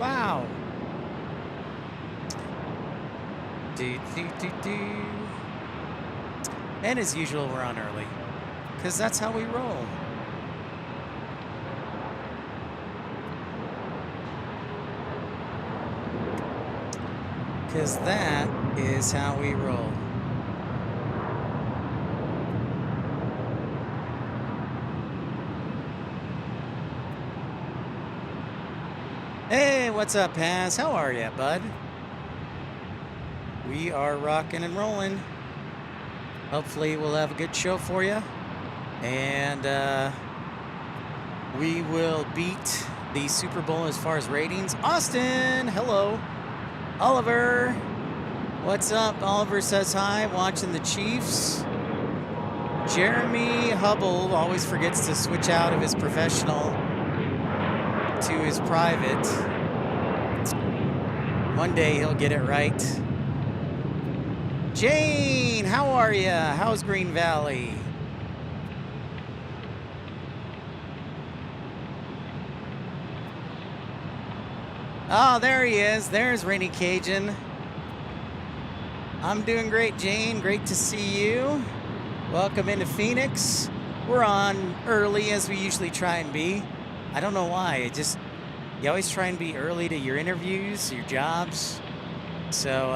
Wow. Do, do, do, do. And as usual, we're on early. Because that's how we roll. Because that is how we roll. Hey, what's up, Paz? How are you, bud? We are rocking and rolling. Hopefully we'll have a good show for you. And we will beat the Super Bowl as far as ratings. Austin, hello. Oliver, what's up? Oliver says hi, watching the Chiefs. Jeremy Hubble always forgets to switch out of his professional to his private. One day he'll get it right. Jane, how are you? How's Green Valley? Oh, there he is. There's Rainy Cajun. I'm doing great, Jane. Great to see you. Welcome into Phoenix. We're on early as we usually try and be. I don't know why. You always try and be early to your interviews, your jobs. So,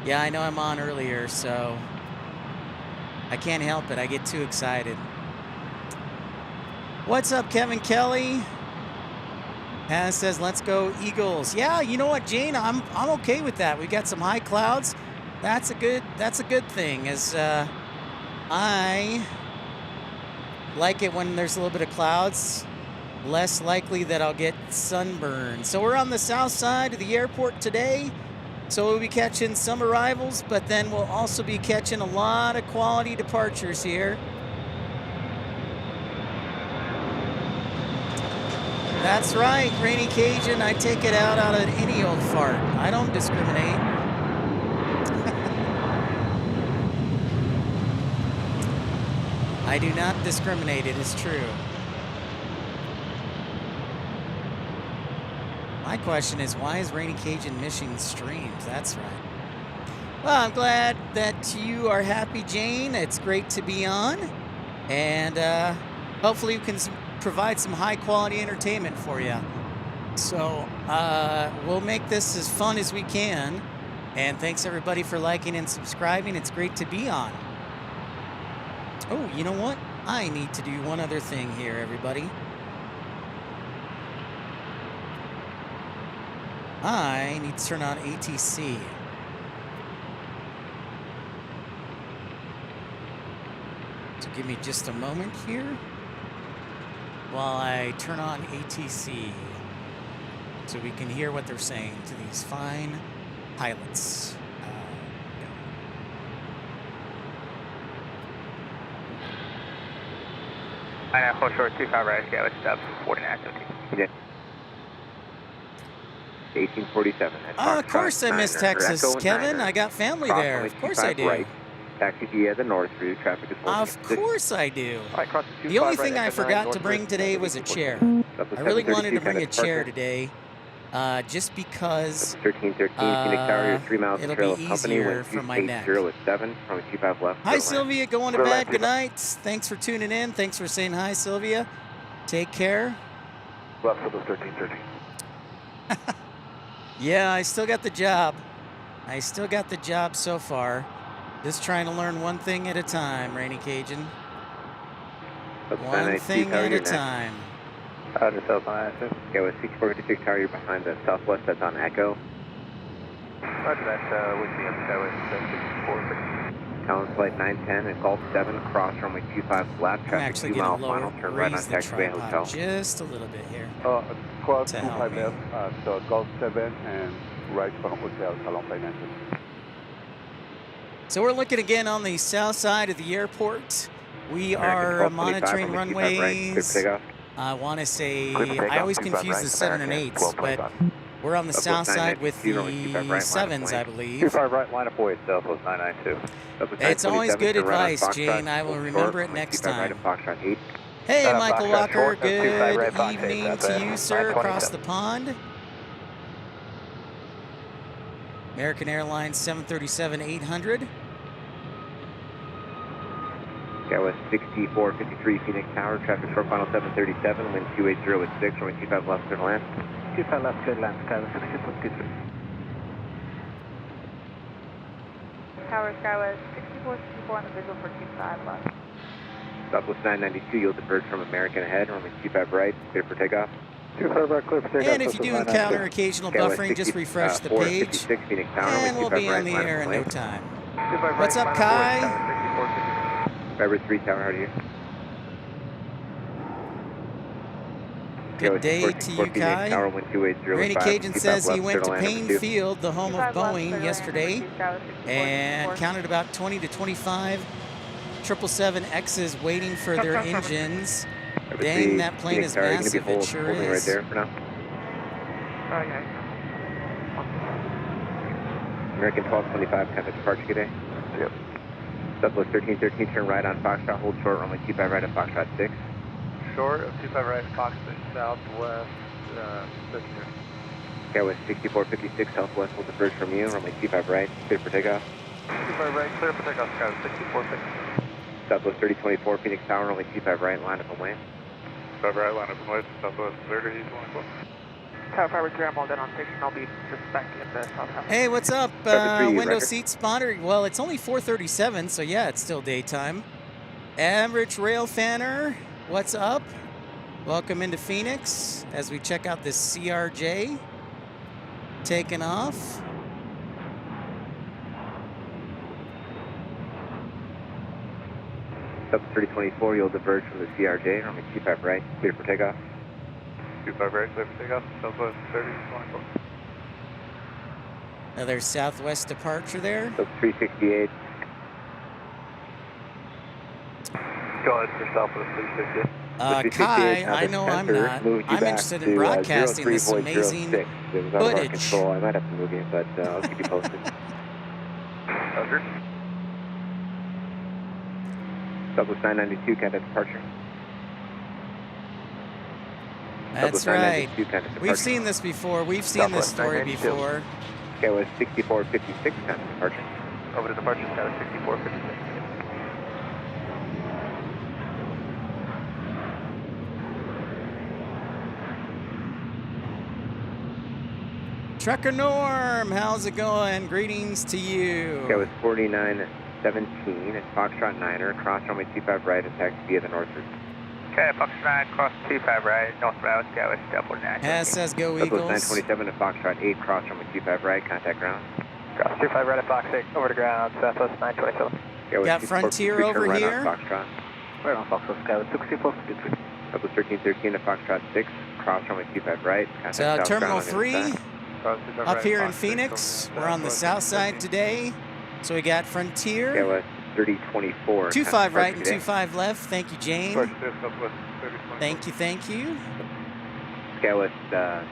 yeah, I know I'm on earlier, so I can't help it. I get too excited. What's up, Kevin Kelly? Hannah says, let's go Eagles. Yeah, you know what, Jane? I'm okay with that. We got some high clouds. That's a good thing. As I like it when there's a little bit of clouds. Less likely that I'll get sunburn. So we're on the south side of the airport today. So we'll be catching some arrivals, but then we'll also be catching a lot of quality departures here. That's right, Rainy Cajun. I take it out of any old fart. I don't discriminate. I do not discriminate, it is true. My question is, why is Rainy Cajun missing streams? That's right. Well, I'm glad that you are happy, Jane. It's great to be on. And hopefully we can provide some high-quality entertainment for you. So we'll make this as fun as we can. And thanks, everybody, for liking and subscribing. It's great to be on. Oh, you know what? I need to do one other thing here, everybody. I need to turn on ATC. So give me just a moment here while I turn on ATC so we can hear what they're saying to these fine pilots. I know, hold short 25 right, yeah, it's up 49 activity. Yeah. 1847. Of course I miss Texas, Kevin. I got family there. Of course I do. Right. Taxi G at the north for you. Traffic is of course I do. The only thing I forgot to bring today was a chair. I really wanted to bring a chair today, just because 1313 Phoenix Tower, 3 miles it'll trail be of company. easier for my neck. 087, from 25 left. Hi, Sylvia. Going to bed. Good night. Thanks for tuning in. Thanks for saying hi, Sylvia. Take care. Left for the 1313. Yeah, I still got the job. I still got the job so far. Just trying to learn one thing at a time, Rainy Cajun. One thing at a time. Just up on Aspen. Yeah, with 6456 Tower, you're behind the southwest. That's on Echo. Roger that. With me on Skyway 64. Town flight 910 and Gulf 7, cross runway 25 left. I'm Traffic actually 2 going mile to final turn right on raise the taxiway tripod hotel. just a little bit here. Cross To 25 help me. left at Gulf 7 and right from Hotel Salon Financial. So we're looking again on the south side of the airport. We are monitoring runways. I want to say, I always confuse the 7 and 8s, but we're on the south side with the 7s, I believe. 25 right, line of void, Southwest 992. It's always good advice, Gene. I will remember it next time. Hey, Michael Walker. Good evening to you, sir, across the pond. American Airlines 737-800. Skywest 6453 Phoenix Tower, traffic short final 737, wind 280 at 6, runway 25 left, clear to land. 25 left, clear to land, Skywest 6453. Tower Skywest 6454 on the visual for 25 left. Southwest 992, you'll diverge from American ahead, runway 25 right, clear for takeoff. 25 right, clear for takeoff. And if you do encounter occasional buffering, just refresh the page. Phoenix Tower, And we'll be on the air in no time. What's up, Kai? Fiber 3 Tower, how are you? Good day to you, Kai. Randy Cajun says he went to Payne Field, the home of Boeing, yesterday, and counted about 20 to 25 777X's waiting for their engines. Dang, that plane is massive. It sure is. Right there for now. Okay. American 1225, contact departure, good day. Yep. Southwest 1313, turn right on Foxtrot, hold short, runway 25 right at Foxtrot 6. Short of 25 right, Fox 6, southwest, 13. Skywest 6456, southwest, will diverge from you, runway 25 right, clear for takeoff. 25 right, clear for takeoff, Skywest 6456. Southwest 3024, Phoenix Tower, runway 25 right, line up and way. 25 right, line up and way, southwest 3024. Tower Fiber 3, I'm all dead on station. I'll be just back in the south half. Hey, what's up, Fiber 3, window record. seat spotter? Well, it's only 4:37, so yeah, it's still daytime. Average Rail Fanner, what's up? Welcome into Phoenix as we check out this CRJ taking off. Southwest 3024, you'll diverge from the CRJ, runway 25 right, clear for takeoff. 25 right, clear for takeoff, southwest 3024. Another southwest departure there. Southwest 368. Go ahead for southwest 368. Kai, I know I'm not. I'm interested in broadcasting this amazing It was out of our footage. control. I might have to move you, but I'll keep you posted. Roger. Southwest 992, contact departure. That's Southwest right. 992, contact departure. We've seen this before. We've seen this Southwest story 992. before. Skywest 6456, contact departure. Over to departure, Skywest 6456. Trucker Norm, how's it going? Greetings to you. Skywest 4917 at Foxtrot 9er, cross runway 25 right and taxi via the north route. Okay, Fox 9, cross 25 right, north route, Skywest 49. Has says go Southwest Eagles. 927 at Foxtrot 8, cross runway 25 right, contact ground. Cross 25 right at Fox 8, over to ground, southwest 927. Skywest Got 6453, Frontier turn over right here. on Foxtrot. Right on Fox 8, Skywest 6453. Southwest 1313 at Foxtrot 6, cross runway 25 right, contact So south Terminal ground on the 3 inside. Cross 25 up right, here in Fox 6, Phoenix. over We're on the southwest south side 13. today. So we got Frontier. Skywest 3024. 25 right and today. 25 left. Thank you, Jane. Departure to southwest 3024. Thank you, thank you. Skywest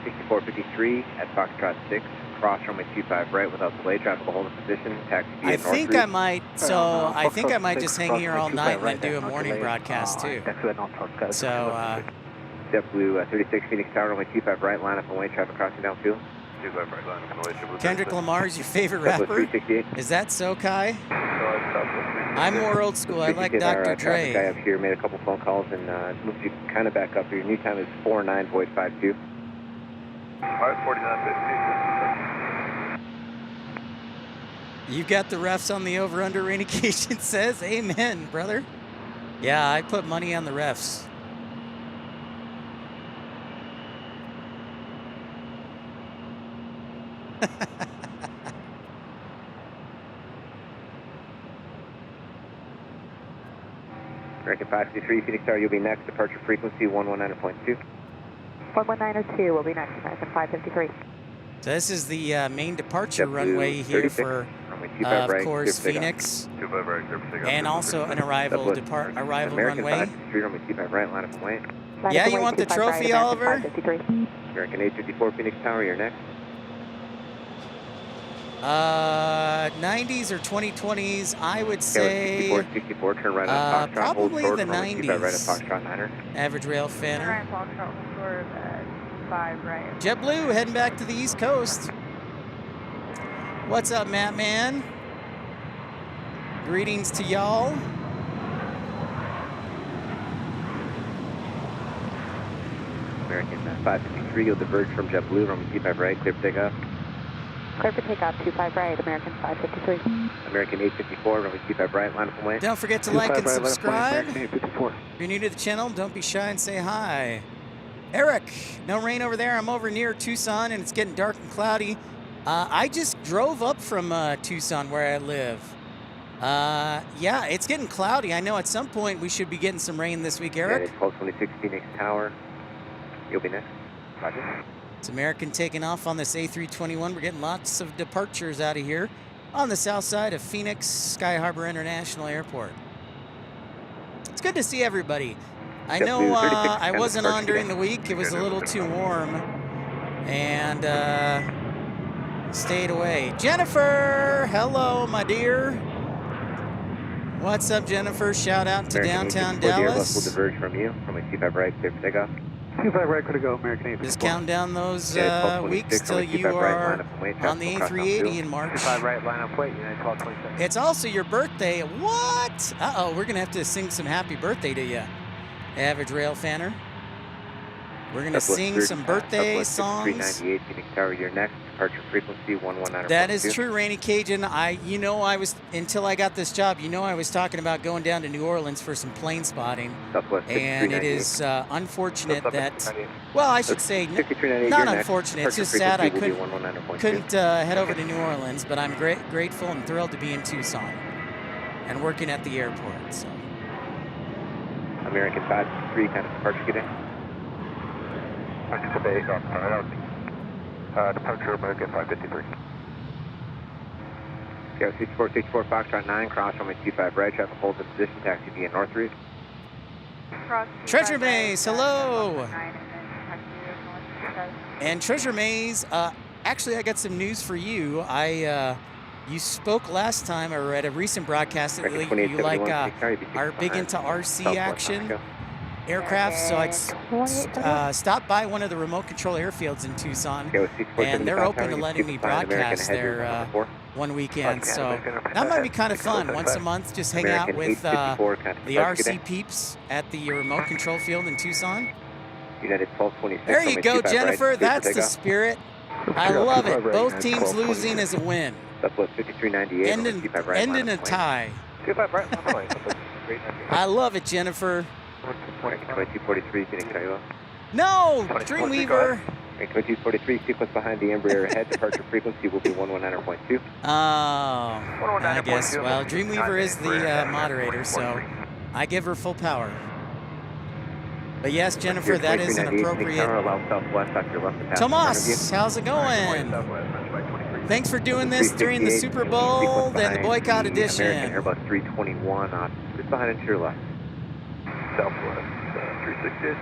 6453 at Foxtrot 6, cross runway 25 right without delay, traffic will hold in position, taxi via I north think route. I might, so I think I might just hang here all night and then do a morning broadcast too. So, JetBlue 36 Phoenix Tower, runway 25 right, line up and way, traffic crossing downfield. 25 right, line up and way, JetBlue Kendrick Lamar's your favorite Southwest rapper? 368. Is that so, Kai? Southwest I'm more old school. I like 368, our, Dr. traffic guy Dre. up here made a couple phone calls and moved you kind of back up. Your new time is 49 void 52. Alright, 4950. You've got the refs on the over-under, indication says. Amen, brother. Yeah, I put money on the refs. American 563 Phoenix Tower, you'll be next. Departure frequency 119.2. 11902 will be next, American 553. So this is the main departure JetBlue runway here 36, for, runway 25 of right, course, clear for takeoff. Phoenix, 25 right, clear for takeoff. and also an arrival Southwest arrival American runway. 563, runway 25 right, line up and wait. Yeah, you want the trophy, Oliver? American 854 Phoenix Tower, you're next. 90s or 2020s, I would say 64, turn right on Foxtrot, hold probably short, the runway 25 right at 90s. Foxtrot 9er. Average rail fanner. Ryan Foxtrot, short of 5 right. JetBlue heading back to the East Coast. What's up, Matt Man? Greetings to y'all. American 553, you'll diverge from JetBlue, runway 25 right, clear for takeoff. Clear for takeoff, 25 right, American 553. American 854, runway 25 right, line up and wait. Don't forget to like and subscribe. If you're new to the channel, don't be shy and say hi. Eric, no rain over there. I'm over near Tucson and it's getting dark and cloudy. I just drove up from Tucson where I live. Yeah, it's getting cloudy. I know at some point we should be getting some rain this week, Eric. It's 1226 Phoenix Tower. You'll be next. Roger. It's American taking off on this A321. We're getting lots of departures out of here on the south side of Phoenix Sky Harbor International Airport. It's good to see everybody. I know I wasn't on during the week. It was a little too warm and stayed away. Jennifer, hello, my dear. What's up, Jennifer? Shout out to downtown Dallas. We'll diverge from you. Runway 25 right, clear for takeoff. 25 right, could go, American 854. Just count down those weeks till you are on the A380 in March. 25 right, line up, wait, United 1227. It's also your birthday. What? Uh-oh, we're going to have to sing some happy birthday to you, average rail fanner. We're going to sing some birthday songs. 398 Phoenix Tower, you're next. Departure frequency 119. That is true, Rainy Cajun. Until I got this job, I was talking about going down to New Orleans for some plane spotting. And it is unfortunate that, well, I should say, not unfortunate, it's just sad I couldn't head over to New Orleans, but I'm grateful and thrilled to be in Tucson and working at the airport. So. American 553, kind of departure, get in. Departure American 553. Go 6464 Foxtrot 9, cross runway 25 right, traffic hold in position, taxi via North Route. Treasure Maze, hello! And Treasure Maze, actually I got some news for you. You spoke last time, or at a recent broadcast, that you like are big into RC action. Aircraft, so I stopped by one of the remote control airfields in Tucson, and they're open to letting me broadcast there one weekend. So that might be kind of fun. Once a month, just hang out with the RC peeps at the remote control field in Tucson. There you go, Jennifer. That's the spirit. I love it. Both teams losing is a win. Ending a tie. I love it, Jennifer. No, Dreamweaver. 2243, sequence behind the Embraer head, departure frequency will be 119.2. Oh, I guess. Well, Dreamweaver is the moderator, so I give her full power. But yes, Jennifer, that is an appropriate. Tomas, how's it going? Thanks for doing this during the Super Bowl and the boycott edition. Airbus 321, just behind and to your left. Southwest 368,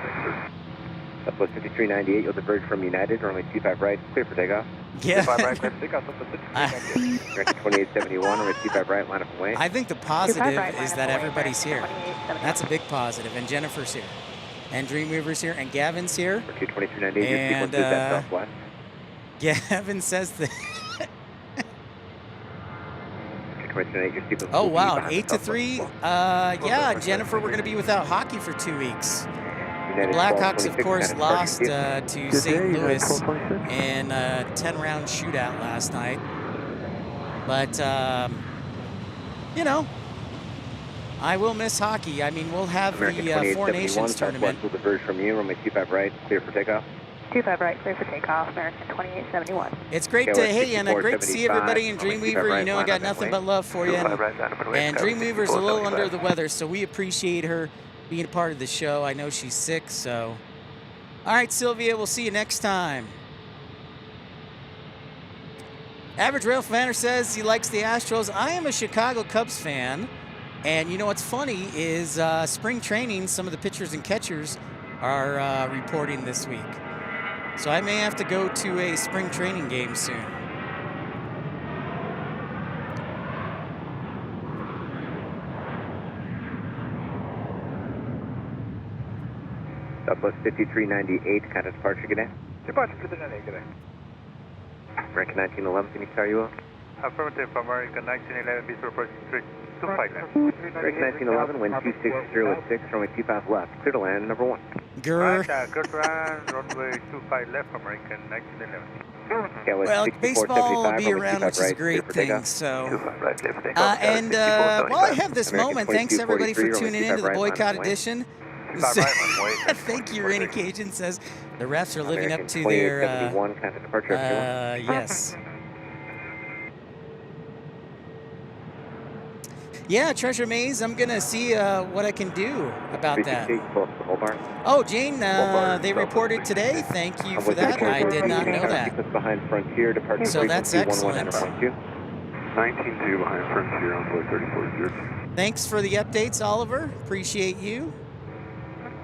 Southwest 5398, you'll diverge from United, runway 25 right, clear for takeoff. Yeah. 25 right, clear for takeoff, Southwest 2871, runway 25 right, line up and wait. I think the positive is that everybody's here. That's a big positive, and Jennifer's here, and Dreamweaver's here, and Gavin's here. 22398, and Gavin says that. Oh wow, 8-3. Yeah, Jennifer, we're going to be without hockey for 2 weeks. The Blackhawks, of course, lost to St. Louis in a 10-round shootout last night. But I will miss hockey. I mean, we'll have the Four Nations tournament. Will diverge from you, runway 25 right, clear for takeoff. 25 right, clear for takeoff, American 2871. It's great to, hey, Anna, great to see everybody in Dreamweaver. You know I got nothing but love for you. And Dreamweaver's a little under the weather, so we appreciate her being a part of the show. I know she's sick, so. All right, Sylvia, we'll see you next time. Average Rail Fanner says he likes the Astros. I am a Chicago Cubs fan. And you know what's funny is spring training, some of the pitchers and catchers are reporting this week. So I may have to go to a spring training game soon. Southwest 5398, kind of departure, good day. Departure for the 98, good day. American 1911, Phoenix, how are you? Affirmative, American 1911, visual approach 325 left. American 1911, wind 260 at 6, runway 25 left. Clear to land, number 1. Grr. Clear to land, runway 25 left, American 1911. Well, baseball will be around, which is a great thing. So, while I have this moment, thanks everybody for tuning in to the Boycott Edition. Thank you, Rainy Cajun says the refs are living up to their. Yes. Yeah, Treasure Maze, I'm going to see what I can do about that. Oh, Jane, they reported today. Thank you for that. I did not know that. So that's excellent. 19-2 behind Frontier on board 34. Thanks for the updates, Oliver. Appreciate you.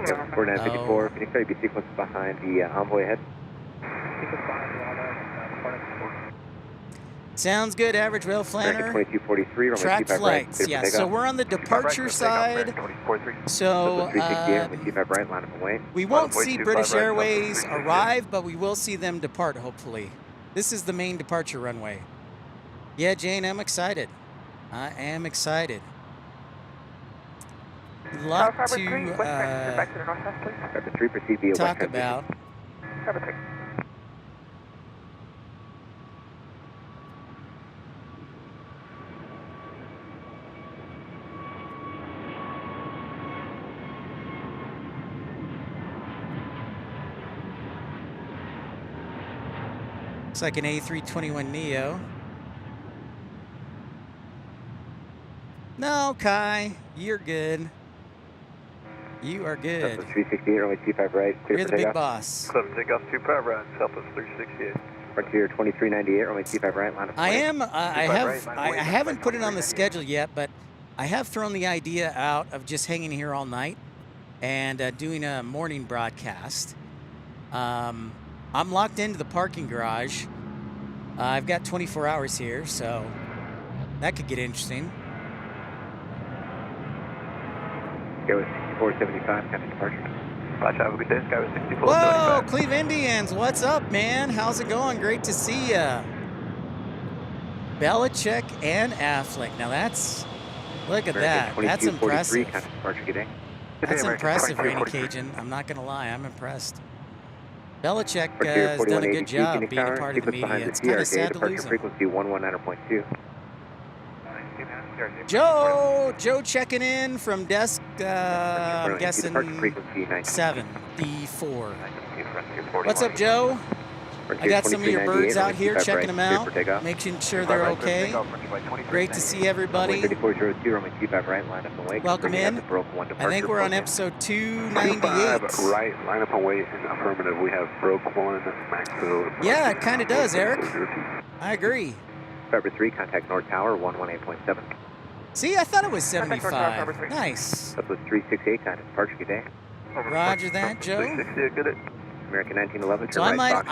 4954, Phoenix, sorry, be sequence behind the envoy ahead. Sounds good, average rail flanner. 2243, track flights, yeah. So we're on the departure side. So we won't see British Airways arrive, but we will see them depart, hopefully. This is the main departure runway. Yeah, Jane, I'm excited. I am excited. A lot to talk about. Looks like an A321neo. No, Kai, you're good. You are good. 368, runway 25 right. You're the big boss. Clear to take off 25 right, Southwest 368. Frontier 2398, runway 25 right, line of flight. I haven't put it on the schedule yet, but I have thrown the idea out of just hanging here all night and doing a morning broadcast. I'm locked into the parking garage. I've got 24 hours here, so that could get interesting. Go with 6475, kind of departure. Watch out, have a good day. Sky with 6475. Whoa, Cleve Indians, what's up, man? How's it going? Great to see ya. Belichick and Affleck. Now that's, look at that. That's impressive. Kind of departure, good day. That's impressive, Rainy Cajun. I'm not going to lie. I'm impressed. Belichick has done a good job being a part of the media. It's kind of sad to lose him. Frequency 119.2. Joe checking in from desk, I'm guessing 7, D4. What's up, Joe? I got some of your birds out here checking them out, making sure they're okay. Great to see everybody. Welcome in. I think we're on episode 298. Right, line up and wait in affirmative. We have broke 1, Maxfield. Yeah, it kind of does, Eric. I agree. Fiber 3, contact North Tower 118.7. See, I thought it was 75. Nice. That was 368, contact departure, good day. Roger that, Joe. American 1911. So I might.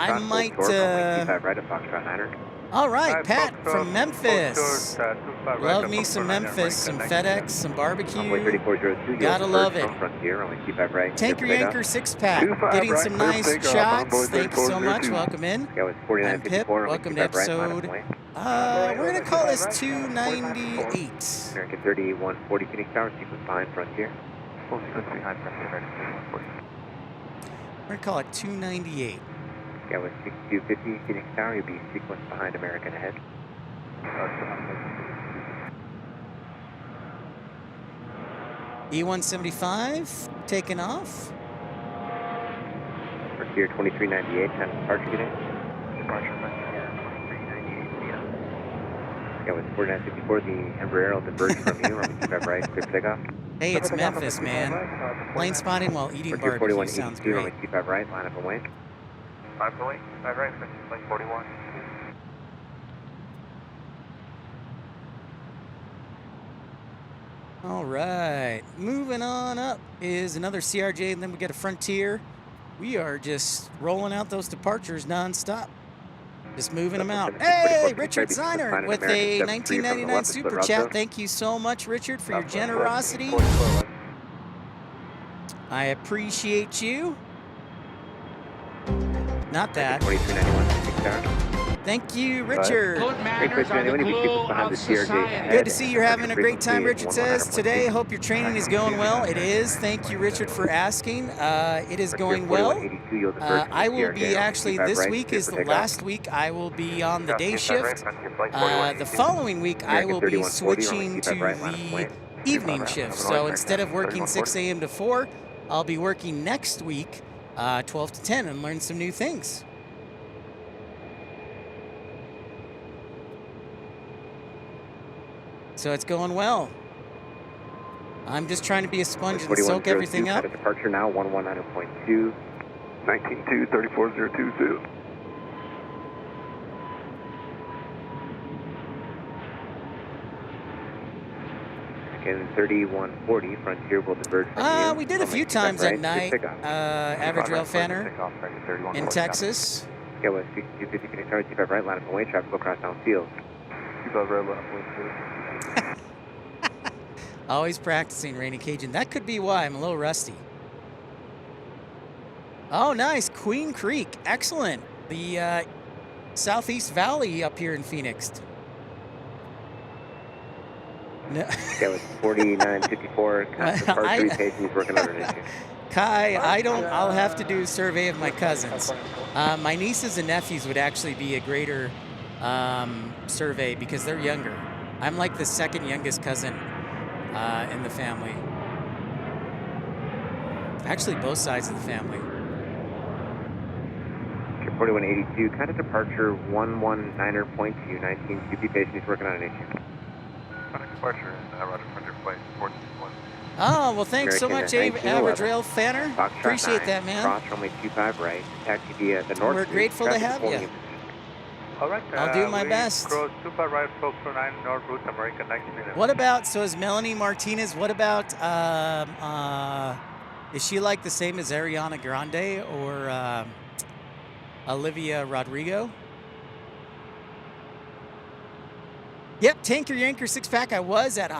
right at Foxtrot 9er. All right, Pat from Memphis. Love me some Memphis, some FedEx, some barbecue. Gotta love it. Tanker Yanker 6-pack, getting some nice shots. Thank you so much. Welcome in. I'm Pip. Welcome to episode. We're gonna call this 298. American 3140 Phoenix Tower, sequence behind Frontier. We're gonna call it 298. Yeah, with 6250 Phoenix Tower, you'll be sequenced behind American ahead. E175 taking off. Frontier 2398, time to departure today. Departure Frontier 2398. Yeah, with 4954, the Embraer will diverge from you. Runway 25 right, clear for takeoff. Hey, it's Memphis, man. Plane spotting while eating barbecue sounds great. Runway 25 right, line up and wait. 5 right, 5 right, plane 41. All right, moving on up is another CRJ, and then we get a Frontier. We are just rolling out those departures nonstop. Just moving them out. Hey, Richard Ziner with a 1999 super chat. Thank you so much, Richard, for your generosity. I appreciate you. Not that. Thank you, Richard. Good manners are the glue of society. Good to see you're having a great time, Richard says. Today, hope your training is going well. It is. Thank you, Richard, for asking. It is going well. I will be actually, this week is the last week I will be on the day shift. The following week, I will be switching to the evening shift. So instead of working 6 a.m. to 4, I'll be working next week 12 to 10 and learn some new things. So it's going well. I'm just trying to be a sponge and soak everything up. Departure now, 119.2. 19.2, 34,022. And 3140, Frontier will diverge from you. We did a few times at night, average rail fanner in Texas. Okay, with 6250, connect target, 25 right, line up and way, traffic will cross downfield. 25 right, line up and way, Always practicing, Rainy Cajun. That could be why I'm a little rusty. Oh, nice. Queen Creek. Excellent. The Southeast Valley up here in Phoenix. No. Okay, with 4954, part 3 page, he's working on an issue. Kai, I'll have to do a survey of my cousins. My nieces and nephews would actually be a greater survey because they're younger. I'm like the second youngest cousin in the family. Actually, both sides of the family. 4182, kind of departure 119.2, 19 QP patient, he's working on an issue. Departure in Roger Frontier Flight 141. Oh, well, thanks so much, Average Rail Fanner. Appreciate that, man. Cross runway 25 right, taxi via the north. We're grateful to have you. All right, I'll do my best. Cross 25 right, 449 North Route, America, 19 minutes. What about, so is Melanie Martinez, what about, is she like the same as Ariana Grande or Olivia Rodrigo? Yep, Tanker Yanker 6-pack. I was at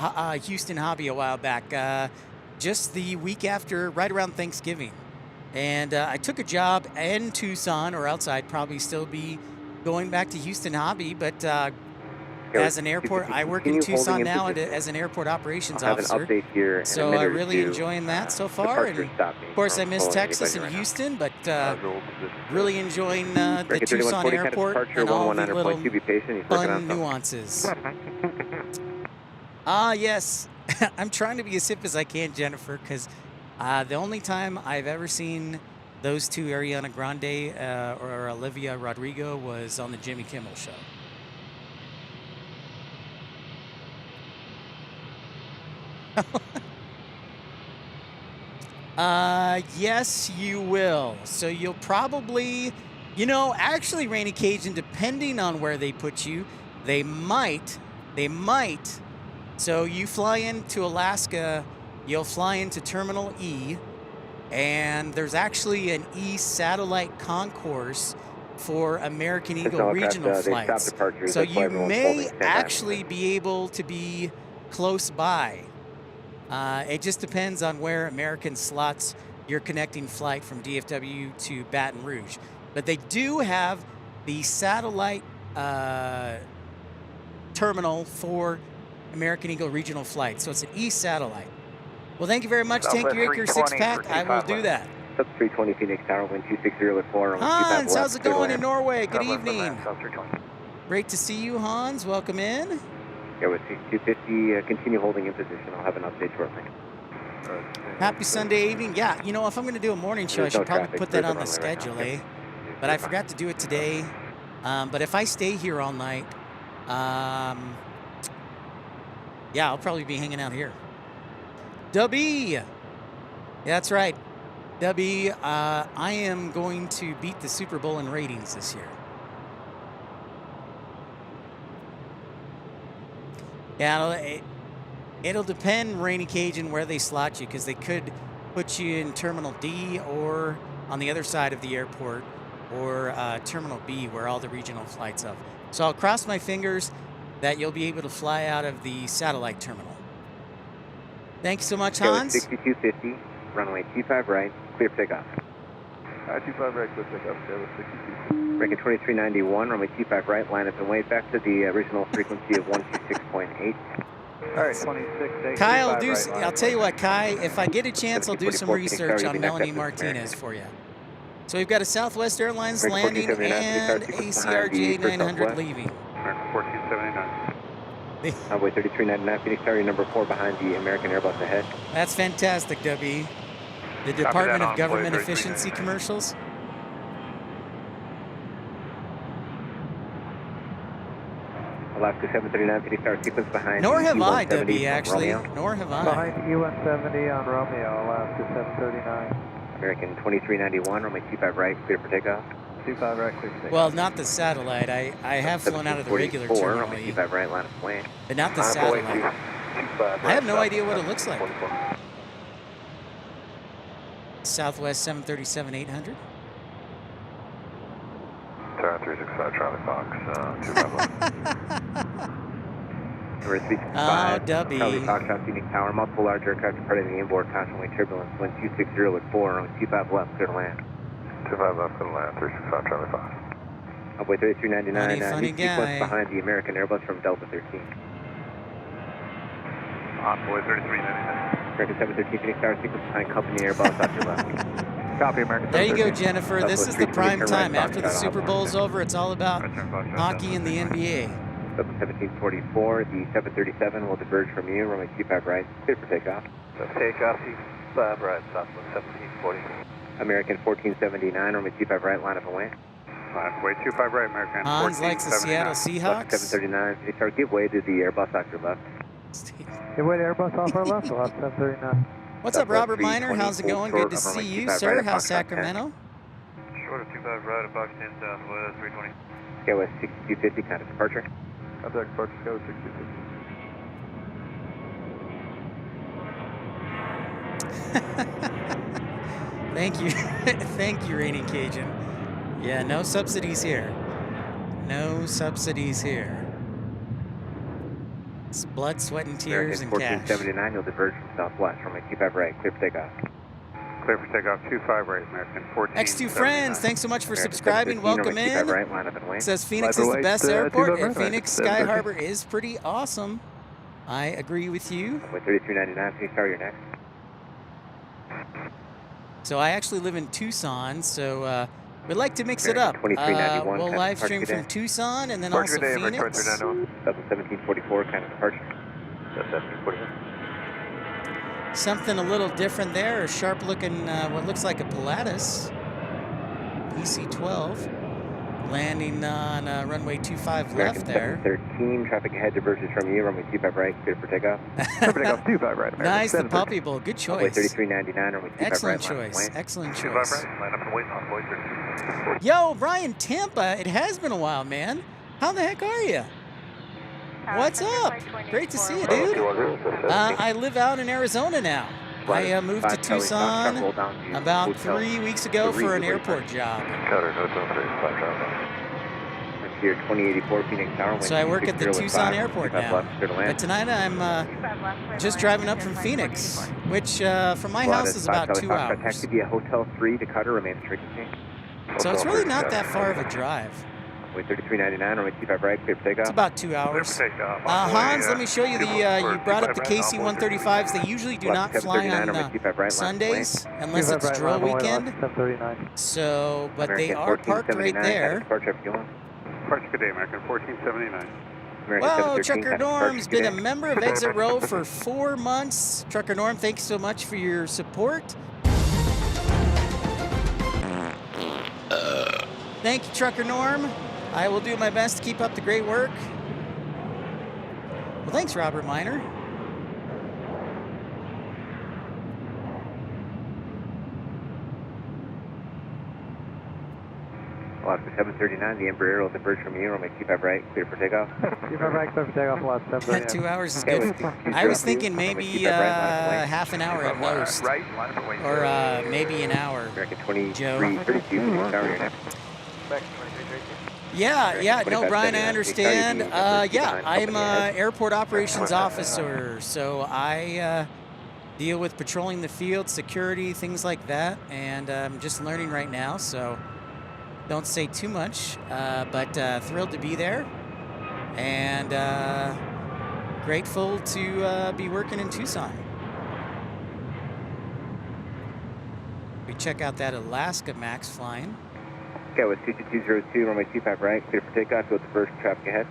Houston Hobby a while back, just the week after, right around Thanksgiving. And I took a job in Tucson, or else I'd probably still be going back to Houston Hobby. But as an airport, I work in Tucson now as an airport operations officer. So I'm really enjoying that so far. And of course, I miss Texas and Houston, but really enjoying the Tucson airport and all the little fun nuances. Yes. I'm trying to be as hip as I can, Jennifer, because the only time I've ever seen those two, Ariana Grande or Olivia Rodrigo, was on the Jimmy Kimmel Show. Yes, you will. So you'll probably, actually, Rainy Cajun, depending on where they put you, they might. So you fly into Alaska, you'll fly into Terminal E, and there's actually an E satellite concourse for American Eagle regional flights. So you may actually be able to be close by. It just depends on where American slots your connecting flight from DFW to Baton Rouge. But they do have the satellite terminal for American Eagle regional flights. So it's an East satellite. Well, thank you very much, Tanker Acre 6-pack. I will do that. Sub 320 Phoenix Tower, wind 260 with 4. Hans, how's it going in Norway? Good evening. Great to see you, Hans. Welcome in. Yeah, with 250, continue holding in position. I'll have an update shortly. Happy Sunday evening. Yeah, if I'm going to do a morning show, I should probably put that on the schedule, eh? But I forgot to do it today. But if I stay here all night, yeah, I'll probably be hanging out here. Dubby! Yeah, that's right. Dubby, I am going to beat the Super Bowl in ratings this year. Yeah, it'll depend, Rainy Cajun, where they slot you, because they could put you in Terminal D or on the other side of the airport, or Terminal B, where all the regional flights are. So I'll cross my fingers that you'll be able to fly out of the satellite terminal. Thank you so much, Hans. 6250, runway 25 right, clear takeoff. 25 right, clear takeoff, Skywest 62. American 2391, runway 25 right, line up and wait back to the original frequency of 126.8. All right, 26. Kai, I'll tell you what, Kai, if I get a chance, I'll do some research on Melanie Martinez for you. So we've got a Southwest Airlines landing and a CRJ 900 leaving. American 1479. Runway 3399, Phoenix Tower, number 4 behind the American Airbus ahead. That's fantastic, W. The Department of Government Efficiency commercials. Alaska 739, Phoenix Tower, sequence behind. Nor have I, E170 W, from actually. Romeo. Nor have I. Behind E170 on Romeo, Alaska 739. American 2391, runway 25 right, clear for takeoff. 25 right, clear for takeoff. Well, not the satellite. I have flown out of the regular runway terminal, 25 right, line of way. but not the satellite. I have no idea what it looks like. Southwest 737-800. Tower 365, Charlie Fox, 251. Number 365. Oh, W. Charlie Foxtrot, Phoenix Tower, multiple large aircraft departing the inboard, constantly turbulence, wind 260 at 4, runway 25 left, clear to land. 25 left, clear to land, 365, Charlie Fox. Runway 3399, Funny new sequence guy. behind the American Airbus from Delta 13. Envoy 3399. American 713, Phoenix Tower, sequence behind company Airbus off your left. Copy, American There you go, 713. Jennifer. This is the prime time. After the Super Bowl's over, it's all about hockey and the NBA. 1744, the 737 will diverge from you, runway 25 right, clear for takeoff. Takeoff, 25 right, Southwest 1740. American 1479, runway 25 right, line up and way. Way 25 right, American Hans likes the Seattle Seahawks. 739, Phoenix Tower, give way to the Airbus off your left. Give way to Airbus off our left, we'll have 739. What's up, Robert Miner? How's it going? Good to see you, sir. How's Sacramento? Short of 25 right, Fox 10 Southwest 320. Skywest 6250, kind of departure. Contact departure, Skywest 6250. Thank you. Thank you, Rainy Cajun. Yeah, no subsidies here. No subsidies here. It's blood, sweat, and tears and American cash. 1479, you'll diverge from southwest, runway 25 right, clear for takeoff. Clear for takeoff, 25 right, American 14. X2 friends, thanks so much for American subscribing. 713, Welcome runway 25 in. right, line up and way. It says Phoenix is the best airport, and Phoenix Sky Harbor is pretty awesome. I agree with you. Runway 3399, Phoenix Tower, you're next. So I actually live in Tucson, so we'd like to mix it up. 2391, We'll kind of live stream departure from Tucson and then Departure also today, American Phoenix. 1744, kind of departure. 1744. Something a little different there. A sharp looking, what looks like a Pilatus PC-12 landing on runway 25 left there. 713, traffic ahead diverges from you, runway 25 right, clear for takeoff. Clear for takeoff, 25 right, American Nice, the 713. Puppy Bowl. Good Runway choice. 3399, runway 25 Excellent right, line up and choice. way. Excellent 25 choice. right, line up and wait, Envoy 32. Yo, Brian Tampa, it has been a while, man. How the heck are you? What's up? Great to see you, dude. I live out in Arizona now. I moved to Tucson about 3 weeks ago for an airport job. Cutter, no 365, Charlie. Here, 2084 Phoenix Tower. So I work at the Tucson airport now. But tonight I'm just driving up from Phoenix, which from my house is about 2 hours. Taxi via Hotel 3 to Cutter, remains frequency. So it's really not that far of a drive. Runway 3399, runway 25 right, clear for takeoff. It's about 2 Clear hours. for takeoff. Hans, let me show you the, you brought up the KC-135s. They usually do not fly on Sundays unless it's drill weekend. 739. So, but they are parked right there. Departure fuel. Departure good day, American 1479. Well, Trucker Norm's been a member of Exit Row for 4 months. Trucker Norm, thanks so much for your support. Thank you, Trucker Norm. I will do my best to keep up the great work. Well, thanks, Robert Miner. Alaska 739, the Embraer will diverge from you, runway 25 right, clear for takeoff. 25 right, clear for takeoff, Alaska 739. 2 hours is good. I was thinking maybe half an hour at most, Right, line up and wait. or maybe an hour. American 2332 Joe. Phoenix Tower, you're next. Back to 2332. Yeah, no, Brian, I understand. Yeah, I'm Company ahead. airport operations officer, so I deal with patrolling the field, security, things like that. And I'm just learning right now, so don't say too much. But thrilled to be there. And grateful to be working in Tucson. We check out that Alaska Max flying. Okay, with 22202, runway 25 right, clear for takeoff, go with the first traffic ahead.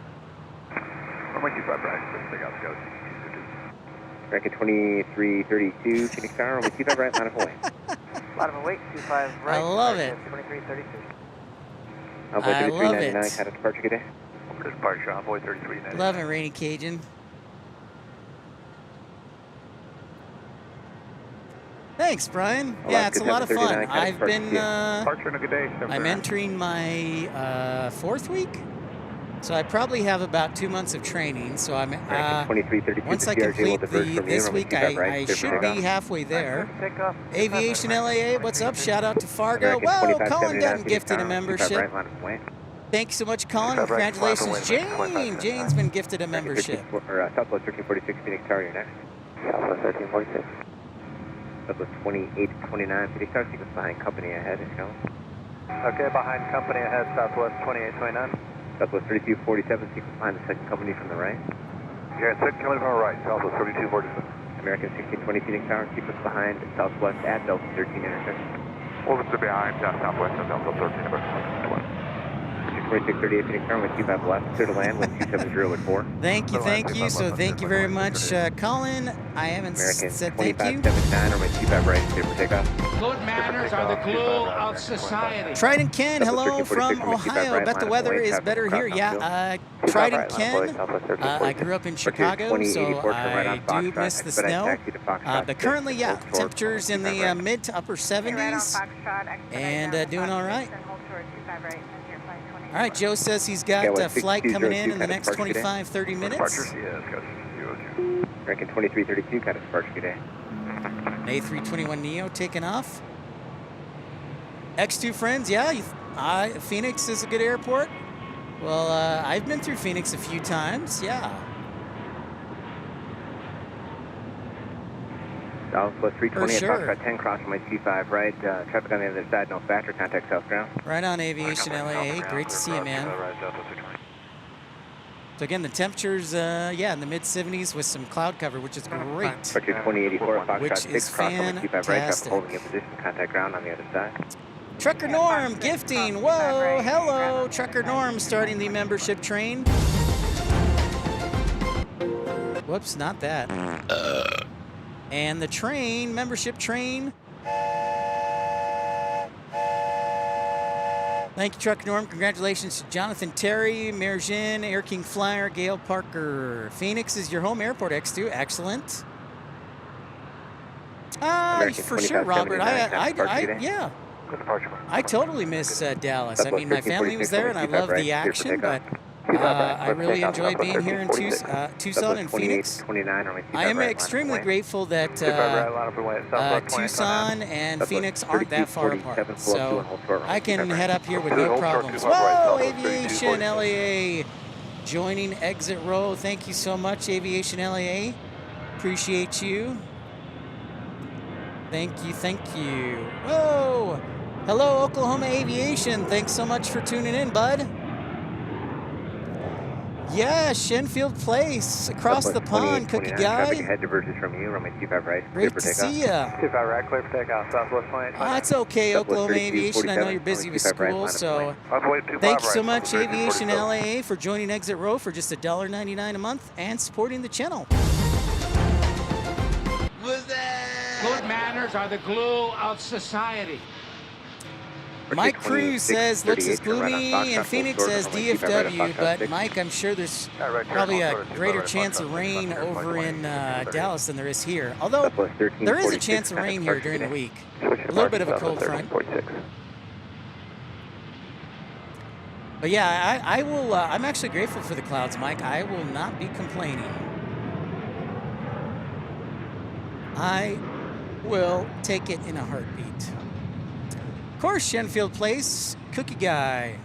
Runway 25 right, clear for takeoff, go. American 2332, Phoenix Tower, runway 25 right, line of away. Line of away, 25 right. I love it. 2332. Envoy I love 3399, it. kind of departure, good day. Departure, Envoy 3399. Love it, Rainy Cajun. Thanks, Brian. Yeah, it's a lot of fun. I've been, Departure and a good day. I'm entering my 4th week, so I probably have about 2 months of training. So I'm once I complete this week, I should be halfway there. Aviation LAA, what's up? Shout out to Fargo. Whoa, Colin Dutton gifted a membership. Thank you so much, Colin. Congratulations, Jane. Jane's been gifted a membership. Southwest 1346, Phoenix Tower, you're next. Southwest 1346. Southwest 2829, Phoenix Tower, sequence behind company ahead, it's going. Okay, behind company ahead, Southwest 2829. Southwest 3247, sequence behind the second company from the right. Yeah, second company from the right, Southwest 3247. American 1620, Phoenix Tower, sequence behind Southwest at Delta 13 intersection. Over to behind Southwest at Delta 13 intersection. 2638, Phoenix Tower, with 25 left, clear to land, with 270 at 4. Thank you. So thank you very much, Colin. I haven't American said thank you. 2579, or with 25 right, clear for takeoff. Good manners are the glue of society. Trident Ken, hello from Ohio. Bet the weather is better here. Yeah, Trident Ken. I grew up in Chicago, so I do miss the snow. But currently, yeah, temperatures in the mid to upper 70s, and doing all right. All right, Joe says he's got a flight coming in the next 25, 30 minutes. American 2332, kind of departure, good day. A321neo taking off. X2 friends, yeah, Phoenix is a good airport. Well, I've been through Phoenix a few times, yeah. Southwest 320 sure. at Foxtrot 10, crossing my T5 right. Traffic on the other side, no factor, contact southbound. Right on, Aviation LAA. Great to see you, man. So again, the temperatures, yeah, in the mid-70s with some cloud cover, which is great. Departure 2084 at Foxtrot Which 6, is crossing my T5 right. Traffic fantastic. holding in position, contact ground on the other side. Trucker Norm gifting. Whoa, hello, Trucker Norm starting the membership train. Whoops, not that. And the train, membership train. Thank you, Trucker Norm. Congratulations to Jonathan Terry, Merjin, Air King Flyer, Gail Parker. Phoenix is your home airport, X2. Excellent. For sure, Robert. Yeah. I totally miss Dallas. I mean, my family was there, and I love the action, but I really enjoy being here in Tucson and Phoenix. I am extremely grateful that Tucson and Phoenix aren't that far apart, so I can head up here with no problems. Whoa, Aviation LAA joining exit row. Thank you so much, Aviation LAA. Appreciate you. Thank you. Whoa. Hello, Oklahoma Aviation. Thanks so much for tuning in, bud. Yeah, Shenfield Place, across the pond, Cookie Guy. Head diverges from you, runway 25 right. Great to see ya. 25 right, clear for takeoff, Southwest 28. That's okay, Oklahoma Aviation. I know you're busy with school, so thank you so much, Aviation LAA, for joining Exit Row for just $1.99 a month and supporting the channel. Good manners are the glue of society. Mike Cruz says, looks as gloomy in Phoenix as DFW, but Mike, I'm sure there's probably a greater chance of rain over in Dallas than there is here. Although, there is a chance of rain here during the week. A little bit of a cold front. But yeah, I will, I'm actually grateful for the clouds, Mike. I will not be complaining. I will take it in a heartbeat. Of course, Shenfield Place, Cookie Guy.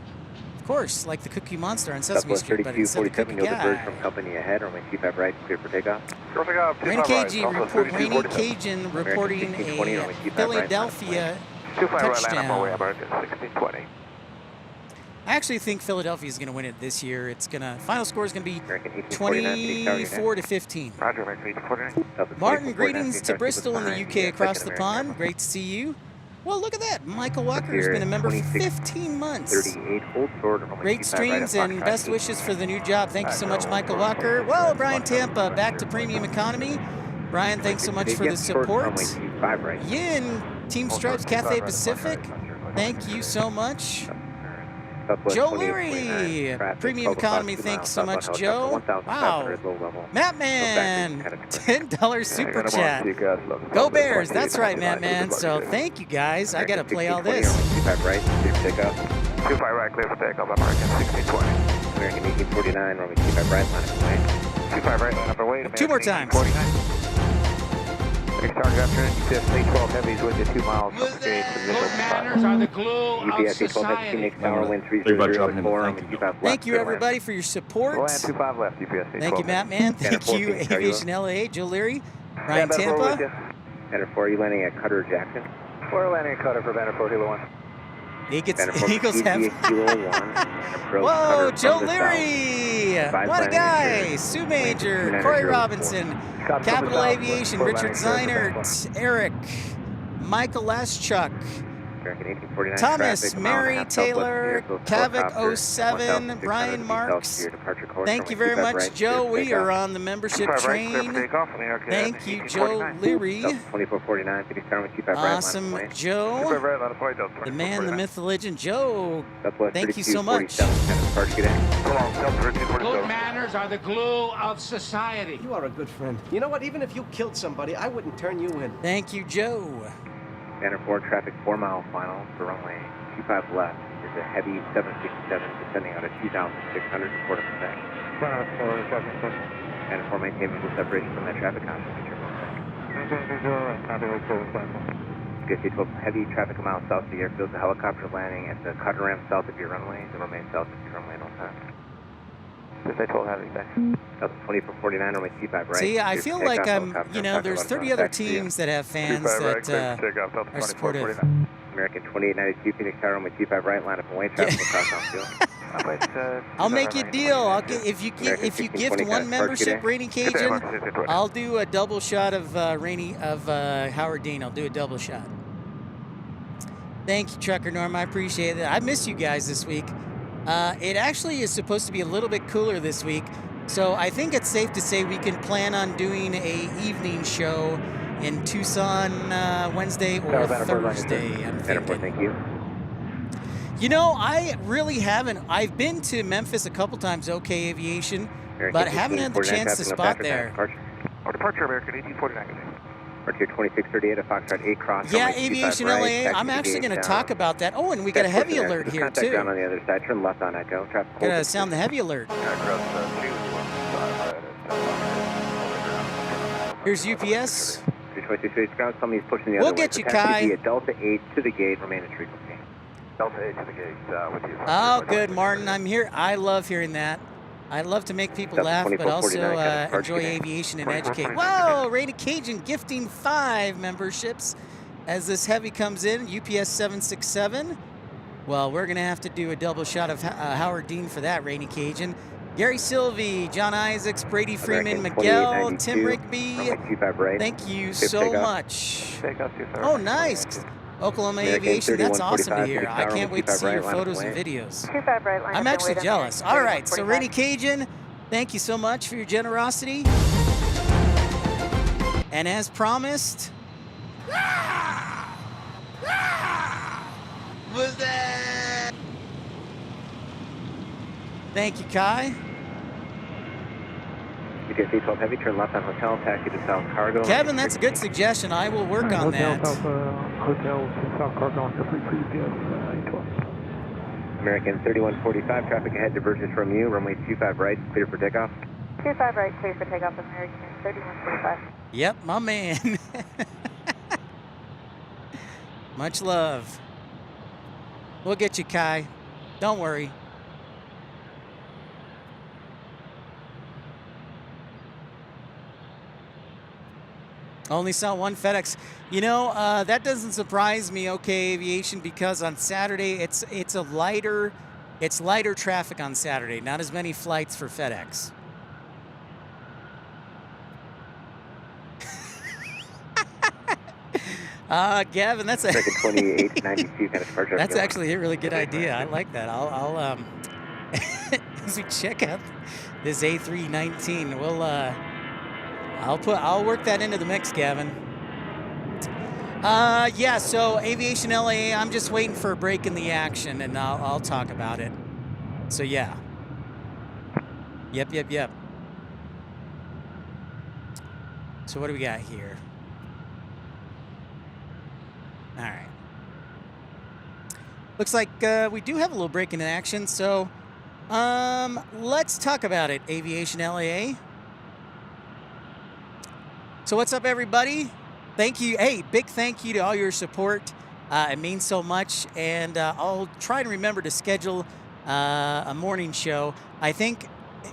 Of course, like the Cookie Monster on Sesame Southwest Street, but instead of the 3247, Cookie you'll diverge Guy. from company ahead, runway 25 right, clear for takeoff. Rainy Cajun reporting a Philadelphia 25 right, land up runway, touchdown. American 1620. I actually think Philadelphia is going to win it this year. It's going to final score is going to be American 1849, 24 to 15. Roger, American 1849. Martin, greetings to Bristol in the UK across the pond. Great to see you. Well, look at that. Michael Walker has been a member for 15 months. 38, hold forward, runway Great 25 right streams at and Foxtrot best wishes for the new job. Thank you so much, Michael Walker. Well, Brian Tampa, back to premium economy. Brian, thanks so much for the support. Yin, Team Stripes Cathay Pacific, thank you so much. Joe Leary, premium economy, thanks so much, Joe. Wow. Mattman, $10 super chat. Go Bears, that's right, Mattman. So thank you guys. I got to play all this. 25 right, clear for takeoff. 25 right, clear for takeoff, American 1620. American 1849, runway 25 right, line up away. 25 right, line up away. Two more times. 49. Next target afternoon, UPS 812 heavies with you 2 miles. Good manners are the glue of UPS 812 heavy, society. Phoenix Tower, wind 3004, runway 25 left. Thank you, everybody, for your support. Land 25 left, UPS 812. Thank you, Mattman. Thank you, Aviation LA, Joe Leary, Ryan Tampa. Banter 4, are you landing at Cutter Jackson? We're landing at Cutter for Banter 4, Kilo 1. Eagles have. Whoa, Joe Leary! What a guy! Sue Major, Corey Robinson, Capital Aviation, Richard Zeinert, Eric, Michael Laschuk, Thomas, Mary Taylor, Kavik 07, Brian Marks. Thank you very much, Joe. We are on the membership train. Thank you, Joe Leary. Awesome, Joe. The man, the myth, the legend, Joe. Thank you so much. Good manners are the glue of society. You are a good friend. You know what? Even if you killed somebody, I wouldn't turn you in. Thank you, Joe. Banner 4, traffic 4 mile final for runway 25 left. Is a heavy 767 descending out of 2,600 report of effect. Banner 4, maintain visual separation from that traffic option. UPS 12 heavy traffic a mile south of the airfield. The helicopter landing at the cutter ramp south of your runway. To remain south of your runway at all times. They told heavy back. 2449 runway 25 right. See, I feel like I'm, you know, there's 30 other teams that have fans that are supportive. American 2892 Phoenix Tower runway 25 right, line up away, traffic across downfield. I'll make you a deal. I'll get, if you gift one membership, Rainy Cajun, I'll do a double shot of Howard Dean. I'll do a double shot. Thank you, Trucker Norm. I appreciate it. I miss you guys this week. It actually is supposed to be a little bit cooler this week, so I think it's safe to say we can plan on doing a evening show in Tucson Wednesday or Thursday, I'm thinking. Thank you. You know, I really haven't. I've been to Memphis a couple times, OK Aviation, but haven't had the chance to spot there. Departure American 1849. Departure 2638 at Foxtrot 8 cross. Yeah, Aviation LA. I'm actually going to talk about that. Oh, and we got a heavy alert here, too. Down on the other side. Turn left on Echo. Traffic. Got to sound the heavy alert. Here's UPS. Somebody's pushing the we'll other get way. You, Kai. Be a Delta 8 to the gate. Remain in frequency. Delta 8 to the gate with you. Oh, good, Martin. I'm here. I love hearing that. I love to make people laugh, but also enjoy aviation and educate. Whoa, Rainy Cajun gifting 5 memberships as this heavy comes in. UPS 767. Well, we're going to have to do a double shot of Howard Dean for that, Rainy Cajun. Gary Sylvie, John Isaacs, Brady Freeman, Miguel, Tim Rigby. Thank you so much. Oh, nice. Oklahoma Aviation, that's awesome to hear. I can't wait to see your photos and videos. I'm actually jealous. All right, so Rainy Cajun, thank you so much for your generosity. And as promised, thank you, Kai. UPS 812 heavy, turn left on hotel, taxi to South Cargo. Kevin, that's a good suggestion. I will work on that. Hotel to South Cargo on UPS 812. American 3145, traffic ahead diverges from you. Runway 25 right, clear for takeoff. 25 right, clear for takeoff, American 3145. Yep, my man. Much love. We'll get you, Kai. Don't worry. Only saw one FedEx. You know, that doesn't surprise me, okay, Aviation, because on Saturday it's lighter traffic on Saturday. Not as many flights for FedEx. Gavin, that's a 2892 kind of departure. that's actually a really good idea. I like that. I'll as we check out this A319, we'll I'll work that into the mix, Gavin. Yeah, so Aviation LA, I'm just waiting for a break in the action, and I'll talk about it. So yeah. Yep. So what do we got here? All right. Looks like we do have a little break in action, so let's talk about it, Aviation LAA. So what's up, everybody? Thank you. Hey, big thank you to all your support. It means so much, and I'll try and remember to schedule a morning show. I think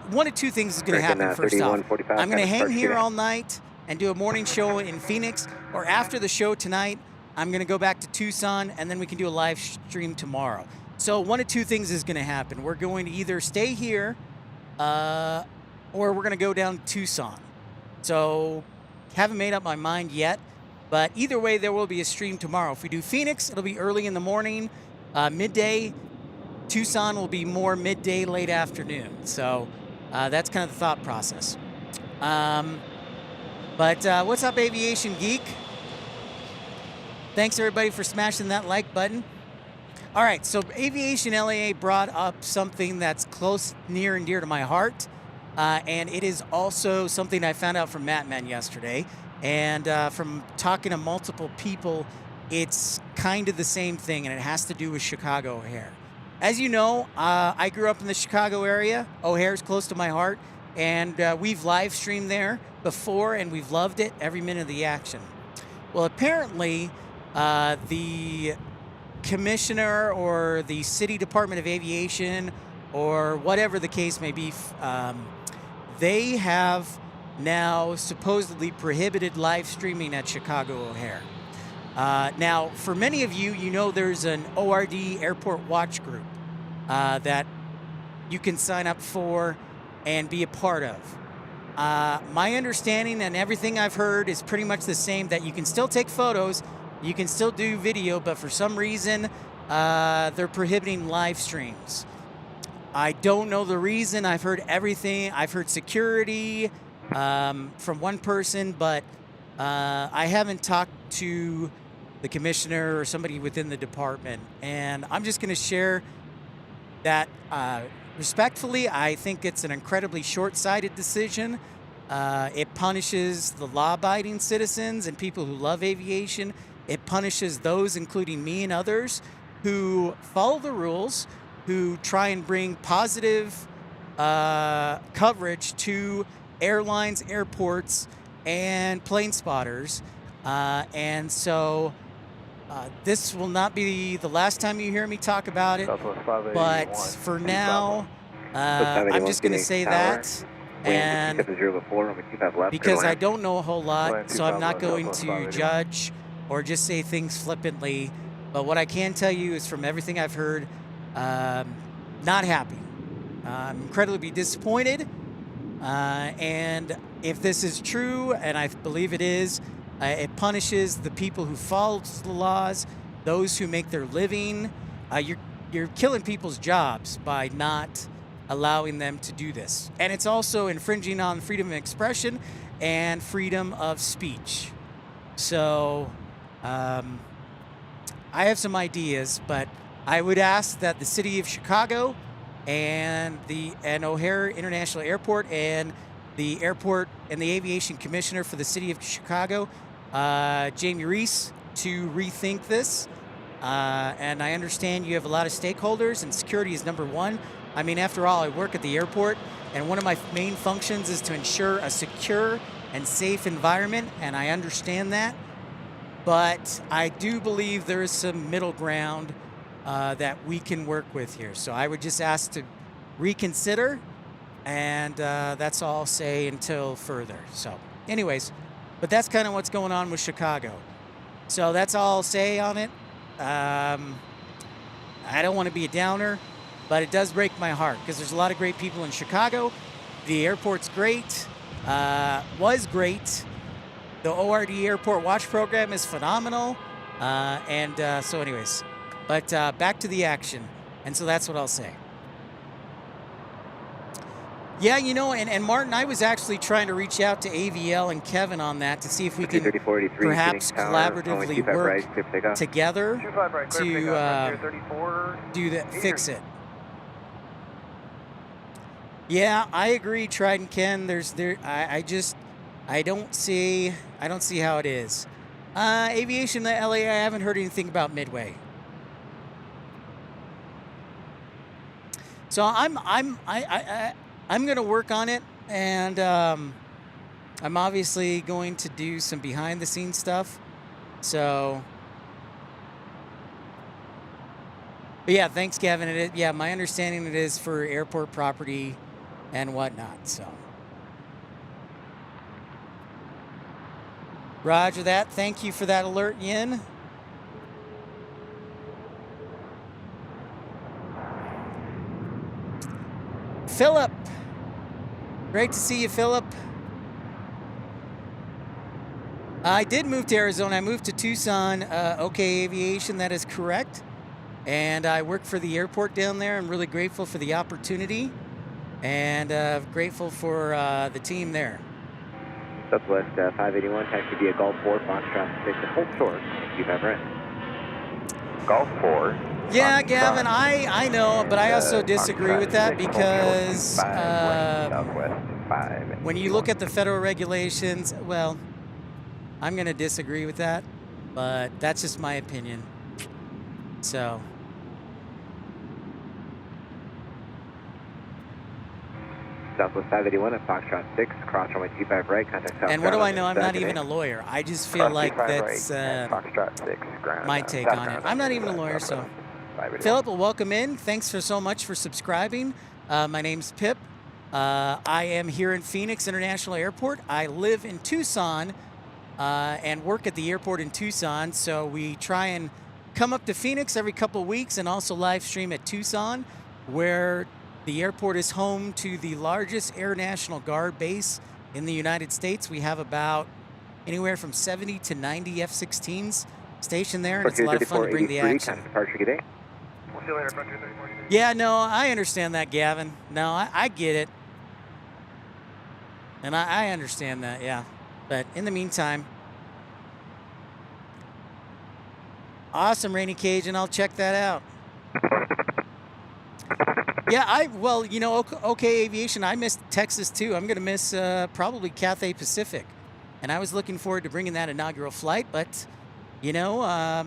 one of two things is going to happen. First off, I'm going to hang here all night and do a morning show in Phoenix, or after the show tonight, I'm going to go back to Tucson, and then we can do a live stream tomorrow. So one of two things is going to happen. We're going to either stay here, or we're going to go down to Tucson. So haven't made up my mind yet, but either way, there will be a stream tomorrow. If we do Phoenix, it'll be early in the morning, midday. Tucson will be more midday, late afternoon. So that's kind of the thought process. But what's up, Aviation Geek? Thanks, everybody, for smashing that like button. All right, so Aviation LAA brought up something that's close, near, and dear to my heart. And it is also something I found out from Mattman yesterday. And from talking to multiple people, it's kind of the same thing, and it has to do with Chicago O'Hare. As you know, I grew up in the Chicago area. O'Hare's close to my heart. And we've live streamed there before, and we've loved it, every minute of the action. Well, apparently, the commissioner or the City Department of Aviation, or whatever the case may be, they have now supposedly prohibited live streaming at Chicago O'Hare. Now, for many of you, you know there's an ORD Airport Watch group that you can sign up for and be a part of. My understanding and everything I've heard is pretty much the same, that you can still take photos, you can still do video, but for some reason, they're prohibiting live streams. I don't know the reason. I've heard everything. I've heard security from one person, but I haven't talked to the commissioner or somebody within the department. And I'm just going to share that respectfully, I think it's an incredibly short-sighted decision. It punishes the law-abiding citizens and people who love aviation. It punishes those, including me and others, who follow the rules, who try and bring positive coverage to airlines, airports, and plane spotters. And so this will not be the last time you hear me talk about it. But for now, I'm just going to say that. And because I don't know a whole lot, so I'm not going to judge or just say things flippantly. But what I can tell you is, from everything I've heard, not happy. I'm incredibly disappointed. And if this is true, and I believe it is, it punishes the people who follow the laws, those who make their living. You're killing people's jobs by not allowing them to do this. And it's also infringing on freedom of expression and freedom of speech. So I have some ideas, but I would ask that the city of Chicago and O'Hare International Airport and the airport and the aviation commissioner for the city of Chicago, Jamie Reese, to rethink this. And I understand you have a lot of stakeholders, and security is number one. I mean, after all, I work at the airport, and one of my main functions is to ensure a secure and safe environment, and I understand that. But I do believe there is some middle ground that we can work with here. So I would just ask to reconsider, and that's all I'll say until further. So anyways, But that's kind of what's going on with Chicago. So that's all I'll say on it. I don't want to be a downer, but it does break my heart because there's a lot of great people in Chicago. The airport's great, was great. The ORD Airport Watch program is phenomenal. So anyways, but back to the action. And so that's what I'll say. Yeah, you know, and Martin, I was actually trying to reach out to AVL and Kevin on that to see if we can perhaps collaboratively work together to fix it. Yeah, I agree, Trident Ken. I don't see how it is. Aviation LA, I haven't heard anything about Midway. So I'm going to work on it, and I'm obviously going to do some behind-the-scenes stuff. So, but yeah, thanks, Gavin. Yeah, my understanding it is for airport property and whatnot. So, roger that. Thank you for that alert, Yin. Philip. Great to see you, Philip. I did move to Arizona. I moved to Tucson. Okay, Aviation, that is correct. And I work for the airport down there. I'm really grateful for the opportunity. And grateful for the team there. Southwest 581, taxi via Gulf 4, Foxtrot 6, and hold short. Keep Everett. Gulf 4. Yeah, Gavin, I know, but I also disagree with that because when you look at the federal regulations, well, I'm going to disagree with that, but that's just my opinion. So. Southwest 581 at Foxtrot 6, cross runway 25 right, contact Southside. And what do I know? I'm not even a lawyer. I just feel like that's Foxtrot 6, ground, my take on it. I'm not even a lawyer, so. Philip, welcome in. Thanks so much for subscribing. My name's Pip. I am here in Phoenix International Airport. I live in Tucson and work at the airport in Tucson. So we try and come up to Phoenix every couple of weeks and also live stream at Tucson, where the airport is home to the largest Air National Guard base in the United States. We have about anywhere from 70 to 90 F-16s stationed there, and it's a lot of fun to bring the action. Yeah, no, I understand that, Gavin. No, I get it. And I understand that, yeah. But in the meantime, awesome, Rainy Cajun. I'll check that out. Yeah, well, you know, okay, Aviation, I missed Texas, too. I'm going to miss probably Cathay Pacific. And I was looking forward to bringing that inaugural flight, but, you know,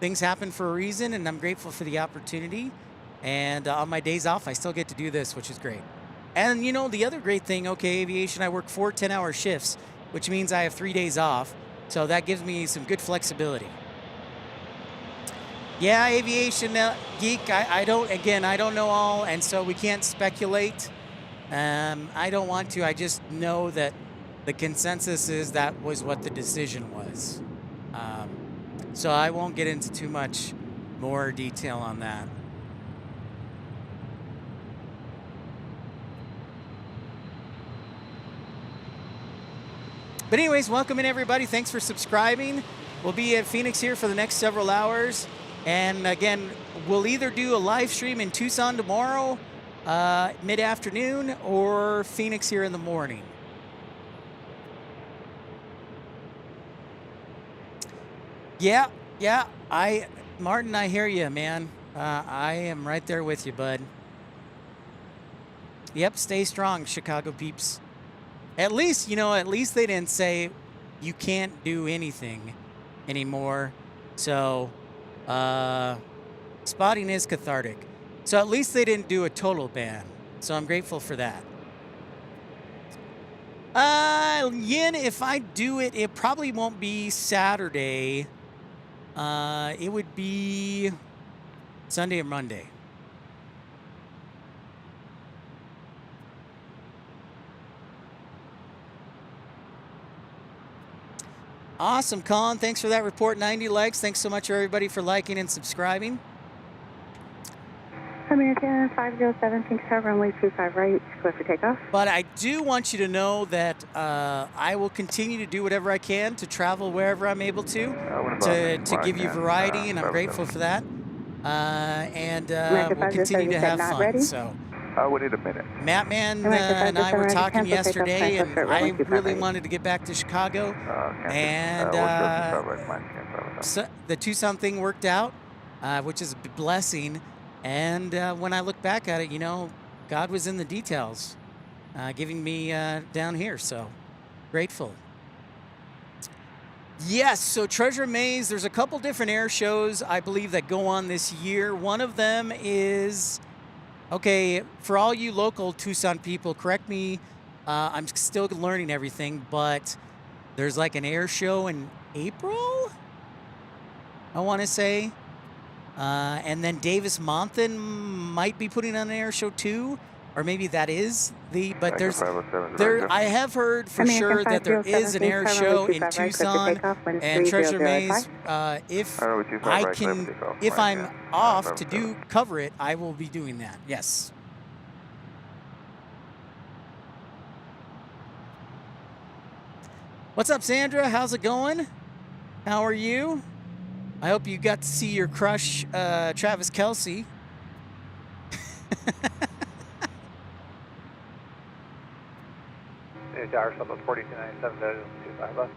things happen for a reason, and I'm grateful for the opportunity. And on my days off, I still get to do this, which is great. And, you know, the other great thing, okay, Aviation, I work 4 10-hour shifts, which means I have 3 days off. So that gives me some good flexibility. Yeah, Aviation Geek, I don't know all, and so we can't speculate. I don't want to. I just know that the consensus is that was what the decision was. So I won't get into too much more detail on that. But anyways, welcome in, everybody. Thanks for subscribing. We'll be at Phoenix here for the next several hours. And again, we'll either do a live stream in Tucson tomorrow, mid-afternoon, or Phoenix here in the morning. Yeah, Martin, I hear you, man. I am right there with you, bud. Yep, stay strong, Chicago peeps. At least, you know, they didn't say you can't do anything anymore. So, spotting is cathartic. So at least they didn't do a total ban. So I'm grateful for that. Yin, if I do it, it probably won't be Saturday. It would be Sunday or Monday. Awesome, Colin. Thanks for that report. 90 likes. Thanks so much, everybody, for liking and subscribing. American 507, Pink Tower, runway 25 right, clear for takeoff. But I do want you to know that I will continue to do whatever I can to travel wherever I'm able to give you variety, and I'm grateful for that. We'll continue to have fun. Ready? So. We need a minute. Mattman and I were talking yesterday, and I really wanted to get back to Chicago, and so the Tucson thing worked out, which is a blessing. And when I look back at it, you know, God was in the details, giving me down here. So grateful. Yes, so Treasure Maze, there's a couple different air shows, I believe, that go on this year. One of them is, okay, for all you local Tucson people, correct me, I'm still learning everything, but there's like an air show in April, I want to say. And then Davis Monthan might be putting on an air show too, or maybe that is the, but I have heard for sure that there is an air show in Tucson and Treasure Maze. If I'm off to cover it, I will be doing that. Yes. What's up, Sandra? How's it going? How are you? I hope you got to see your crush, Travis Kelce. Tower, Southwest 4297, 25 left.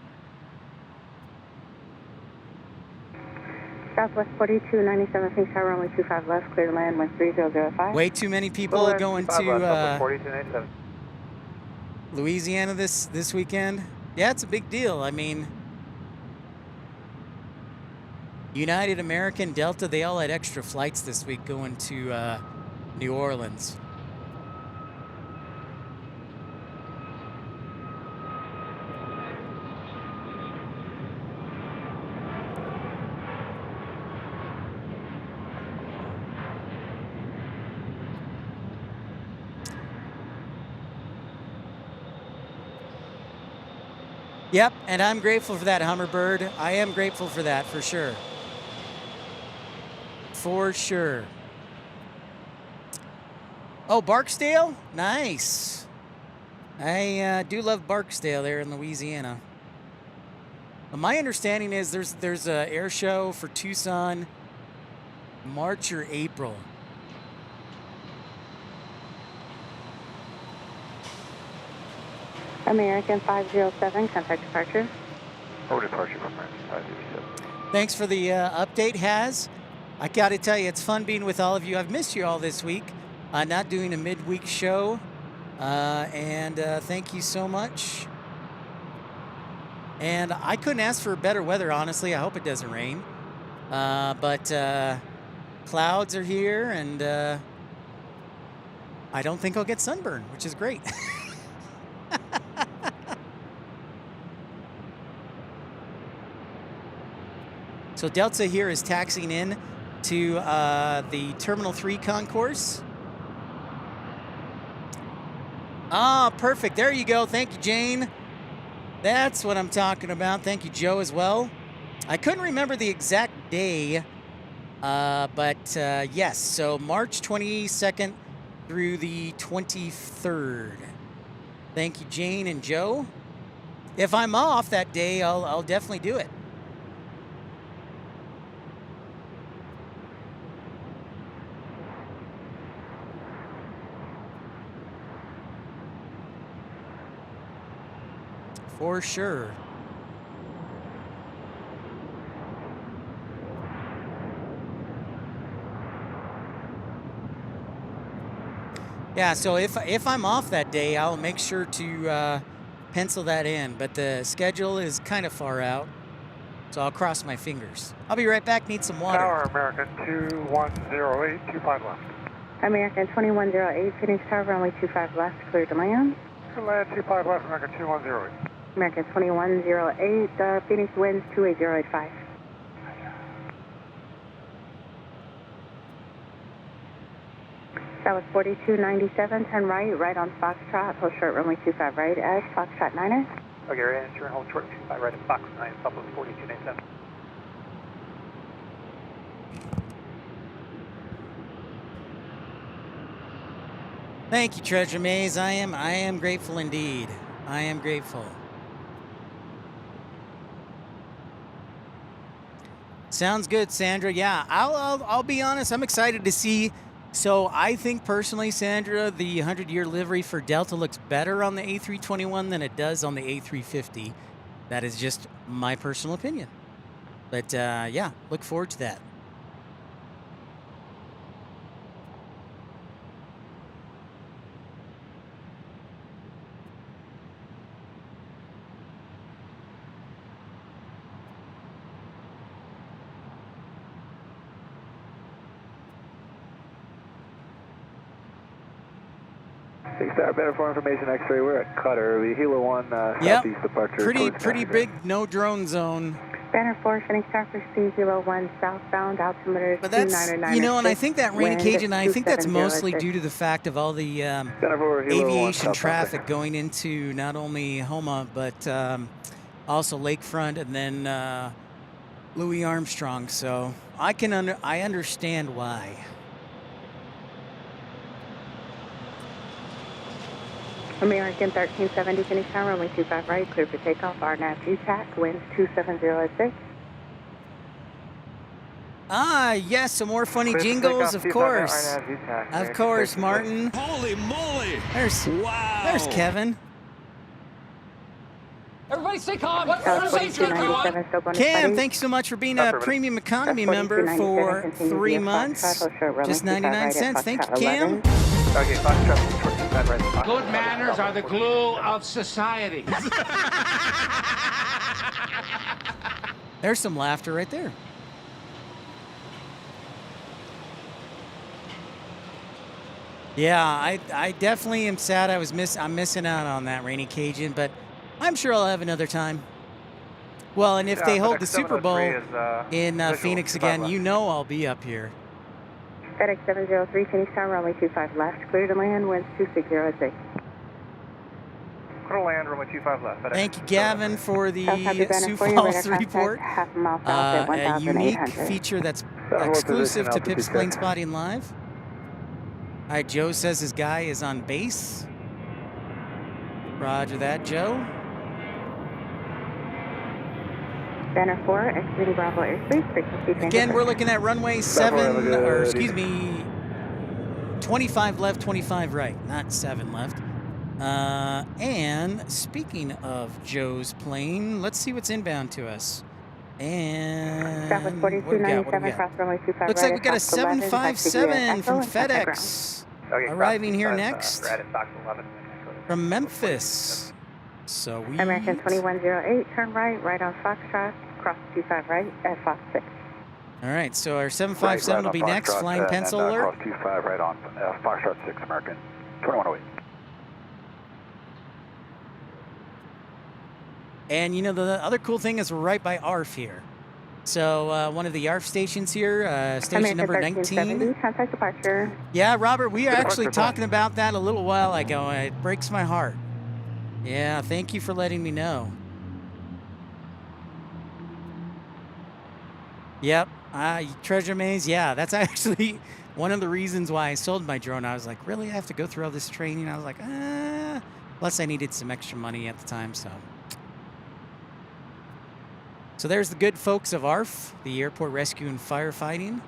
Southwest 4297, Pink Tower, runway 25 left, clear to land, wind 3005. Way too many people are going to 4297. Louisiana this weekend. Yeah, it's a big deal. I mean, United, American, Delta, they all had extra flights this week going to New Orleans. Yep, and I'm grateful for that, Hummerbird. I am grateful for that, for sure. For sure. Oh, Barksdale? Nice. I do love Barksdale there in Louisiana. But my understanding is there's a air show for Tucson March or April. American 507, contact departure. Oh, departure from American 507. Thanks for the update, Haz. I got to tell you, it's fun being with all of you. I've missed you all this week. Not doing a midweek show. And thank you so much. And I couldn't ask for better weather, honestly. I hope it doesn't rain. But clouds are here, and I don't think I'll get sunburn, which is great. So Delta here is taxiing in to the Terminal 3 concourse. Ah, perfect. There you go. Thank you, Jane. That's what I'm talking about. Thank you, Joe, as well. I couldn't remember the exact day, but yes. So March 22nd through the 23rd. Thank you, Jane and Joe. If I'm off that day, I'll definitely do it. For sure. Yeah, so if I'm off that day, I'll make sure to pencil that in. But the schedule is kind of far out, so I'll cross my fingers. I'll be right back. Need some water. Tower, American 2108, 25 left. American 2108, Phoenix Tower, runway 25 left, clear to land. Land 25 left, American 2108. American 2108, Phoenix winds 28085. Southwest 4297, turn right on Foxtrot, hold short runway 25 right, as Foxtrot 9er. Okay, right, answer and hold short 25 right at Fox 9, Southwest 4297. Thank you, Treasure Maze. I am grateful indeed. I am grateful. Sounds good, Sandra. Yeah, I'll be honest. I'm excited to see. So I think personally, Sandra, the 100-year livery for Delta looks better on the A321 than it does on the A350. That is just my personal opinion. But yeah, look forward to that. Star, better for information, X-ray. We're at Cutter. We Hilo 1, southeast departure. Pretty big no drone zone. Banner 4, Phoenix Star for C01 southbound, altimeter But that's, 299. you know, and I think that rain occasion, I think that's mostly due to the fact of all the aviation traffic going into not only Homa, but also Lakefront and then Louis Armstrong. So I understand why. American 1370, Phoenix Tower, runway 25 right, clear for takeoff, RNAV VTAC, winds 2706. Yes, some more funny jingles, of course. Of course, Martin. Holy moly! There's Kevin. Everybody stay calm. Cam, thanks so much for being a premium economy member for 3 months. Just 99 cents. Thank you, Cam. Okay, Fox traffic short 25 right at Fox. Good manners are the glue of society. There's some laughter right there. Yeah, I definitely am sad I'm missing out on that Rainy Cajun, but I'm sure I'll have another time. Well, and if they hold the Super Bowl in Phoenix again, you know I'll be up here. FedEx 703, Phoenix Tower, runway 25 left, clear to land, winds 2606. Clear to land, runway 25 left. FedEx. Thank you, Gavin, for the Sioux Falls report. A unique feature that's exclusive to Pip's Plane Spotting Live. All right, Joe says his guy is on base. Roger that, Joe. Banner 4, exiting Bravo airspace, frequency. Again, we're looking at runway 7, or excuse me, 25 left, 25 right, not 7 left. And speaking of Joe's plane, let's see what's inbound to us. And what do we got? Looks like we got a 757 from FedEx arriving here next from Memphis. So we American 2108, turn right, right on Foxtrot, cross 25 right at Fox 6. All right, so our 757 will be next, flying pencil alert. Cross 25 right on Foxtrot 6, American 2108. And you know, the other cool thing is we're right by ARF here. So one of the ARF stations here, station number 19. Contact departure. Yeah, Robert, we were actually talking about that a little while ago. It breaks my heart. Yeah, thank you for letting me know. Yep, Treasure Maze, yeah, that's actually one of the reasons why I sold my drone. I was like, really, I have to go through all this training? I was like, plus I needed some extra money at the time, so. So there's the good folks of ARF, the Airport Rescue and Firefighting.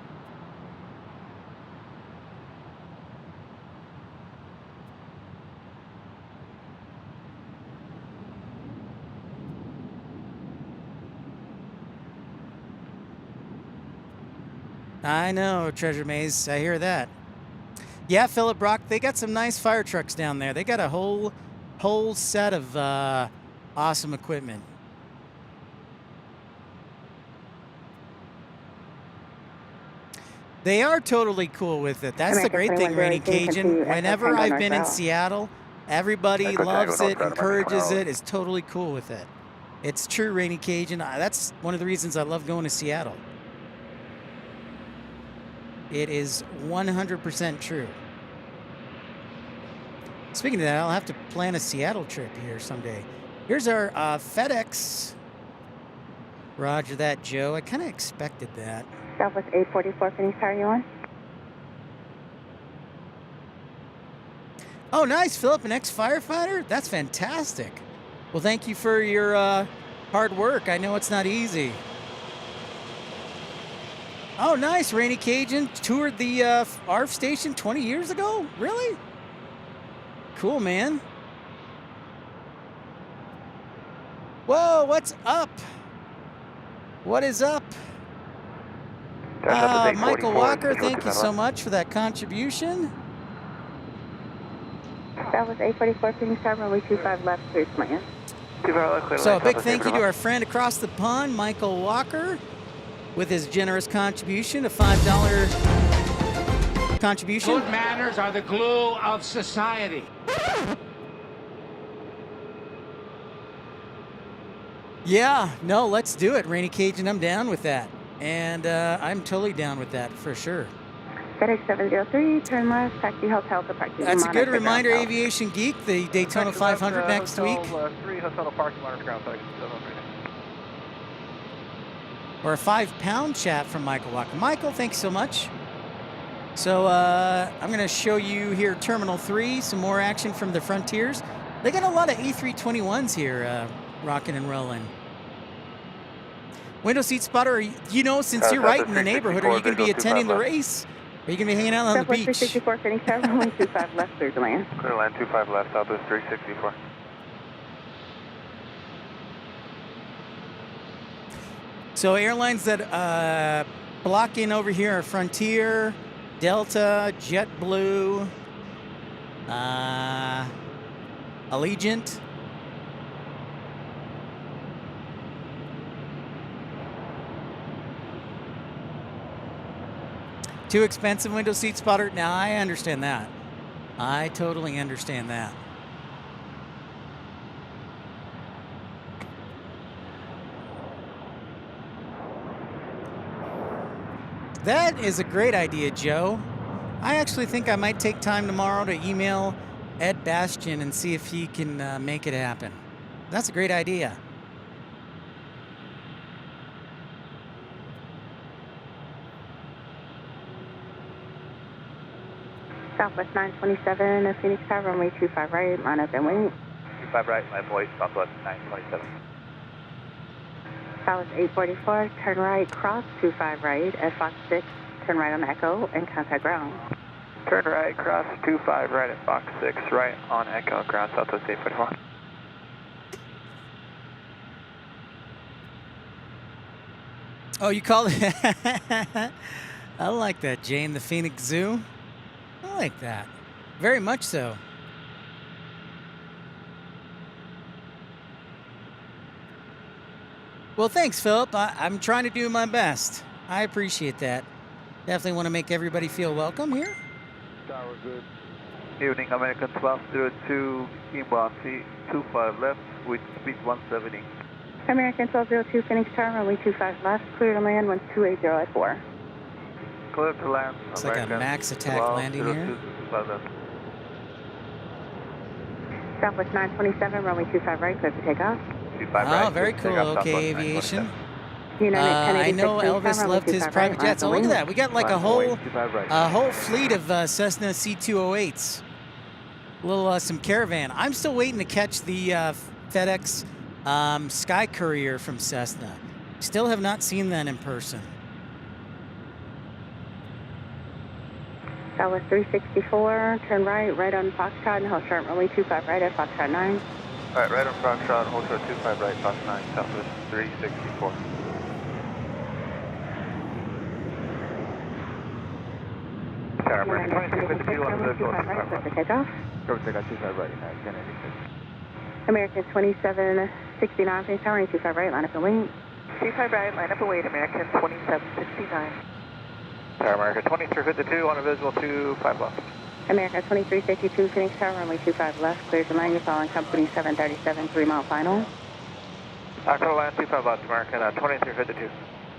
I know, Treasure Maze. I hear that. Yeah, Philip Brock, they got some nice fire trucks down there. They got a whole set of awesome equipment. They are totally cool with it. That's the great thing, Rainy Cajun. Whenever I've been in Seattle, everybody loves it, encourages it, is totally cool with it. It's true, Rainy Cajun. That's one of the reasons I love going to Seattle. It is 100% true. Speaking of that, I'll have to plan a Seattle trip here someday. Here's our FedEx. Roger that, Joe. I kind of expected that. Southwest 844, Phoenix Tower, you on? Oh, nice, Philip, an ex-firefighter? That's fantastic. Well, thank you for your hard work. I know it's not easy. Oh, nice, Rainy Cajun toured the ARF station 20 years ago? Really? Cool, man. Whoa, what's up? What is up? Michael Walker, thank you so much for that contribution. Southwest 844, Phoenix Tower, runway 25 left, clear to land. So a big thank you to our friend across the pond, Michael Walker, with his generous contribution, a $5 contribution. Good manners are the glue of society. Yeah, no, let's do it, Rainy Cajun. I'm down with that. And I'm totally down with that for sure. FedEx 703, turn left, taxi hotel to parking. That's a good reminder, Aviation Geek, the Daytona 500 next week. 3 hotel parking monitor ground FedEx 703. Or a 5-pound chat from Michael Walker. Michael, thanks so much. So I'm going to show you here Terminal 3, some more action from the Frontiers. They got a lot of A321s here rocking and rolling. Window seat spotter, you know, since you're right in the neighborhood, are you going to be attending the race? Are you going to be hanging out on the beach? Southwest 364, Phoenix Tower, runway 25 left, clear to land. Clear to land 25 left, Southwest 364. So airlines that block in over here are Frontier, Delta, JetBlue, Allegiant. Too expensive window seat spotter? Now, I understand that. I totally understand that. That is a great idea, Joe. I actually think I might take time tomorrow to email Ed Bastian and see if he can make it happen. That's a great idea. Southwest 927, Phoenix Tower, runway 25 right, line up and wait. 25 right, my voice, Southwest 927. Southwest 844, turn right, cross 25 right at Fox 6, turn right on Echo and contact ground. Turn right, cross 25 right at Fox 6, right on Echo, ground Southwest 844. Oh, you call it? I like that, Jane. The Phoenix Zoo. I like that. Very much so. Well, thanks, Philip. I'm trying to do my best. I appreciate that. Definitely want to make everybody feel welcome here. Tower good. Evening, American 1202, inbound 25 left with speed 170. American 1202, Phoenix Tower, runway 25 left, clear to land 128 at 4. Clear to land. It's like a max attack landing here. Southwest 927, runway 25 right, clear for takeoff. Oh, very cool. Okay, Aviation. I know Elvis loved his private jets. Oh, look at that. We got like a whole fleet of Cessna C208s. A little some Caravan. I'm still waiting to catch the FedEx Sky Courier from Cessna. Still have not seen that in person. Southwest 364, turn right, right on Foxtrot and hold short, runway 25 right at Foxtrot 9. Alright, right on Foxtrot, hold short 25 right, Fox 9, Southwest 364. Tower, American 2252 on the visual, 25 right. Takeoff. Cover takeoff 25 right, 1086. American 2769, Phoenix Tower, 25 right, line up and wait. 25 right, line up and wait, American 2769. Tower, American 2352 on a visual 25 left. American 2352, Phoenix Tower, runway 25 left, clear to land, you're following company 737, 3-mile final. Clear to land 25 left, American 2352.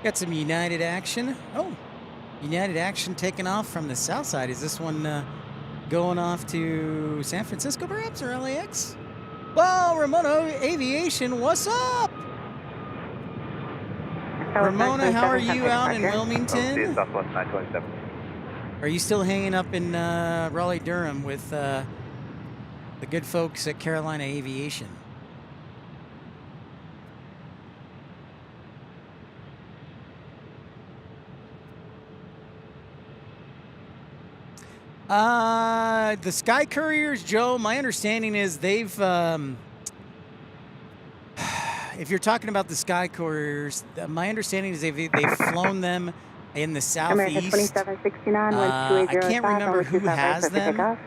Got some United action. Oh, United action taking off from the Southside. Is this one going off to San Francisco perhaps or LAX? Well, Ramona Aviation, what's up? Ramona, how are you out in Wilmington? Southwest 927. Are you still hanging up in Raleigh-Durham with the good folks at Carolina Aviation? The Sky Couriers, Joe, my understanding is they've, if you're talking about the Sky Couriers, my understanding is they've flown them in the southeast. 2769, I can't remember who has them,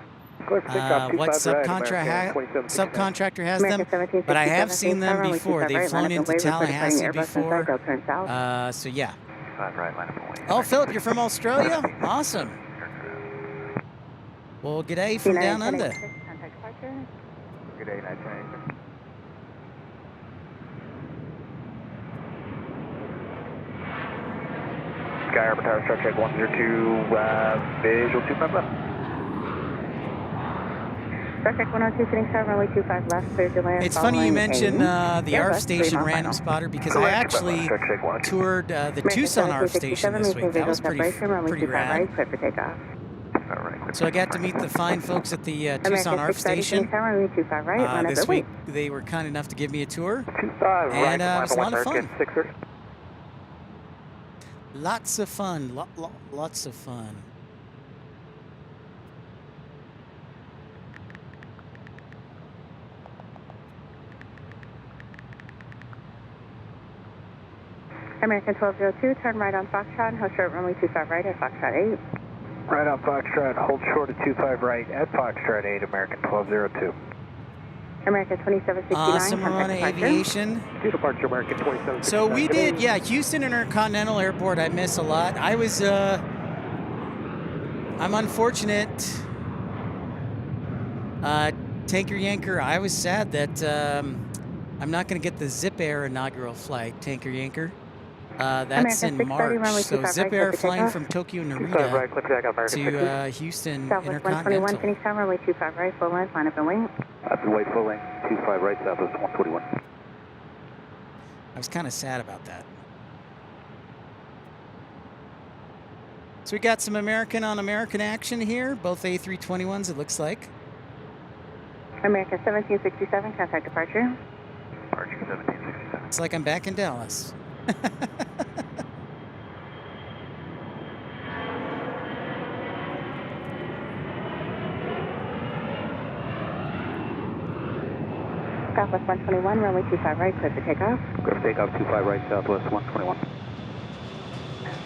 what subcontractor has them, but I have seen them before. They've flown into Tallahassee before. So yeah. Oh, Philip, you're from Australia? Awesome. Well, g'day from down under. Good day, 926. Sky Harbor Tower, structure check 102, visual 2 left. Structure 102, Phoenix Tower, runway 25 left, clear to land. It's funny you mention the ARF station random spotter because I actually toured the Tucson ARF station this week. That was pretty rad. So I got to meet the fine folks at the Tucson ARF station. This week they were kind enough to give me a tour, and it was a lot of fun. Lots of fun, lots of fun. American 1202, turn right on Foxtrot, hold short runway 25 right at Foxtrot 8. Right on Foxtrot, hold short at 25 right at Foxtrot 8, American 1202. American 2769. Awesome, Ramona Aviation. Departure, American 2769. So we did, yeah, Houston Intercontinental Airport I miss a lot. I was, I'm unfortunate. Tanker Yanker, I was sad that I'm not going to get the Zip Air inaugural flight, Tanker Yanker. That's in March. So Zip Air flying from Tokyo Narita to Houston Southwest 121, Phoenix Tower, runway 25 right, full length, line up and wing. Up and wait, full length, 25 right, Southwest 121. I was kind of sad about that. So we got some American on American action here, both A321s it looks like. American 1767, contact departure. Departure 1767. It's like I'm back in Dallas. Southwest 121, runway 25 right, clear for takeoff. Clear for takeoff, 25 right, Southwest 121.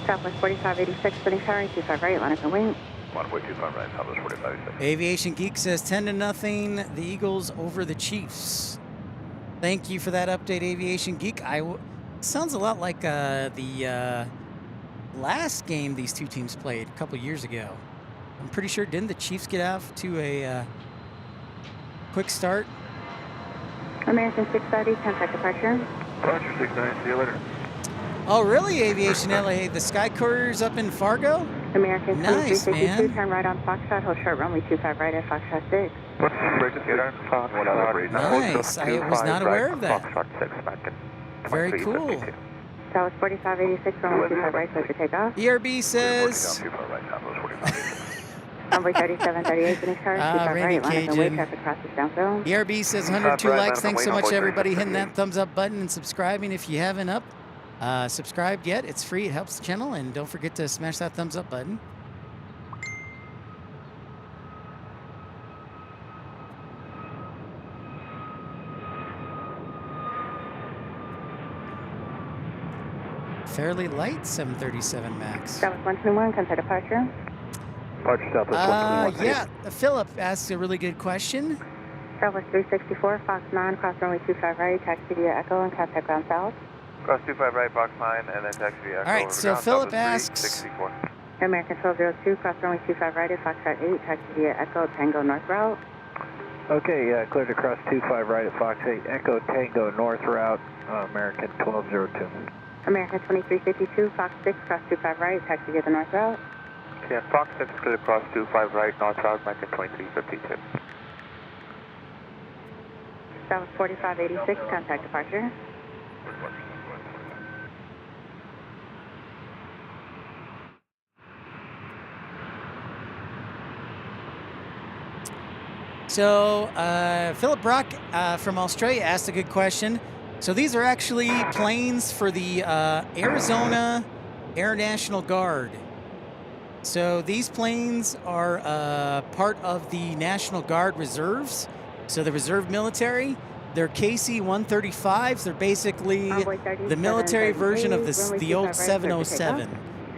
Southwest 4586, Phoenix Tower, 25 right, line up and wing. 1.25 right, Southwest 4586. Aviation Geek says 10-0, the Eagles over the Chiefs. Thank you for that update, Aviation Geek. Sounds a lot like the last game these two teams played a couple years ago. I'm pretty sure, didn't the Chiefs get off to a quick start? American 630, contact departure. Roger, 69, see you later. Oh, really, Aviation LA? The Sky Couriers up in Fargo? American Nice, 2352, man. turn right on Foxtrot, hold short runway 25 right at Foxtrot 6. Nice. I was not aware of that. Very cool. Southwest 4586, runway 25 right, clear for takeoff. ERB says... Runway 3738, Phoenix Tower, 25 right, line up and wait, traffic crosses downfield. ERB says 102 likes. Thanks so much, everybody, hitting that thumbs up button and subscribing if you haven't subscribed yet. It's free. It helps the channel. And don't forget to smash that thumbs up button. Fairly light 737 MAX. Southwest 121, contact departure. Departure, Southwest 121. Yeah, Philip asks a really good question. Southwest 364, Fox 9, cross runway 25 right, taxi via Echo and contact ground south. Cross 25 right, Fox 9, and then taxi via Echo. All right, so Philip asks... American 1202, cross runway 25 right at Foxtrot 8, taxi via Echo, Tango North route. Okay, cleared to cross 25 right at Fox 8, Echo Tango North route, American 1202. American 2352, Fox 6, cross 25 right, taxi via the North route. Yeah, Fox 6, clear to cross 25 right, North route, American 2352. South 4586, contact departure. So, Philip Brock from Australia asked a good question. So these are actually planes for the Arizona Air National Guard. So these planes are part of the National Guard Reserves. So the reserve military, they're KC-135s. They're basically the military version of the old 707.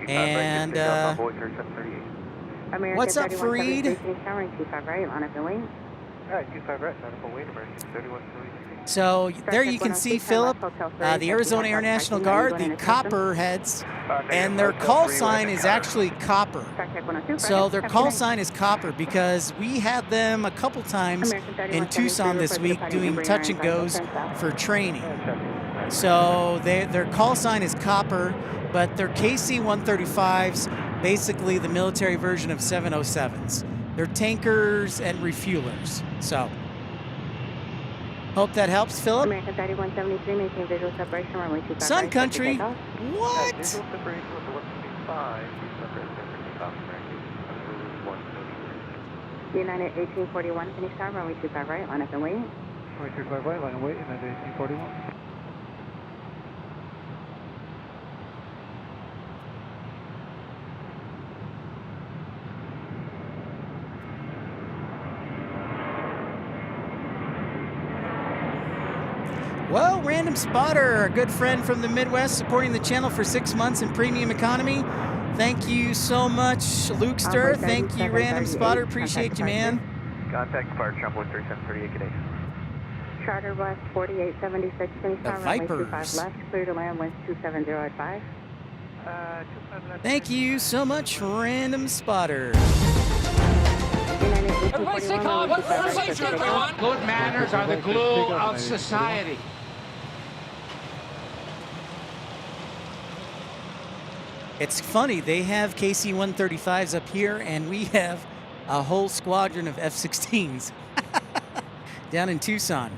And what's up, Fareed? So there you can see, Philip, the Arizona Air National Guard, the Copperheads, and their call sign is actually Copper. So their call sign is Copper because we had them a couple times in Tucson this week doing touch and goes for training. So their call sign is Copper, but they're KC-135s, basically the military version of 707s. They're tankers and refuelers. So hope that helps, Philip. American 3173, making visual separation, runway 25 Sun right, Country? What? What? United 1841, finish time, runway 25 right, line up and wait. Runway 25 right, line and wait, United 1841. Well, Random Spotter, a good friend from the Midwest, supporting the channel for 6 months in premium economy. Thank you so much, Lukester. Thank you, Random Spotter. Appreciate you, man. Contact departure on 3738 today. Charter West 4876, finish The time, runway Vipers. 25 left, clear to land, winds 27085. Thank you so much, Random Spotter. United Everybody stay 1841, calm. runway 25 right, Everybody, everyone. Good manners are the glue of society. It's funny, they have KC-135s up here, and we have a whole squadron of F-16s down in Tucson.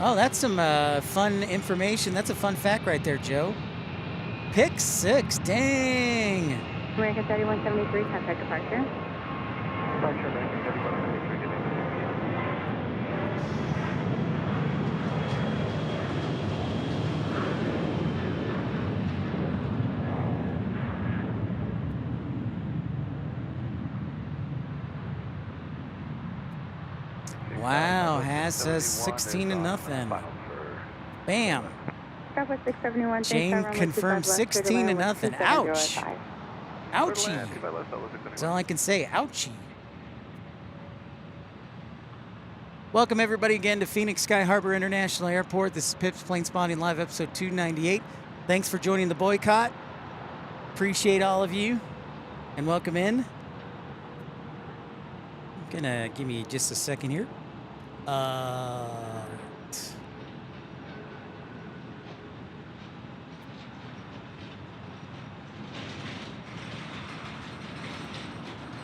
Oh, that's some fun information. That's a fun fact right there, Joe. Pick 6, dang. American 3173, contact departure. Departure American 3173 today. Wow, Has says 16-0. Bam. Southwest 671, Jane confirmed 16-0. Ouch. Ouchie. That's all I can say. Ouchie. Welcome everybody again to Phoenix Sky Harbor International Airport. This is Pips Plane Spotting Live, episode 298. Thanks for joining the boycott. Appreciate all of you, and welcome in. Gonna give me just a second here.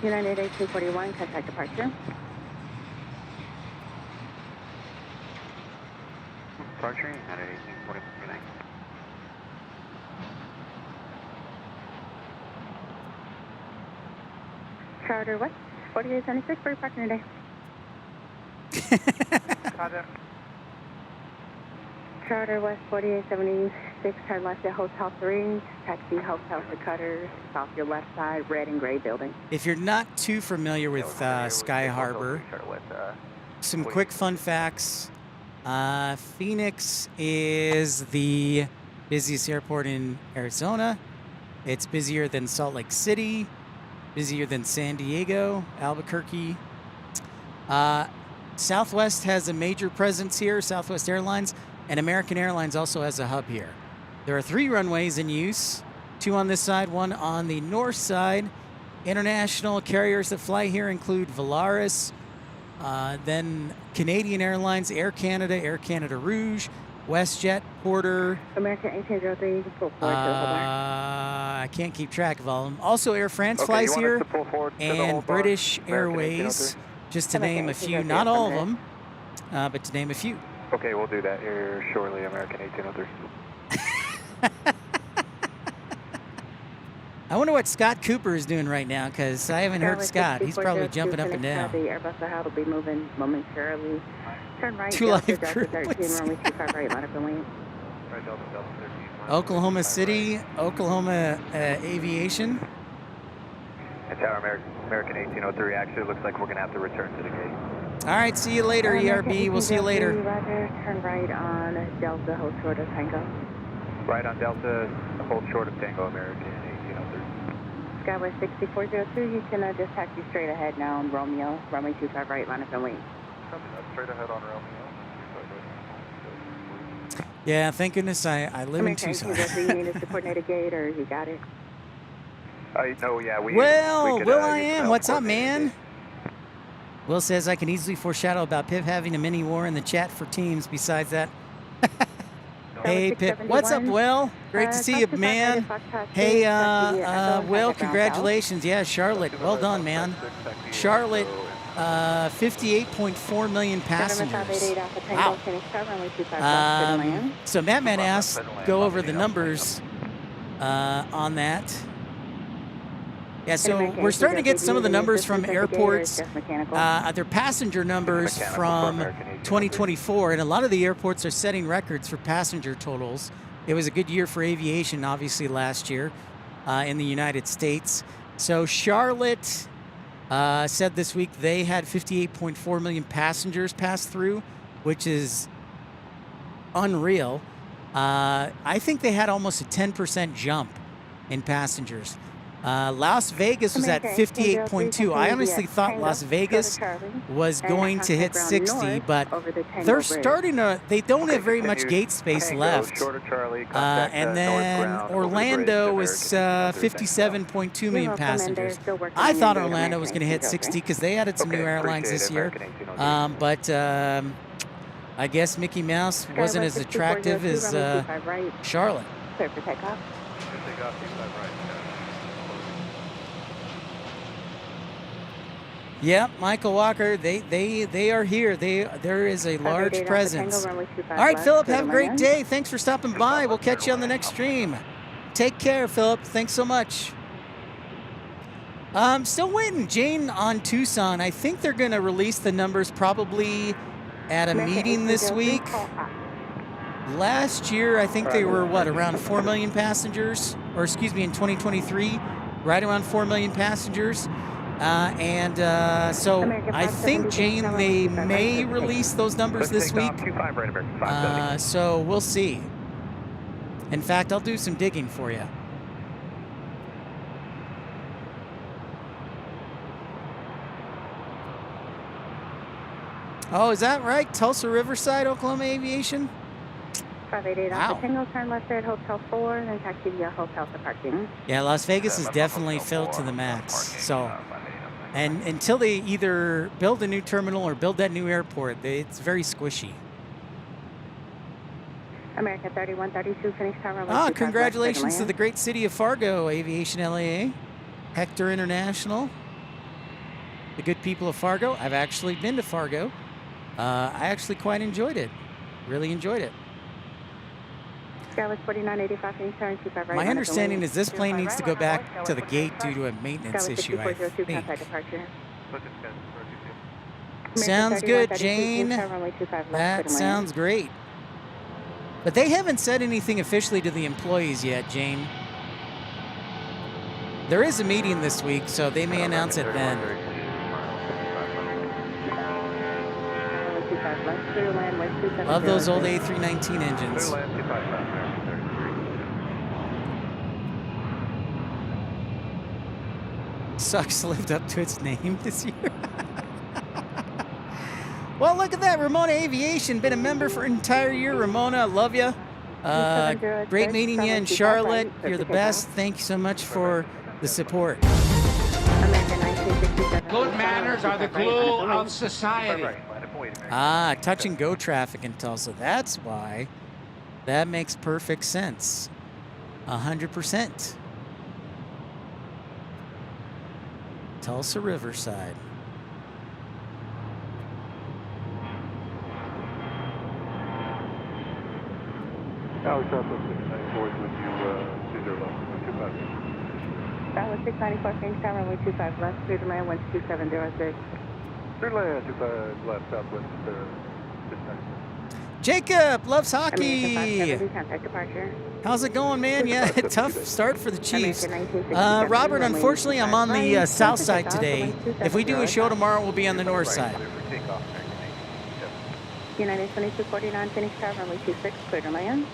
United 1841, contact departure. Departure United 1841. Charter West 4876, for your parking today. Charter West 4876, turn left at Hotel 3, taxi Hotel to Cutters, off your left side, red and gray building. If you're not too familiar with Sky Harbor, some quick fun facts. Phoenix is the busiest airport in Arizona. It's busier than Salt Lake City, busier than San Diego, Albuquerque. Southwest has a major presence here, Southwest Airlines, and American Airlines also has a hub here. There are 3 runways in use, 2 on this side, 1 on the north side. International carriers that fly here include Volaris, then Canadian Airlines, Air Canada Rouge, WestJet, Porter. American 1803, pull forward to Hobart. I can't keep track of all of them. Also, Air France flies here, and British Airways, just to name a few. Not all of them, but to name a few. Okay, we'll do that here shortly, American 1803. I wonder what Scott Cooper is doing right now, because I haven't heard Scott. He's probably jumping up and down. The Airbus will be moving momentarily. Turn right. Two live crew. 13, runway 25 right, line up and wing. Oklahoma City, Oklahoma Aviation. And Tower American 1803, actually looks like we're going to have to return to the gate. All right, see you later, ERB. We'll see you later. Roger, turn right on Delta, hold short of Tango. Right on Delta, hold short of Tango, American 1803. Skywest 6402, you can just taxi straight ahead now on Romeo, runway 25 right, line up and wing. Straight ahead on Romeo. Yeah, thank goodness I live in Tucson. You need us to coordinate a gate, or you got it? No, yeah, we Well, could, Will I am. What's up, man? Will says I can easily foreshadow about Pip having a mini war in the chat for teams. Besides that, hey Pip, what's up, Will? Great to see you, man. Hey, Will, congratulations. Yeah, Charlotte, well done, man. Charlotte. 58.4 million passengers. Wow. So Mattman asked, go over the numbers on that. Yeah, so we're starting to get some of the numbers from airports, their passenger numbers from 2024, and a lot of the airports are setting records for passenger totals. It was a good year for aviation, obviously, last year in the United States. So Charlotte said this week they had 58.4 million passengers pass through, which is unreal. I think they had almost a 10% jump in passengers. Las Vegas was at 58.2. I honestly thought Las Vegas was going to hit 60, but they're starting to, they don't have very much gate space left. And then Orlando was 57.2 million passengers. I thought Orlando was going to hit 60 because they added some new airlines this year. But I guess Mickey Mouse wasn't as attractive as Charlotte. Clear for takeoff. Yep, Michael Walker, they are here. There is a large presence. All right, Philip, have a great day. Thanks for stopping by. We'll catch you on the next stream. Take care, Philip. Thanks so much. Still waiting, Jane, on Tucson. I think they're going to release the numbers probably at a meeting this week. Last year, I think they were, what, around 4 million passengers? Or excuse me, in 2023, right around 4 million passengers. So I think, Jane, they may release those numbers this week. So we'll see. In fact, I'll do some digging for you. Oh, is that right? Tulsa Riverside, Oklahoma Aviation? 588 Alpha Tango, turn left there at Hotel 4, and then taxi via Hotel to parking. Yeah, Las Vegas is definitely filled to the max. So, and until they either build a new terminal or build that new airport, it's very squishy. American 3132, Phoenix Tower. Congratulations to the great city of Fargo, Aviation LAA, Hector International, the good people of Fargo. I've actually been to Fargo. I actually quite enjoyed it. Really enjoyed it. My understanding is this plane needs to go back to the gate due to a maintenance issue, I think. Sounds good, Jane. That sounds great. But they haven't said anything officially to the employees yet, Jane. There is a meeting this week, so they may announce it then. Love those old A319 engines. Sucks lived up to its name this year. Well, look at that. Ramona Aviation, been a member for an entire year. Ramona, I love you. Great meeting you in Charlotte. You're the best. Thank you so much for the support. Good manners are the glue of society. Touch and go traffic in Tulsa. That's why. That makes perfect sense. 100%. Tulsa Riverside. Tower Southwest 694 is with you, 20 left, 125. Southwest 694, Phoenix Tower, runway 25 left, clear to land, 12706. Clear to land, 25 left, Southwest 694. Jacob loves American hockey. 570, contact departure. How's it going, man? Yeah, tough start for the Chiefs. American 1967, Robert, runway unfortunately, I'm on the 25 south right, side today. If we do a show tomorrow, we'll be on the north side. United 2249, Phoenix Tower, runway 26, clear to land.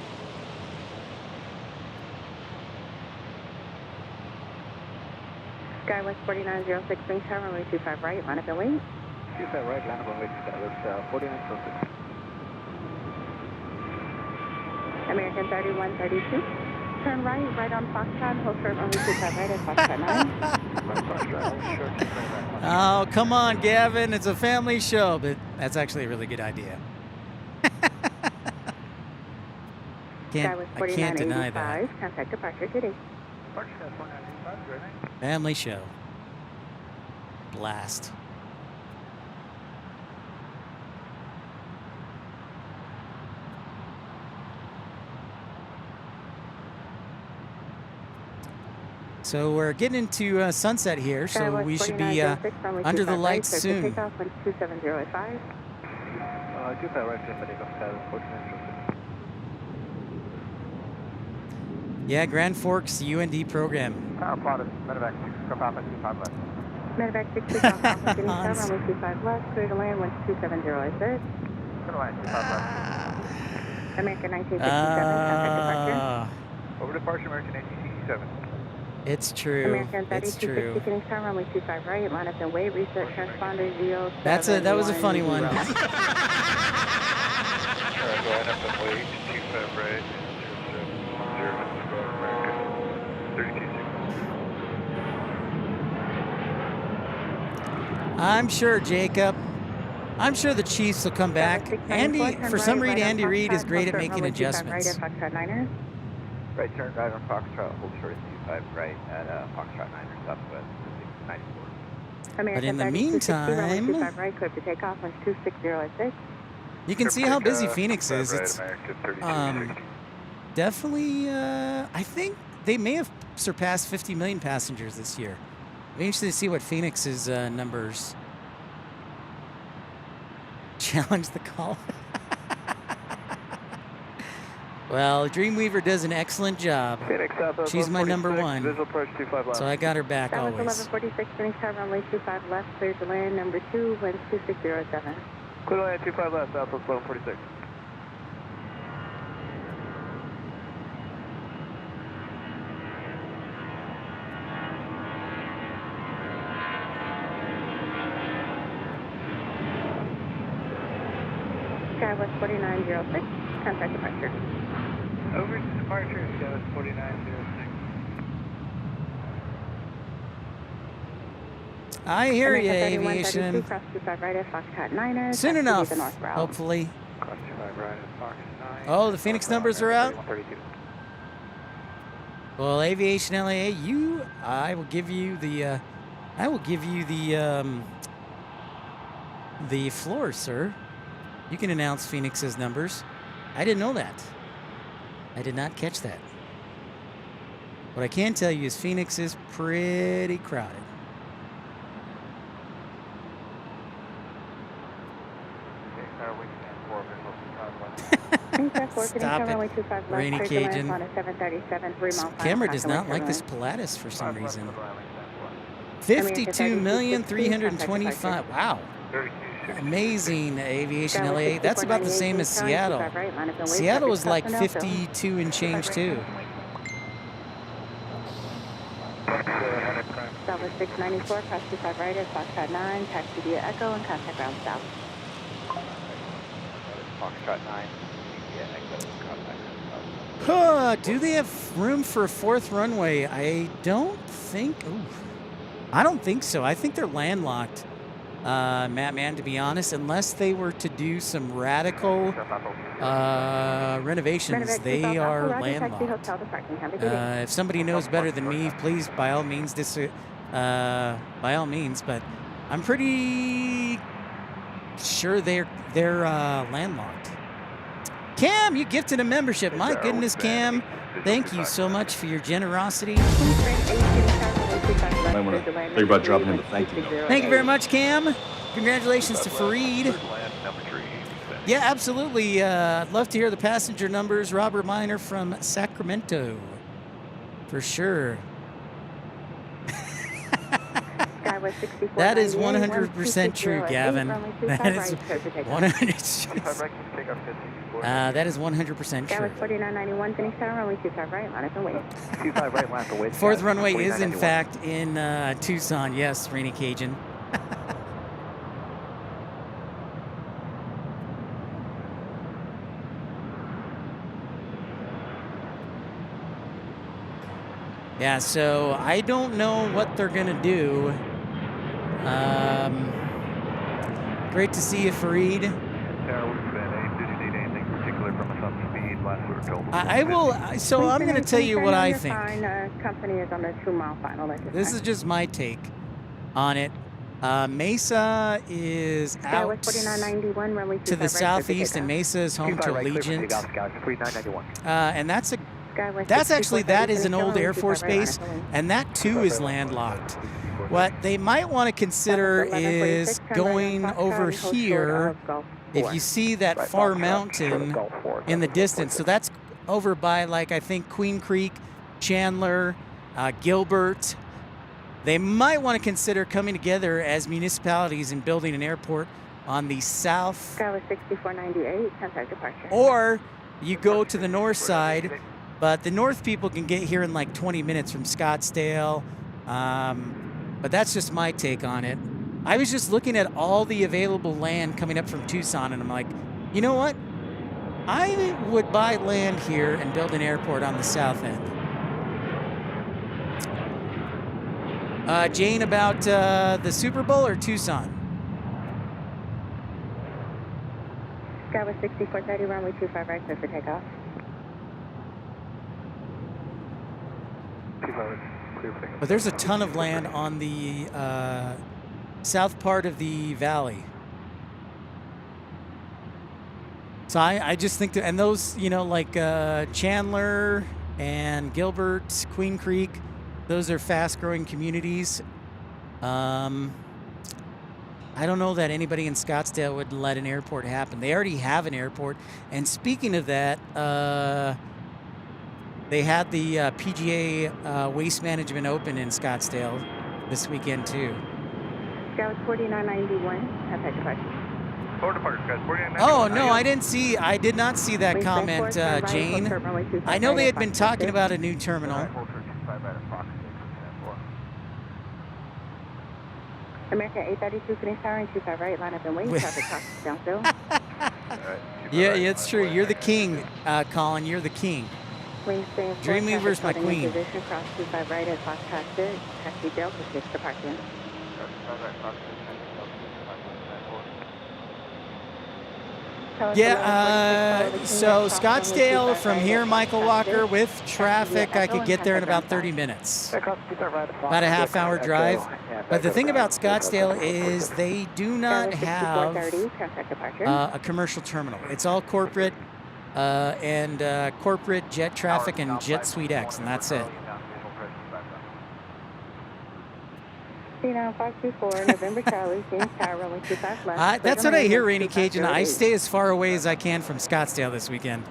Skywest 4906, Phoenix Tower, runway 25 right, line up and wait. 25 right, line up and wait, Skywest 4906. American 3132. Turn right, right on Foxtrot, hold short runway 25 right at Foxtrot 9. Oh, come on, Gavin. It's a family show, but that's actually a really good idea. I can't deny that. Contact departure today. Family show. Blast. So we're getting into sunset here, so we should be under the lights soon. Takeoff on 27085. 25 right, takeoff, Skywest 4906. Yeah, Grand Forks UND program. Plotted, medevac 6, Papa 25 left. Medevac 6, takeoff, Alpha, Phoenix Tower, runway 25 left, clear to land, 12706. Clear to land, 25 left. American 1967, contact departure. Over departure, American 1867. It's true. American It's 3260, true. Phoenix Tower, runway 25 right, line up and wait, reset transponder 0. That was a funny one. Line up and wait, 25 right, 0, American 3260. I'm sure, Jacob. I'm sure the Chiefs will come back. Andy, for some reason, Andy Reid is great at making adjustments. Right turn, right on Foxtrot, hold short at 25 right at Foxtrot 9er, Southwest 694. But in the meantime, right, clear to take off on 26006. you can see how busy Phoenix is. It's definitely, I think they may have surpassed 50 million passengers this year. I'm interested to see what Phoenix's numbers challenge the call. Well, Dreamweaver does an excellent job. She's my number one. So I got her back That was always. 1146, Phoenix Tower, runway 25 left, clear to land, number 2, wind 26007. Clear to land, 25 left, Southwest 1146. Skywest 4906, contact departure. Over to departure, Skywest 4906. I hear you, American 3132, Aviation. cross 25 right at Foxtrot 9er. Soon taxi enough, to the north route. hopefully. Cross 25 right at Fox 9. Oh, the Phoenix numbers are out? 3132. Well, Aviation LAA, I will give you the floor, sir. You can announce Phoenix's numbers. I didn't know that. I did not catch that. What I can tell you is Phoenix is pretty crowded. Stop it, Rainy Cajun. This camera does not like this Pilatus for some reason. 52,325,000. Wow. Amazing, Aviation LA. That's about the same as Seattle. Seattle was like 52 and change too. Southwest 694, cross 25 right at Foxtrot 9, taxi via Echo and contact ground south. Foxtrot 9, via Echo, contact south. Do they have room for a fourth runway? I don't think. Ooh, I don't think so. I think they're landlocked. Matt, man, to be honest, unless they were to do some radical renovations, they are landlocked. If somebody knows better than me, please, by all means, by all means. But I'm pretty sure they're landlocked. Cam, you gifted a membership. My goodness, Cam, thank you so much for your generosity. I want to think about dropping him a thank you note. Thank you very much, Cam. Congratulations to Fareed. Yeah, absolutely. I'd love to hear the passenger numbers. Robert Miner from Sacramento. For sure. That is 100% true, Gavin. That is 100%. That is 100% true. 4991, finish tower, runway 25 right, line up and wait. 25 right, line up and wait. Fourth runway is, in fact, in Tucson. Yes, Rainy Cajun. Yeah, so I don't know what they're going to do. Great to see you, Fareed. I will. So I'm going to tell you what I think. Company is on the 2-mile final. This is just my take on it. Mesa is out to the southeast, and Mesa is home to Allegiant. And that is an old Air Force base, and that too is landlocked. What they might want to consider is going over here. If you see that far mountain in the distance, so that's over by, like, I think Queen Creek, Chandler, Gilbert. They might want to consider coming together as municipalities and building an airport on the south. Skyway 6498, contact departure. Or you go to the north side, but the north people can get here in like 20 minutes from Scottsdale. But that's just my take on it. I was just looking at all the available land coming up from Tucson, and I'm like, you know what? I would buy land here and build an airport on the south end. Jane, about the Super Bowl or Tucson? Skyway 6430, runway 25 right, clear for takeoff. But there's a ton of land on the south part of the valley. So I just think that, and those, you know, like Chandler and Gilbert, Queen Creek, those are fast-growing communities. I don't know that anybody in Scottsdale would let an airport happen. They already have an airport. And speaking of that, they had the PGA Waste Management Open in Scottsdale this weekend, too. Skyway 4991, contact departure. Oh, no, I did not see that comment, Jane. I know they had been talking about a new terminal. American 832, finish tower, and 25 right, line up and wait, traffic cross downfield. Yeah, it's true. You're the king, Colin. You're the king. Dreamweaver's my queen. Position, cross 25 right at Fox Taxi, taxi Delta 6 departure. Yeah, so Scottsdale from here, Michael Walker, with traffic, I could get there in about 30 minutes. About a half-hour drive. But the thing about Scottsdale is they do not have a commercial terminal. It's all corporate and corporate jet traffic and Jet Suite X, and that's it. November Charlie, James Tower, runway 25 left. That's what I hear, Rainy Cajun. I stay as far away as I can from Scottsdale this weekend.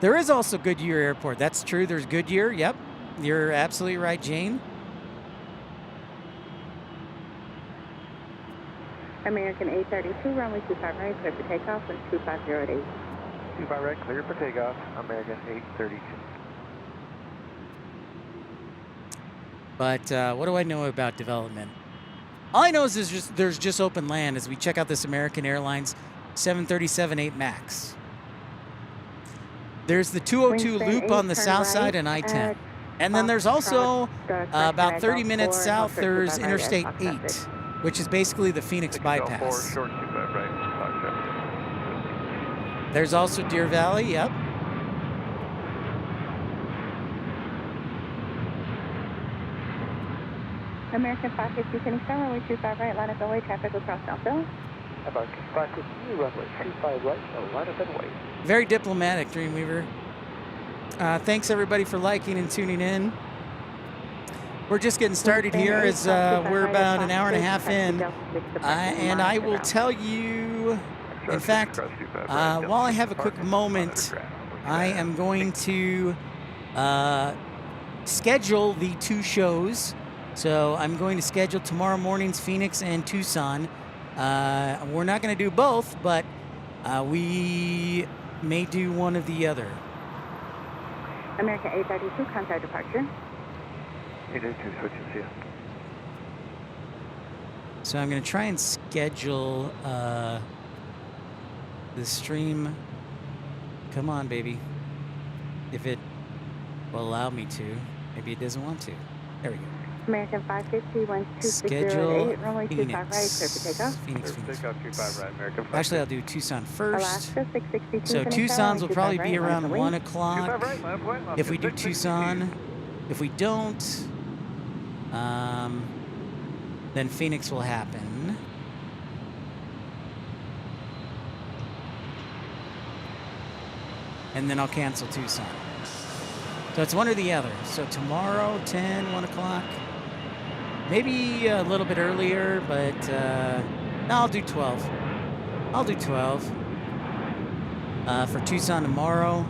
There is also Goodyear Airport. That's true. There's Goodyear. Yep. You're absolutely right, Jane. American 832, runway 25 right, clear for takeoff, with 2508. 25 right, clear for takeoff, American 832. But what do I know about development? All I know is there's just open land as we check out this American Airlines 737-8 MAX. There's the 202 loop on the south side and I-10. And then there's also about 30 minutes south, there's Interstate 8. which is basically the Phoenix bypass. Short 25 right, There's also Deer Valley, yep. American 550, Phoenix Tower, runway 25 right, line up and way, traffic across Southside. American 550, runway 25 right, line up and way. Very diplomatic, Dreamweaver. Thanks everybody for liking and tuning in. We're just getting started here as we're about an hour and a half in. And I will tell you, in fact, while I have a quick moment, I am going to schedule the 2 shows. So I'm going to schedule tomorrow morning's Phoenix and Tucson. We're not going to do both, but we may do one of the other. American 832, contact departure. 882, switching to you. So I'm going to try and schedule the stream. Come on, baby. If it will allow me to. Maybe it doesn't want to. There we go. American 550, 12608, runway 25 right, clear for takeoff. Phoenix. Takeoff 25 right, American 550. Actually, I'll do Tucson first. Alaska 662. So Tucson's will probably be around 1 o'clock. 25 right, line up and way. If we do Tucson. If we don't, then Phoenix will happen. And then I'll cancel Tucson. So it's one or the other. So tomorrow, 10, 1 o'clock. Maybe a little bit earlier, but no, I'll do 12. I'll do 12 for Tucson tomorrow.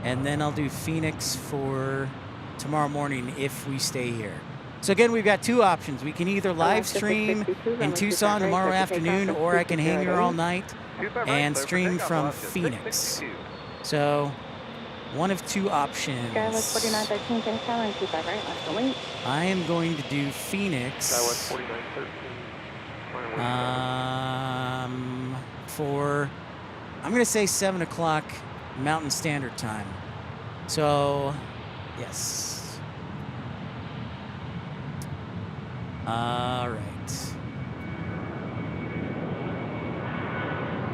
And then I'll do Phoenix for tomorrow morning if we stay here. So again, we've got 2 options. We can either live stream in Tucson tomorrow afternoon, or I can hang here all night and stream from Phoenix. So one of 2 options. Skywest 4913, Phoenix Tower, 25 right, left to wait. I am going to do Phoenix. Skywest 4913. For, I'm going to say 7 o'clock Mountain Standard Time. So, yes. All right.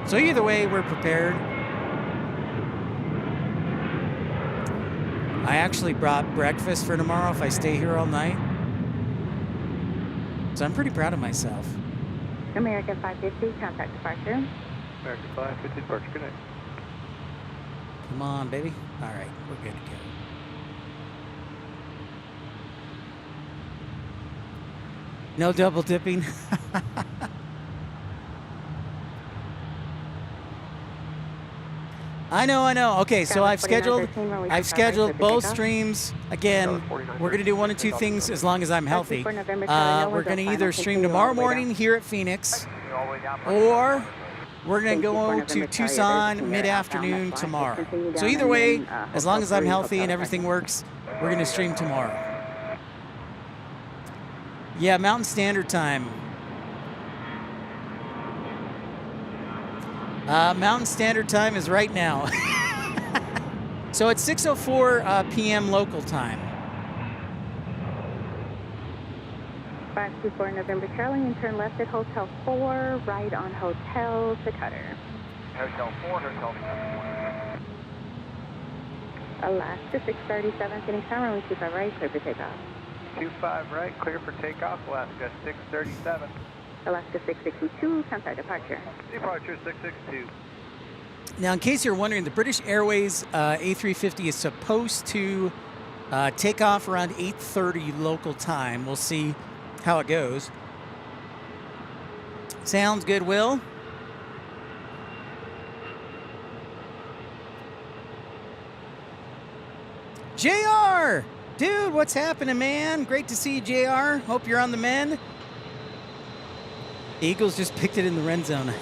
So either way, we're prepared. I actually brought breakfast for tomorrow if I stay here all night. So I'm pretty proud of myself. American 550, contact departure. American 550, departure, good night. Come on, baby. All right, we're good to go. No double dipping. I know. Okay, so I've scheduled both streams. Again, we're going to do one of 2 things as long as I'm healthy. We're going to either stream tomorrow morning here at Phoenix, or we're going to go to Tucson mid-afternoon tomorrow. So either way, as long as I'm healthy and everything works, we're going to stream tomorrow. Yeah, Mountain Standard Time. Mountain Standard Time is right now. So it's 6:04 p.m. local time. 524 November Charlie, and turn left at Hotel 4, right on Hotel to Cutter. Hotel 4, Hotel 4. Alaska 637, Phoenix Tower, runway 25 right, clear for takeoff. 25 right, clear for takeoff, Alaska 637. Alaska 662, contact departure. Departure 662. Now, in case you're wondering, the British Airways A350 is supposed to take off around 8:30 local time. We'll see how it goes. Sounds good, Will? JR! Dude, what's happening, man? Great to see you, JR. Hope you're on the mend. Eagles just picked it in the red zone.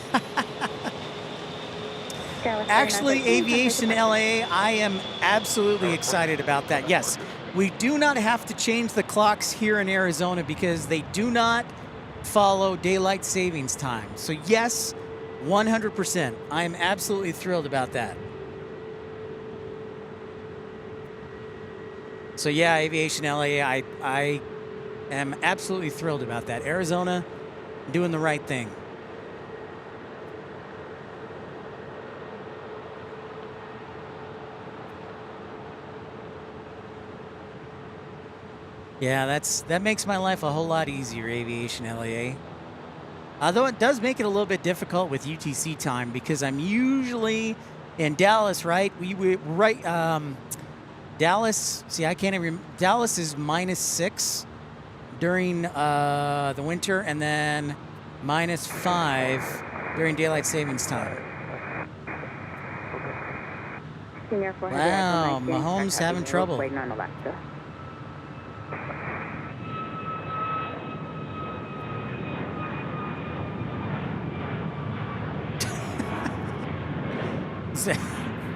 Actually, Aviation LA, I am absolutely excited about that. Yes, we do not have to change the clocks here in Arizona because they do not follow daylight savings time. So yes, 100%. I am absolutely thrilled about that. So yeah, Aviation LA, I am absolutely thrilled about that. Arizona, doing the right thing. Yeah, that makes my life a whole lot easier, Aviation LAA. Although it does make it a little bit difficult with UTC time because I'm usually in Dallas, right? Dallas. See, I can't even. Dallas is -6 during the winter, and then -5 during daylight savings time. Wow, Mahomes having trouble. Waiting on Alaska.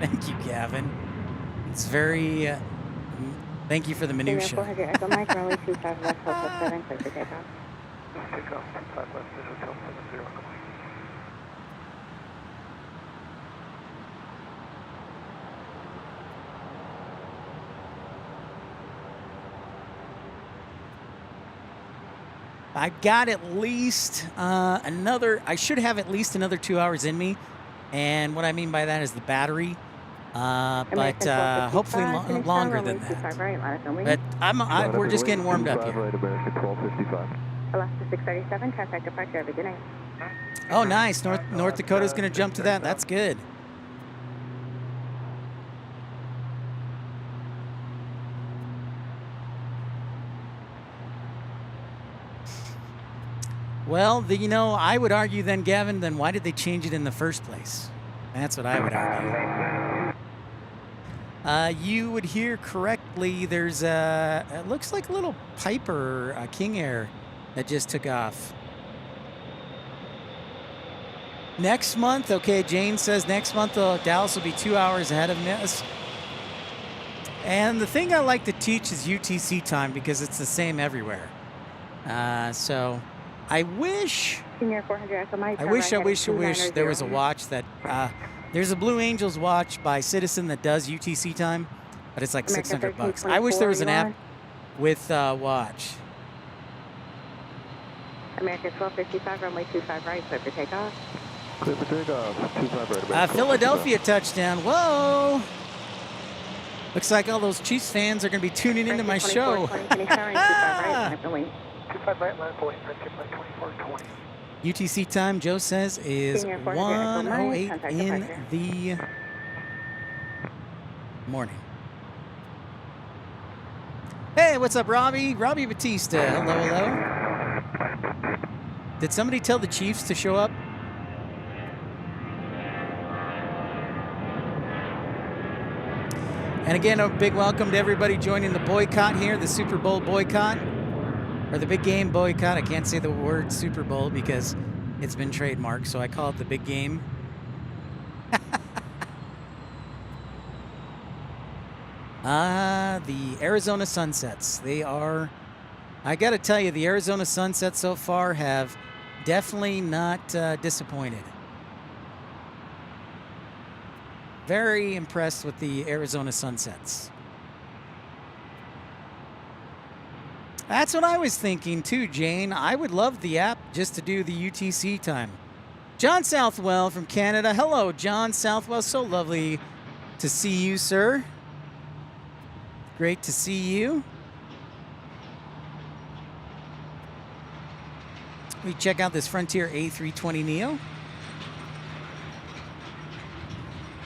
Thank you, Gavin. It's very. Thank you for the minutia. 400 Echo Mike, runway 25 left, hotel 7, clear for takeoff. Take off 25 left, hotel 70, Echo Mike. I got at least I should have at least another 2 hours in me. And what I mean by that is the battery. But hopefully longer than that. But we're just getting warmed up here. Alaska 637, contact departure, have a good night. Oh, nice. North Dakota's going to jump to that. That's good. Well, I would argue then, Gavin, then why did they change it in the first place? That's what I would argue. You would hear correctly. There's it looks like a little Piper, King Air, that just took off. Next month, okay, Jane says next month Dallas will be 2 hours ahead of us. And the thing I like to teach is UTC time because it's the same everywhere. So I wish there was a watch that, there's a Blue Angels watch by Citizen that does UTC time, but it's like $600. I wish there was an app with watch. American 1255, runway 25 right, clear for takeoff. Clear for takeoff, 25 right. Philadelphia touchdown, whoa! Looks like all those Chiefs fans are going to be tuning into my show. 25 right, line point, Redskins line 2420. UTC time, Joe says, is 1:08 in the morning. Hey, what's up, Robbie? Robbie Batista. Hello, hello. Did somebody tell the Chiefs to show up? And again, a big welcome to everybody joining the boycott here, the Super Bowl boycott. Or the big game boycott. I can't say the word Super Bowl because it's been trademarked, so I call it the big game. The Arizona sunsets. They are, I got to tell you, the Arizona sunsets so far have definitely not disappointed. Very impressed with the Arizona sunsets. That's what I was thinking too, Jane. I would love the app just to do the UTC time. John Southwell from Canada. Hello, John Southwell. So lovely to see you, sir. Great to see you. We check out this Frontier A320neo.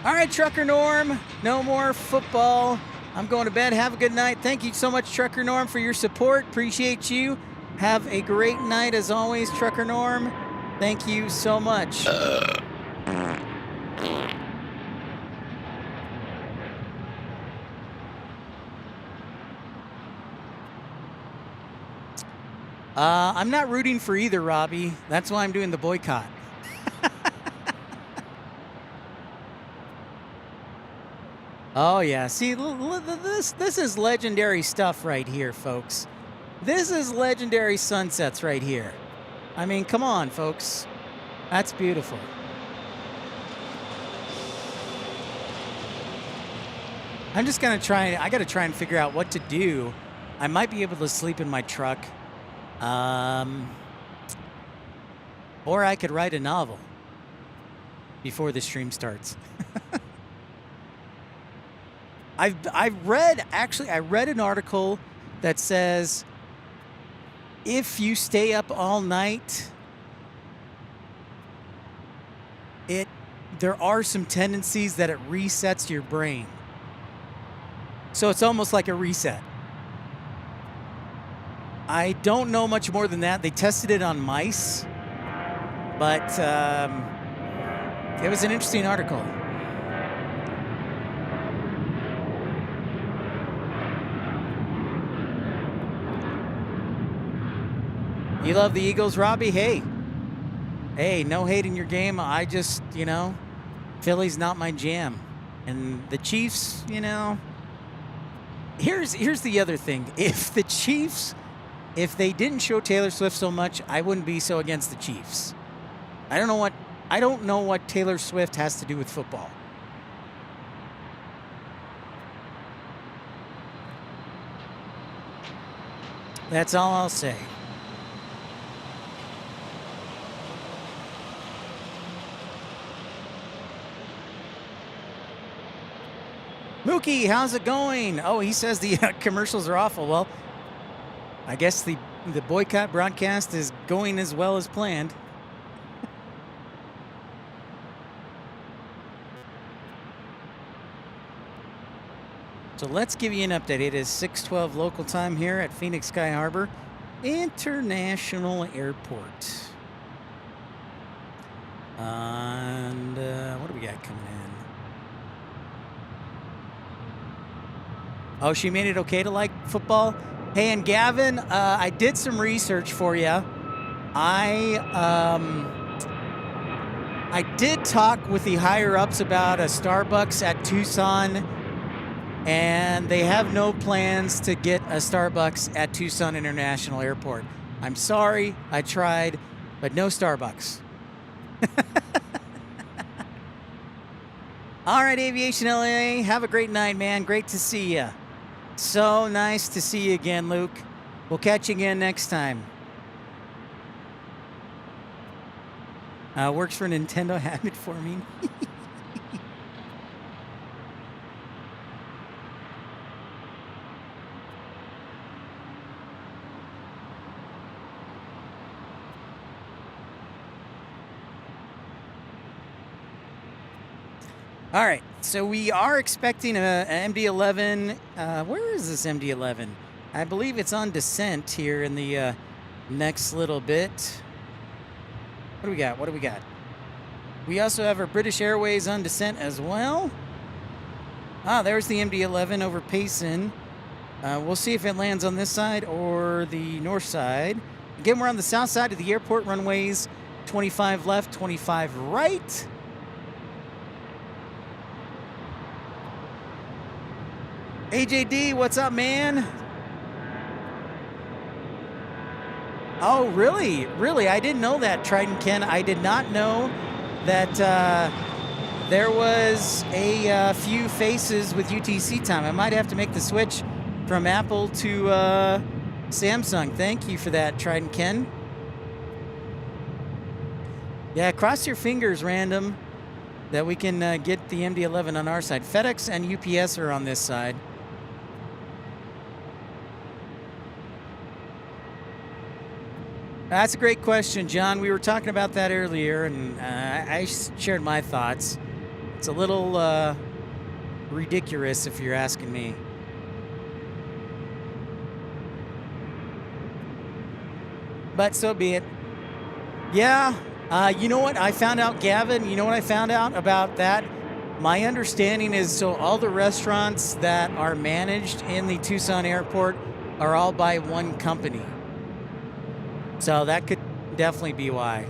All right, Trucker Norm. No more football. I'm going to bed. Have a good night. Thank you so much, Trucker Norm, for your support. Appreciate you. Have a great night as always, Trucker Norm. Thank you so much. I'm not rooting for either, Robbie. That's why I'm doing the boycott. Oh, yeah. See, this is legendary stuff right here, folks. This is legendary sunsets right here. I mean, come on, folks. That's beautiful. I'm just going to try. I got to try and figure out what to do. I might be able to sleep in my truck. Or I could write a novel before the stream starts. I read an article that says if you stay up all night, there are some tendencies that it resets your brain. So it's almost like a reset. I don't know much more than that. They tested it on mice, but it was an interesting article. You love the Eagles, Robbie? Hey, no hate in your game. I just, Philly's not my jam. And the Chiefs, here's the other thing. If the Chiefs, if they didn't show Taylor Swift so much, I wouldn't be so against the Chiefs. I don't know what Taylor Swift has to do with football. That's all I'll say. Mookie, how's it going? Oh, he says the commercials are awful. Well, I guess the boycott broadcast is going as well as planned. So let's give you an update. It is 6:12 local time here at Phoenix Sky Harbor International Airport. And what do we got coming in? Oh, she made it okay to like football? Hey, and Gavin, I did some research for you. I did talk with the higher-ups about a Starbucks at Tucson, and they have no plans to get a Starbucks at Tucson International Airport. I'm sorry, I tried, but no Starbucks. All right, Aviation LA, have a great night, man. Great to see you. So nice to see you again, Luke. We'll catch you again next time. Works for Nintendo, have it for me. All right, so we are expecting a MD-11. Where is this MD-11? I believe it's on descent here in the next little bit. What do we got? What do we got? We also have our British Airways on descent as well. Ah, there's the MD-11 over Payson. We'll see if it lands on this side or the north side. Again, we're on the south side of the airport, runways 25 left, 25 right. AJD, what's up, man? Oh, really? Really? I didn't know that, Trident Ken. I did not know that there was a few faces with UTC time. I might have to make the switch from Apple to Samsung. Thank you for that, Trident Ken. Yeah, cross your fingers, random, that we can get the MD-11 on our side. FedEx and UPS are on this side. That's a great question, John. We were talking about that earlier, and I shared my thoughts. It's a little ridiculous if you're asking me. But so be it. Yeah, you know what I found out, Gavin? You know what I found out about that? My understanding is so all the restaurants that are managed in the Tucson airport are all by one company. So that could definitely be why.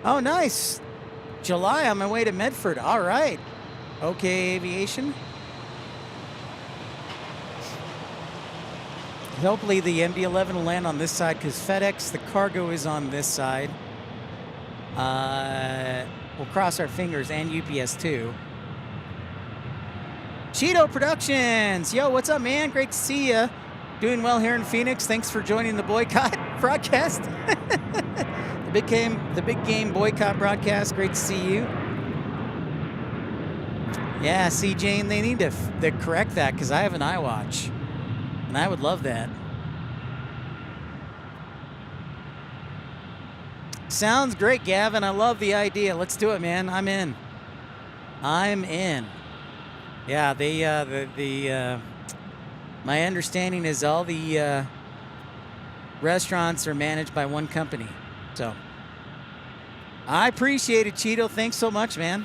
Oh, nice. July on my way to Medford. All right. Okay, Aviation. Hopefully the MD-11 will land on this side because FedEx, the cargo is on this side. We'll cross our fingers, and UPS too. Cheeto Productions. Yo, what's up, man? Great to see you. Doing well here in Phoenix. Thanks for joining the Boycott broadcast. the big game Boycott broadcast. Great to see you. Yeah, see, Jane, they need to correct that because I have an iWatch, and I would love that. Sounds great, Gavin. I love the idea. Let's do it, man. I'm in. Yeah, my understanding is all the restaurants are managed by one company. So I appreciate it, Cheeto. Thanks so much, man.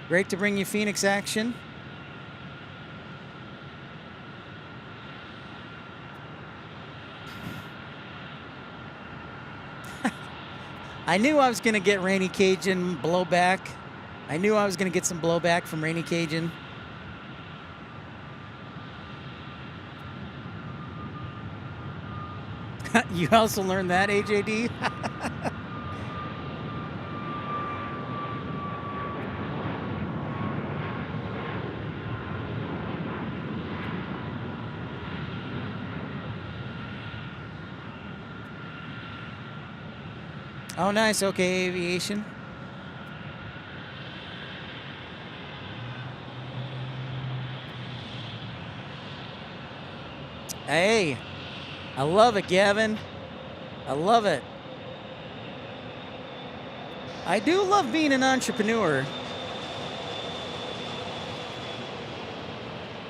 Great to bring you Phoenix action. I knew I was going to get Rainy Cajun blowback. I knew I was going to get some blowback from Rainy Cajun. You also learned that, AJD? Oh, nice. Okay, Aviation. Hey, I love it, Gavin. I love it. I do love being an entrepreneur.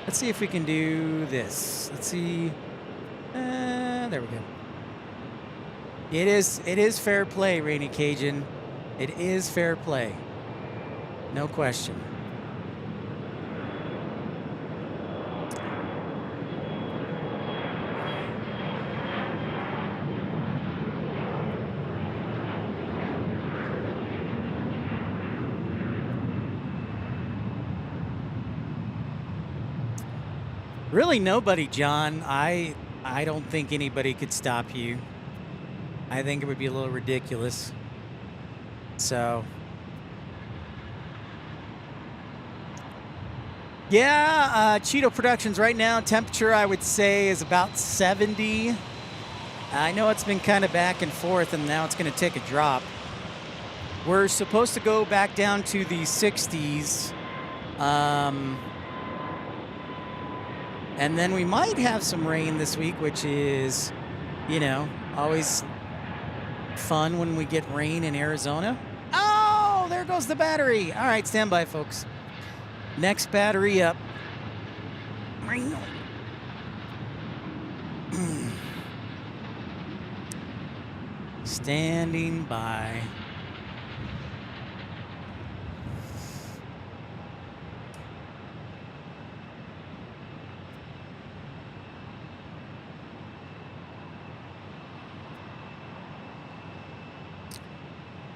Let's see if we can do this. Let's see. There we go. It is fair play, Rainy Cajun. It is fair play. No question. Really nobody, John. I don't think anybody could stop you. I think it would be a little ridiculous. So, yeah, Cheeto Productions right now, temperature I would say is about 70. I know it's been kind of back and forth, and now it's going to take a drop. We're supposed to go back down to the 60s. And then we might have some rain this week, which is, you know, always fun when we get rain in Arizona. Oh, there goes the battery. All right, stand by, folks. Next battery up. Standing by.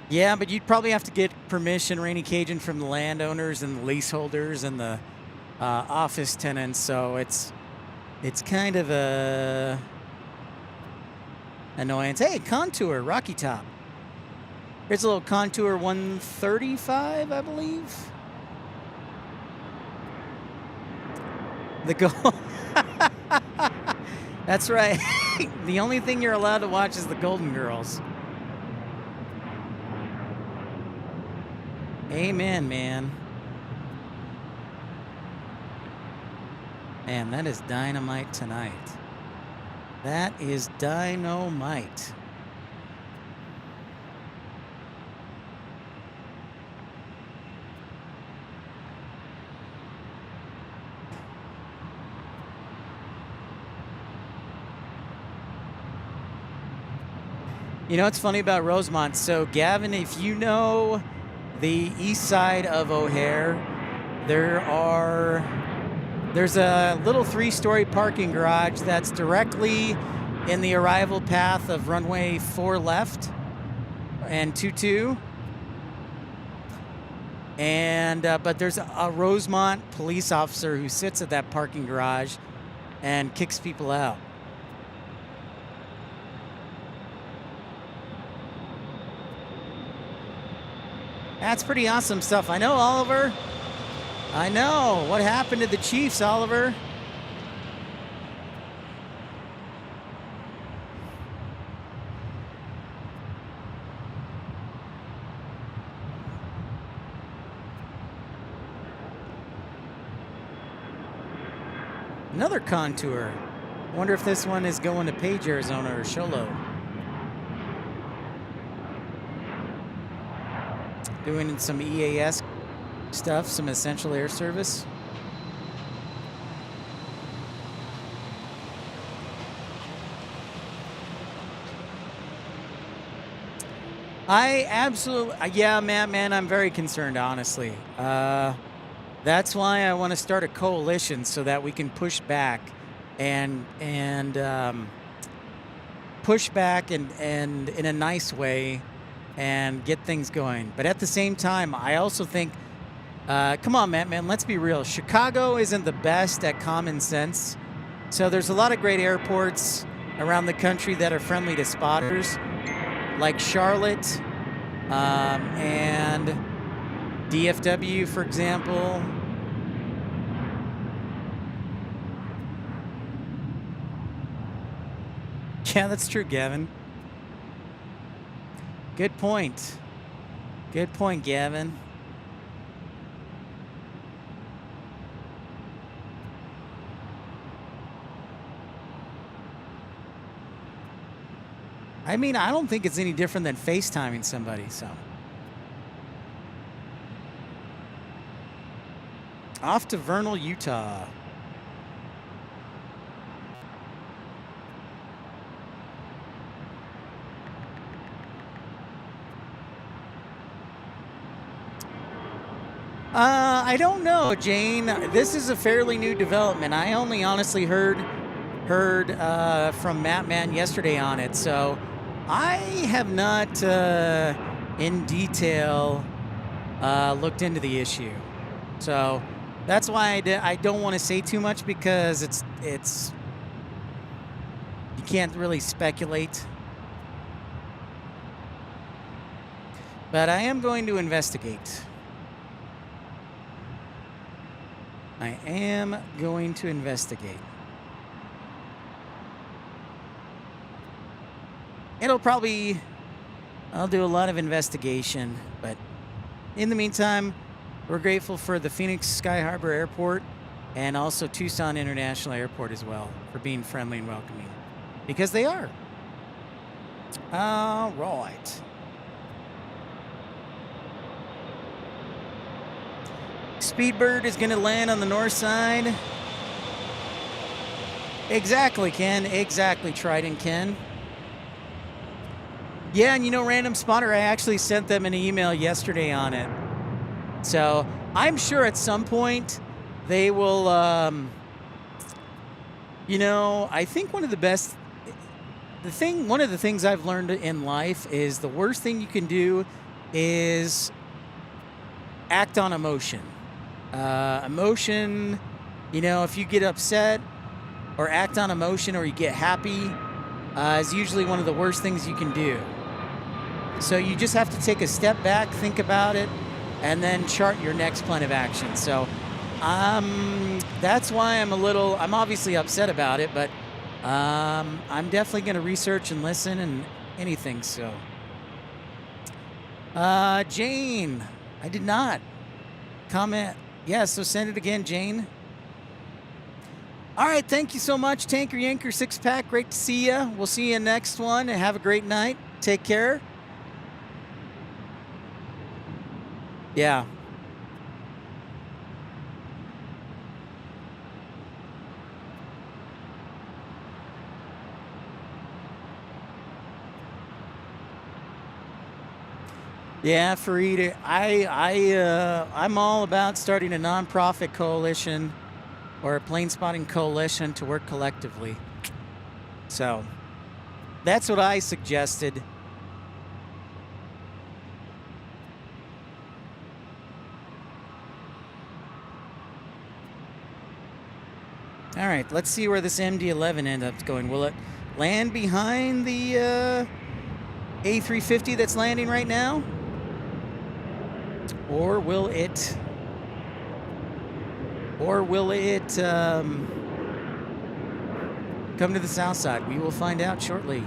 Yeah, but you'd probably have to get permission, Rainy Cajun, from the landowners and the leaseholders and the office tenants. So it's kind of a annoyance. Hey, Contour, Rocky Top. Here's a little Contour 135, I believe. The goal. That's right. The only thing you're allowed to watch is the Golden Girls. Amen, man. Man, that is dynamite tonight. That is dynamite. You know what's funny about Rosemont? So, Gavin, if you know the east side of O'Hare, there's a little 3-story parking garage that's directly in the arrival path of runway 4 left and 22. And but there's a Rosemont police officer who sits at that parking garage and kicks people out. That's pretty awesome stuff. I know, Oliver. I know. What happened to the Chiefs, Oliver? Another contour. Wonder if this one is going to Page, Arizona or Sholo. Doing some EAS stuff, some essential air service. I absolutely, yeah, man, I'm very concerned, honestly. That's why I want to start a coalition so that we can push back and push back and in a nice way and get things going. But at the same time, I also think, come on, man, let's be real. Chicago isn't the best at common sense. So there's a lot of great airports around the country that are friendly to spotters, like Charlotte and DFW, for example. Yeah, that's true, Gavin. Good point. Good point, Gavin. I mean, I don't think it's any different than FaceTiming somebody, so. Off to Vernal, Utah. I don't know, Jane. This is a fairly new development. I only honestly heard from Matt Man yesterday on it, so I have not in detail looked into the issue. So that's why I don't want to say too much, because it's you can't really speculate. But I am going to investigate. I am going to investigate. I'll do a lot of investigation, but in the meantime, we're grateful for the Phoenix Sky Harbor Airport and also Tucson International Airport as well for being friendly and welcoming, because they are. All right. Speedbird is going to land on the north side. Exactly, Ken. Exactly, Trident Ken. Yeah, and you know, Random Spotter, I actually sent them an email yesterday on it. So I'm sure at some point they will, you know, I think one of the things I've learned in life is the worst thing you can do is act on emotion. Emotion, you know, if you get upset or act on emotion or you get happy, is usually one of the worst things you can do. So you just have to take a step back, think about it, and then chart your next plan of action. So that's why I'm obviously upset about it, but I'm definitely going to research and listen and anything. So Jane, I did not comment. Yeah, so send it again, Jane. All right, thank you so much, Tanker Yanker 6-pack. Great to see you. We'll see you next one, and have a great night. Take care. Yeah. Yeah, Fareed, I'm all about starting a nonprofit coalition or a plane spotting coalition to work collectively. So that's what I suggested. All right, let's see where this MD-11 ends up going. Will it land behind the A350 that's landing right now? Or will it Or will it come to the south side? We will find out shortly.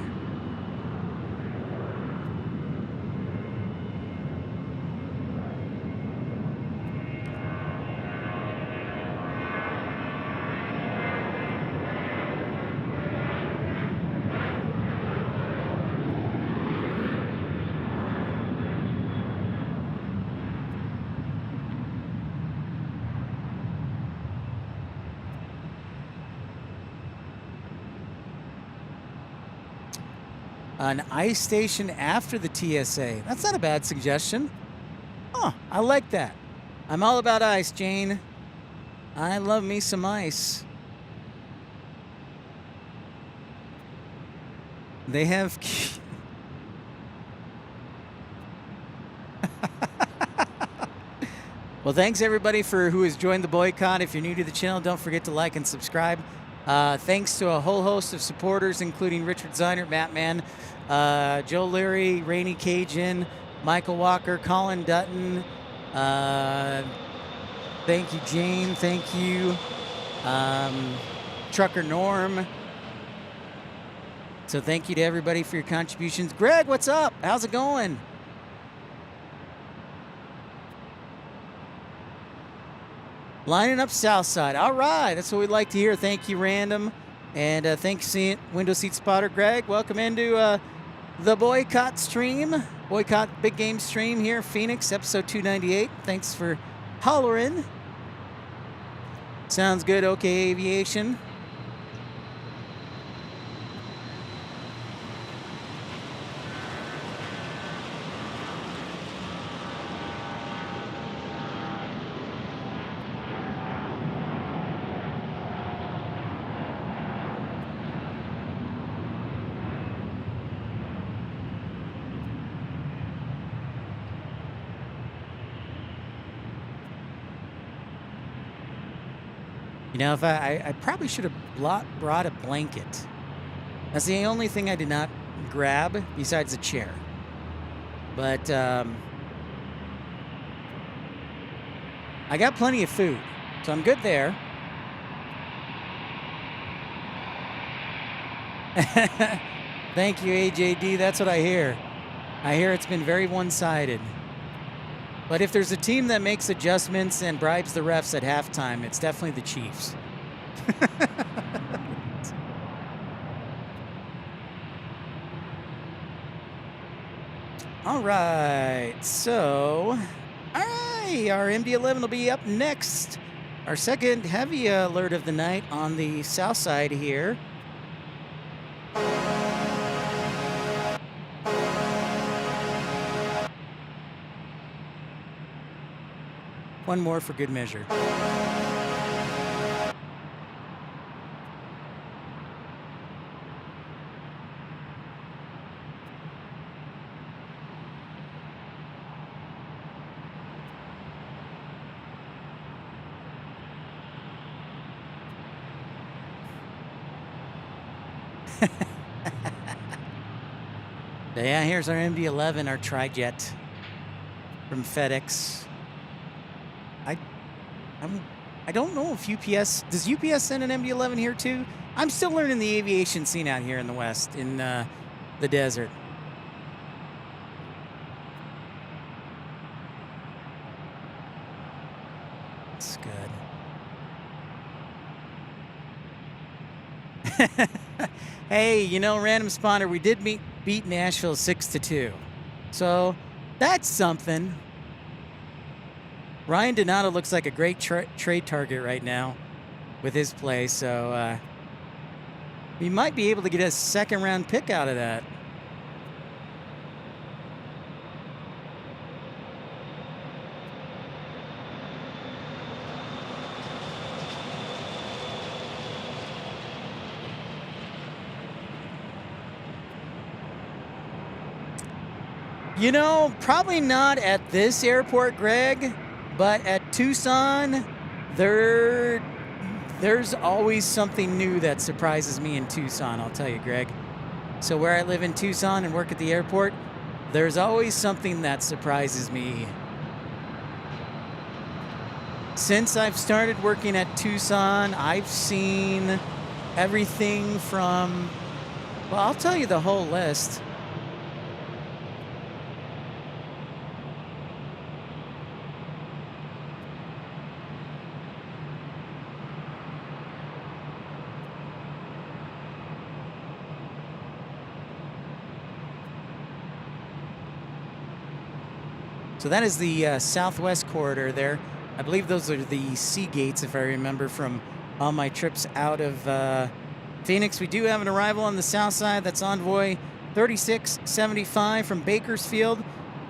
An ice station after the TSA. That's not a bad suggestion. Huh, I like that. I'm all about ice, Jane. I love me some ice. They have... Well, thanks everybody for who has joined the boycott. If you're new to the channel, don't forget to like and subscribe. Thanks to a whole host of supporters, including Richard Ziner, Mattman, Joe Leary, Rainy Cajun, Michael Walker, Colin Dutton. Thank you, Jane. Thank you, Trucker Norm. So thank you to everybody for your contributions. Greg, what's up? How's it going? Lining up Southside. All right, that's what we'd like to hear. Thank you, Random. And thanks, Window Seat Spotter Greg. Welcome into the Boycott stream. Boycott Big Game stream here, Phoenix, episode 298. Thanks for hollering. Sounds good, okay, Aviation. You know, if I probably should have brought a blanket. That's the only thing I did not grab besides a chair. But I got plenty of food, so I'm good there. Thank you, AJD. That's what I hear. I hear it's been very one-sided. But if there's a team that makes adjustments and bribes the refs at halftime, it's definitely the Chiefs. All right, so, all right, our MD-11 will be up next. Our second heavy alert of the night on the south side here. One more for good measure. Yeah, here's our MD-11, our tri-jet from FedEx. I don't know if UPS... Does UPS send an MD-11 here too? I'm still learning the aviation scene out here in the West, in the desert. That's good. Hey, you know, Random Spawner, we did beat Nashville 6-2. So, that's something. Ryan Donato looks like a great trade target right now with his play, so we might be able to get a second-round pick out of that. You know, probably not at this airport, Greg. But at Tucson, there's always something new that surprises me in Tucson, I'll tell you, Greg. So where I live in Tucson and work at the airport, there's always something that surprises me. Since I've started working at Tucson, I've seen everything from, well, I'll tell you the whole list. So that is the southwest corridor there. I believe those are the sea gates, if I remember from all my trips out of Phoenix. We do have an arrival on the south side. That's Envoy 3675 from Bakersfield.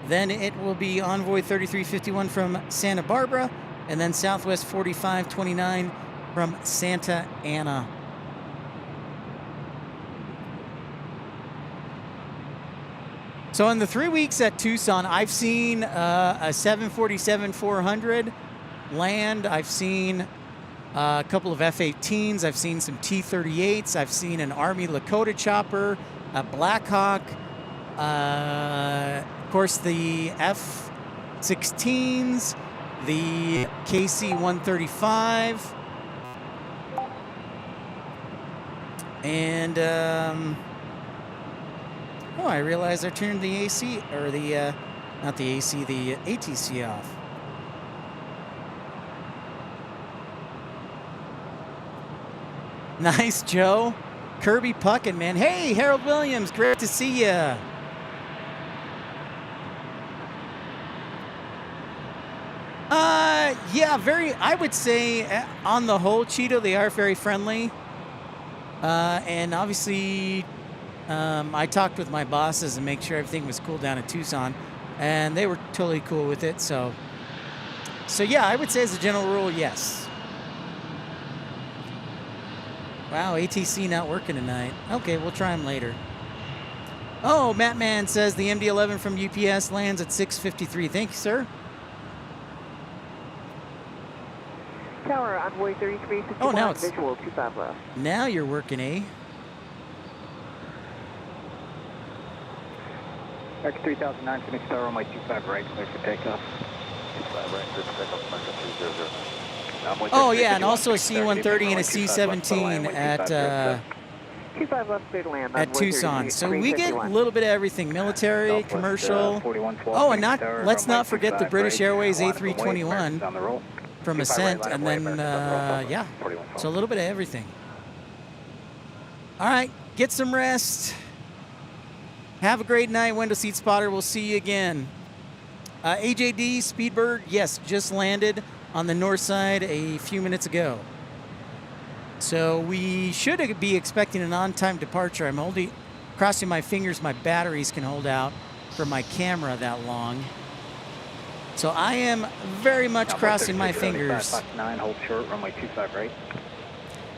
Then it will be Envoy 3351 from Santa Barbara. And then Southwest 4529 from Santa Ana. So in the 3 weeks at Tucson, I've seen a 747-400 land. I've seen a couple of F-18s. I've seen some T-38s. I've seen an Army Lakota chopper, a Black Hawk, of course the F-16s, the KC-135, and oh, I realized I turned the AC, or the, not the AC, the ATC off. Nice, Joe. Kirby Puckett, man. Hey, Harold Williams, great to see ya. Yeah, I would say, on the whole, Cheeto, they are very friendly. And obviously, I talked with my bosses and make sure everything was cool down in Tucson, and they were totally cool with it. So yeah, I would say as a general rule, yes. Wow, ATC not working tonight. Okay, we'll try them later. Oh, Matt Mann says the MD-11 from UPS lands at 6:53. Thank you, sir. Tower, Envoy 3351, oh, now it's visual 25 left. Now you're working, eh? X3009, Phoenix Tower, on my 25 right, clear for takeoff. 25 right, clear for takeoff, 300. Oh, yeah, and also a C-130 and a C-17 at 25 left, clear to land. At Tucson. So we get a little bit of everything, military, commercial. Oh, and let's not forget the British Airways A321 from Ascent, and then, yeah, so a little bit of everything. All right, get some rest. Have a great night, Window Seat Spotter. We'll see you again. AJD, Speedbird, yes, just landed on the north side a few minutes ago. So we should be expecting an on-time departure. I'm crossing my fingers my batteries can hold out for my camera that long. So I am very much crossing my fingers. Fox 9, hold short, runway 25 right.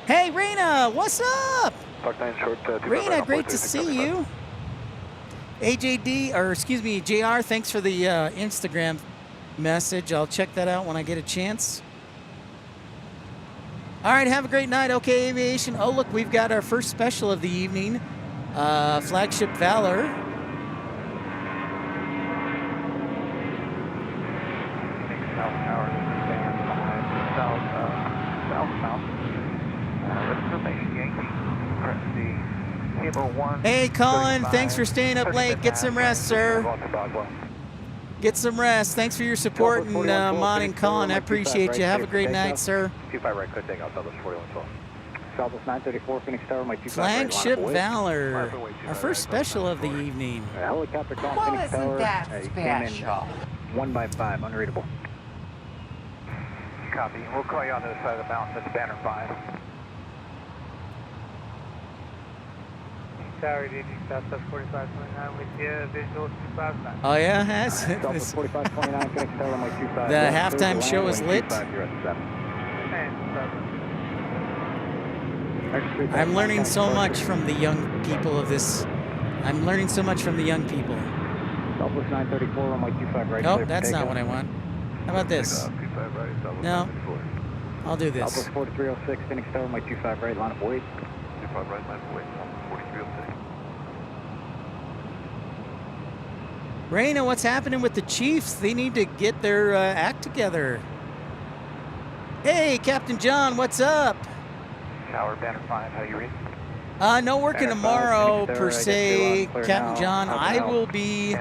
Hey, Raina, what's up? Fox 9 short, Raina, great to see you. AJD, or excuse me, JR, thanks for the Instagram message. I'll check that out when I get a chance. All right, have a great night. Okay, Aviation. Oh, look, we've got our first special of the evening. Flagship Valor. Hey, Colin, thanks for staying up late. Get some rest, sir. Get some rest. Thanks for your support and modding, Colin. I appreciate you. Have a great night, sir. 25 right, could take out Southwest 4112. Southwest 934, Phoenix Tower, my 25 right. Flagship Valor, our first special of the evening. Helicopter call, Well, Phoenix isn't Tower. that Came in special? 1 by 5, unreadable. Copy. We'll call you on the other side of the mountain. That's banner 5. Tower, DG, Southwest 4529 with you, visual 259. Oh, yeah? Has Southwest 4529, Phoenix Tower, my 25 the right. halftime show is lit. I'm learning so much from the young people of this. I'm learning so much from the young people. Southwest 934 on my 25 right. Nope, that's not what I want. How about this? No, I'll do this. Southwest 4306, Phoenix Tower, my 25 right, line of wait. 25 right, line of wait, 4306. Raina, what's happening with the Chiefs? They need to get their act together. Hey, Captain John, what's up? Tower, banter 5, how do you read? No working tomorrow per se, Captain John. I will be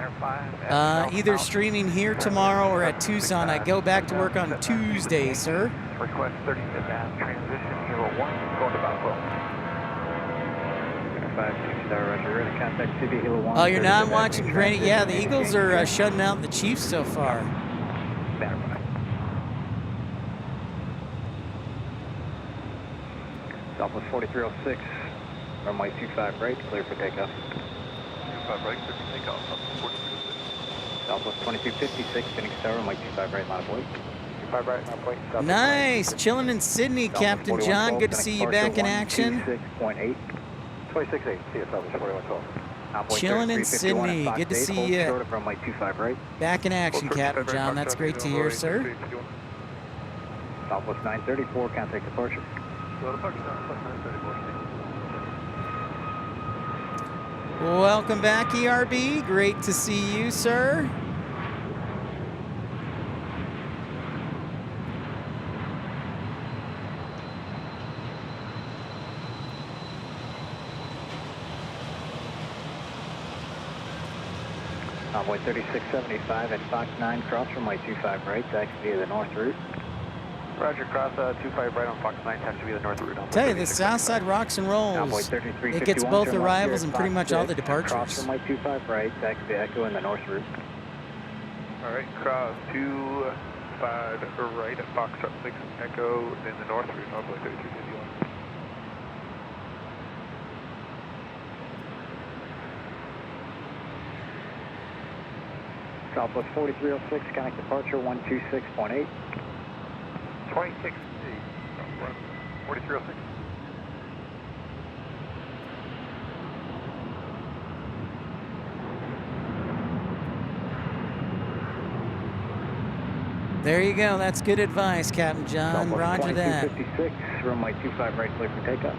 either streaming here tomorrow or at Tucson. I go back to work on Tuesday, sir. Request 30 advance transition 01, going to Buffalo. 5 2-star, roger, ready to contact CV Hilo 1. Oh, you're not watching Granite? Yeah, the Eagles are shutting out the Chiefs so far. Banter 5. Southwest 4306, runway 25 right, clear for takeoff. 25 right, clear for takeoff, Southwest 4256. Southwest 2256, Phoenix Tower, runway 25 right, line of way. 25 right, not point. Nice, chilling in Sydney, Captain John. Good to see you back in action. 26.8. 26.8, see you, Southwest 4112. Chilling in Sydney. Good to see you runway 25 right. back in action, Captain John. That's great to hear, sir. Southwest 934, contact departure. Welcome back, ERB. Great to see you, sir. Envoy 3675 at Fox 9, cross runway 25 right, taxi via the north route. Roger, cross 25 right on Fox 9, taxi via the north route. Tell you, the Southside rocks and rolls. It gets both arrivals and pretty much all the departures. Cross runway 25 right, taxi via Echo in the north route. All right, cross 25 right at Foxtrot 6 Echo in the north route, Envoy 3351. Southwest 4306, connect departure 126.8. 26C, 4306. There you go. That's good advice, Captain John. Roger that. 2256, runway 25 right, clear for takeoff.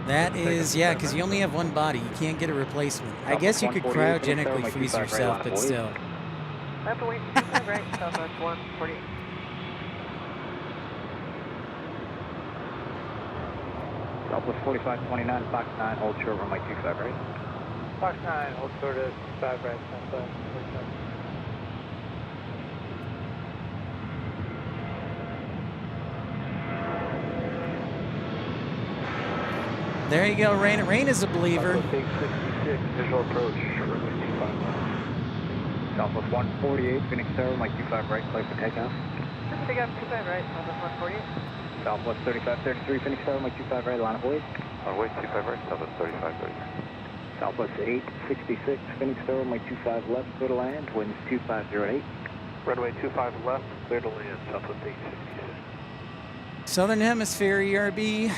That is, yeah, because you only have one body. You can't get a replacement. I guess you could cryogenically freeze yourself, but still. I have to wait 25 right, Southwest 148. Southwest 4529, Fox 9, hold short, runway 25 right. Fox 9, hold short at 5 right, Southwest 47. There you go, Rain. Rain is a believer. Southwest 866, visual approach, runway 25 right. Southwest 148, Phoenix Tower, runway 25 right, clear for takeoff. Take up 25 right, Southwest 148. Southwest 3533, Phoenix Tower, runway 25 right, line of way. Runway 25 right, Southwest 3533. Southwest 866, Phoenix Tower, runway 25 left, clear to land, winds 2508. Runway 25 left, clear to land, Southwest 866. Southern Hemisphere, ERB.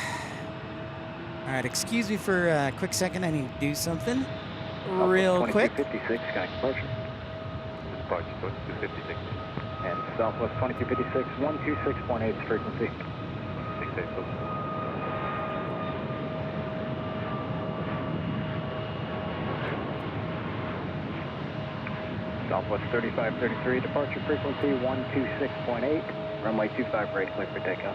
All right, excuse me for a quick second. I need to do something real quick. 2256, connect departure. Departure, 2256. And Southwest 2256, 126.8 is frequency. 68, so. Southwest 3533, departure frequency 126.8, runway 25 right, clear for takeoff.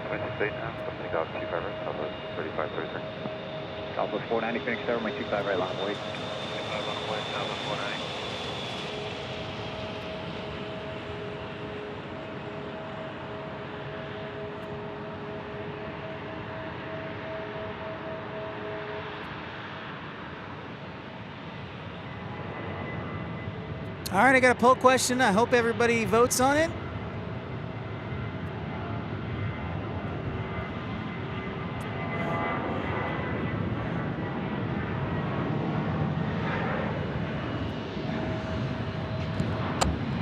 26 now, so take off 25 right, Southwest 3533. Southwest 490, Phoenix Tower, runway 25 right, line of way. 25 on the way, Southwest 490. All right, I got a poll question. I hope everybody votes on it.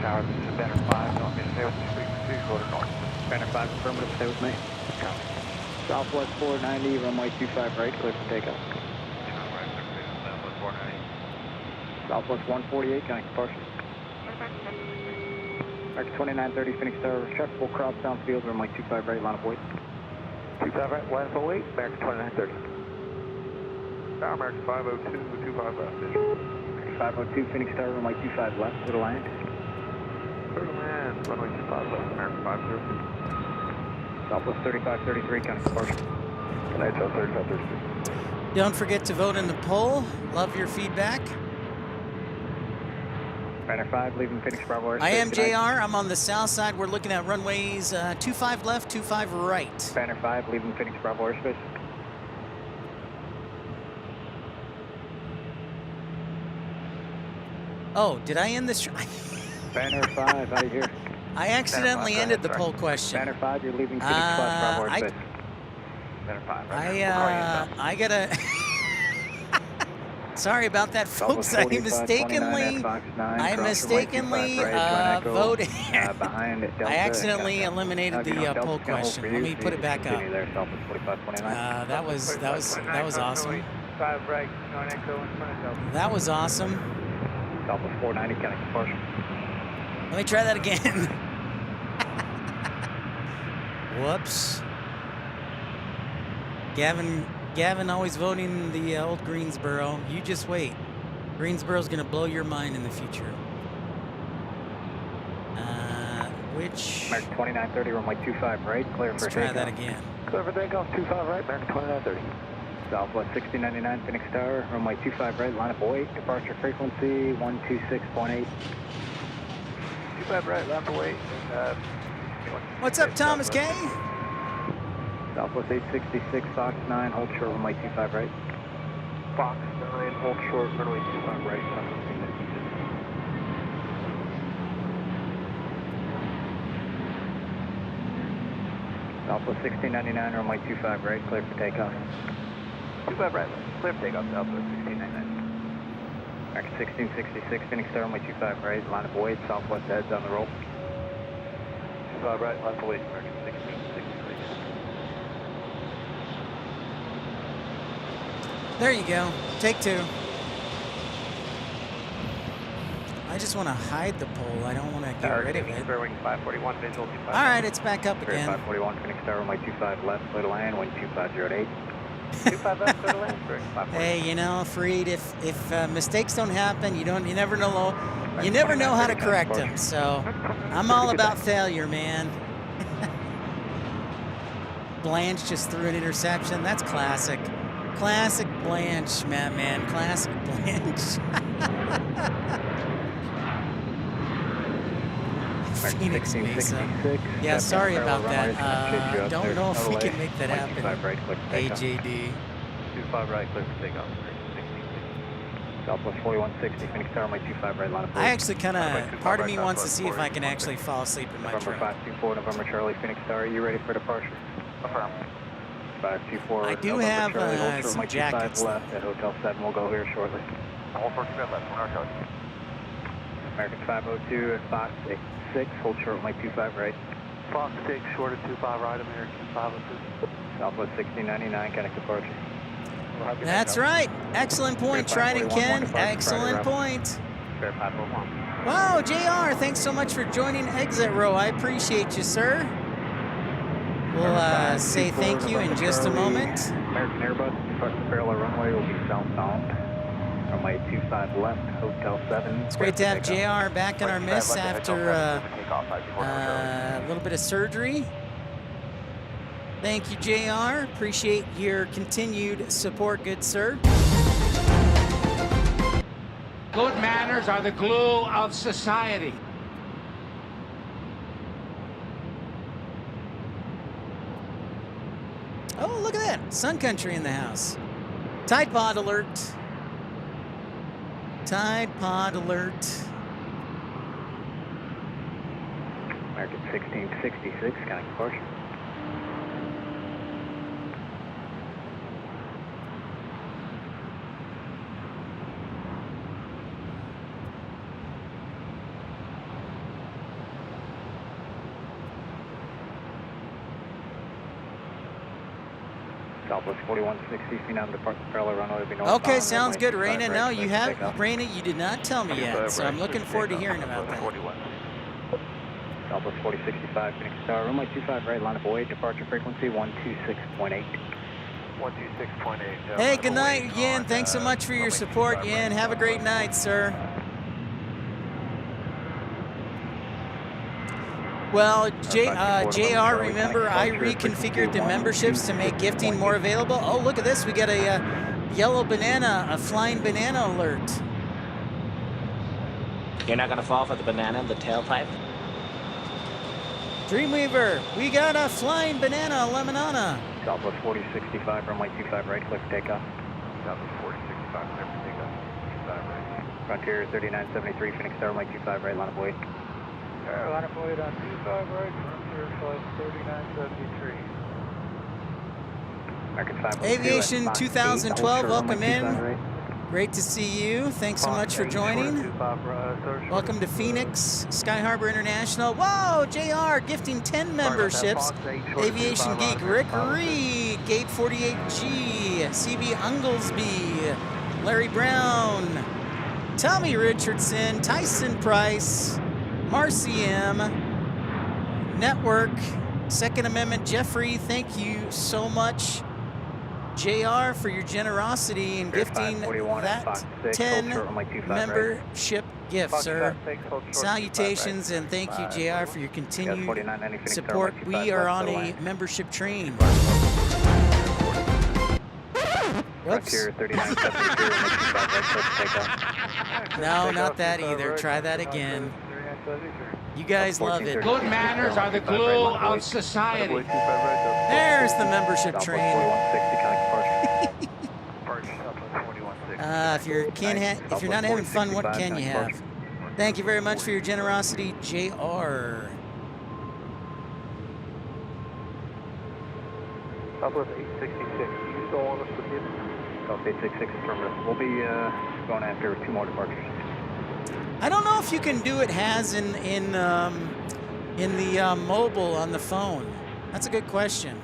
Tower, this is Banner 5, don't mean to stay with the frequency, go to north. Banner 5, affirmative, stay with me. Southwest 490, runway 25 right, clear for takeoff. Southwest 490. Southwest 148, connect departure. American 2930, Phoenix Tower, checkable cross downfield, runway 25 right, line of way. 25 right, line 08, American 2930. Tower, American 502, 25 left, visual. 502, Phoenix Tower, runway 25 left, clear to land. Clear to land, runway 25 left, American 502. Southwest 3533, kind of departure. Good night, South 3533. Don't forget to vote in the poll. Love your feedback. Banner 5, leaving Phoenix Bravo. I am JR. I'm on the south side. We're looking at runways 25 left, 25 right. Banner 5, leaving Phoenix Bravo airspace. Oh, did I end this? Banner 5, out of here. I accidentally ended the poll question. Banner 5, you're leaving Phoenix Bravo airspace. Banner 5. I gotta. Sorry about that, folks. I mistakenly voted. I accidentally eliminated the poll question. Let me put it back up. That was awesome. 5 right, non-echo in front of Delta. That was awesome. Southwest 490, kind of departure. Let me try that again. Whoops. Gavin always voting the old Greensboro. You just wait. Greensboro's gonna blow your mind in the future. Which? American 2930, runway 25 right, clear for Let's try that again. Clear for takeoff, 25 right, American 2930. Southwest 1699, Phoenix Tower, runway 25 right, line up await, departure frequency 126.8. 25 right, line up await. What's up, Thomas K? Southwest 866, Fox 9, hold short, runway 25 right. Fox 9, hold short, runway 25 right, Southwest 1699, runway 25 right, clear for takeoff. 25 right, clear for takeoff, Southwest 1699. American 1666, Phoenix Tower, runway 25 right, line up await, Southwest heads on the roll. 25 right, line up await, American 1666. There you go. Take two. I just want to hide the pole. I don't want to get rid of it. Wing 541, visual 25. All right, it's back up again. 541, Phoenix Tower, runway 25 left, clear to land, wind 2508. 25 left, clear to land, 541. Hey, you know, Freed, if mistakes don't happen, you never know how to correct them. So I'm all about failure, man. Blanche just threw an interception. That's classic. Classic Blanche, man. Classic Blanche. Phoenix Mesa. Yeah, sorry about that. Don't know if we can make that happen. AJD. 25 right, clear for takeoff. Southwest 4160, Phoenix Tower, my 25 right, line of I actually part of me wants to see if I can actually fall asleep in my November truck. 524, November Charlie, Phoenix Tower, are you ready for departure? Affirm. 524, I do November have Charlie, hold short, some my 25 jackets left at Hotel 7, we'll go here shortly. Hold for left, 1 hour Charlie. American 502 at Fox 86, hold short, my 25 right. Fox 6, short at 25 right, American 502. Southwest 1699, connect departure. That's right. Excellent point, Trident Ken. Excellent point. Wow, JR, thanks so much for joining Exit Row. I appreciate you, sir. We'll say thank you in just a moment. American Airbus, departure parallel runway will be southbound. Runway 25 left, Hotel 7. It's great to have JR back in our midst after a little bit of surgery. Thank you, JR. Appreciate your continued support, good sir. Good manners are the glue of society. Oh, look at that. Sun Country in the house. Tide Pod alert. Tide Pod alert. American 1666, connect departure. Southwest 4160, Phenom departure parallel runway will be northbound. Okay, sounds good, runway Raina. 25 No, right, you clear for have, takeoff. Raina, you did not tell me yet, so I'm looking forward to hearing about that. Southwest 4065, Phoenix Tower, runway 25 right, line up await, departure frequency 126.8. 126.8. Hey, good night, Yen. Thanks so much for your support, Yen. Have a great night, sir. Well, JR, remember I reconfigured the memberships to make gifting more available. Oh, look at this. We got a yellow banana, a flying banana alert. You're not going to fall for the banana in the tailpipe? Dreamweaver, we got a flying banana, a lemonana. Southwest 4065, runway 25 right, clear for takeoff. Southwest 4065, clear for takeoff. 25 right. Frontier 3973, Phoenix Tower, runway 25 right, line of Boyd. Line of Boyd on 25 right, Frontier flight 3973. American 502 Aviation at 2012, welcome in. Right. Great to see you. Thanks so much for joining. Welcome to Phoenix, Sky Harbor International. Whoa, JR gifting 10 memberships. Aviation Geek, Rick Reed, Gate 48G, CB Unglesby, Larry Brown, Tommy Richardson, Tyson Price, Marcy M, Network, Second Amendment, Jeffrey, thank you so much. JR, for your generosity in gifting that 10 membership gift, sir. Salutations and thank you, JR, for your continued support. We are on a membership train. Whoops. No, not that either. Try that again. You guys love it. Good manners are the glue of society. There's the membership train. If you're not having fun, what can you have? Thank you very much for your generosity, JR. Southwest 866, do you still want us to hit? Southwest 866 affirmative. We'll be going after 2 more departures. I don't know if you can do it has in the mobile on the phone. That's a good question.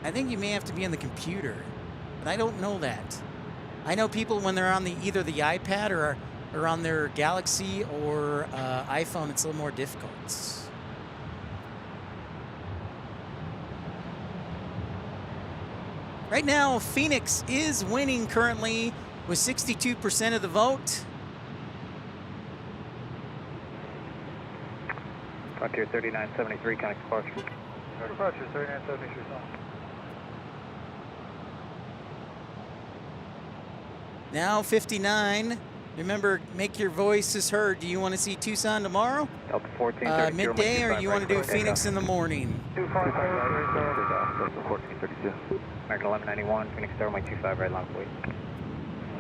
I think you may have to be on the computer, but I don't know that. I know people when they're on either the iPad or on their Galaxy or iPhone, it's a little more difficult. Right now, Phoenix is winning currently with 62% of the vote. Frontier 3973, connect departure. Departure 3973. Now 59. Remember, make your voices heard. Do you want to see Tucson tomorrow? Delta 14, midday, or you want to do Phoenix in the morning? 1432. American 1191, Phoenix Tower, my 25 right, line wait.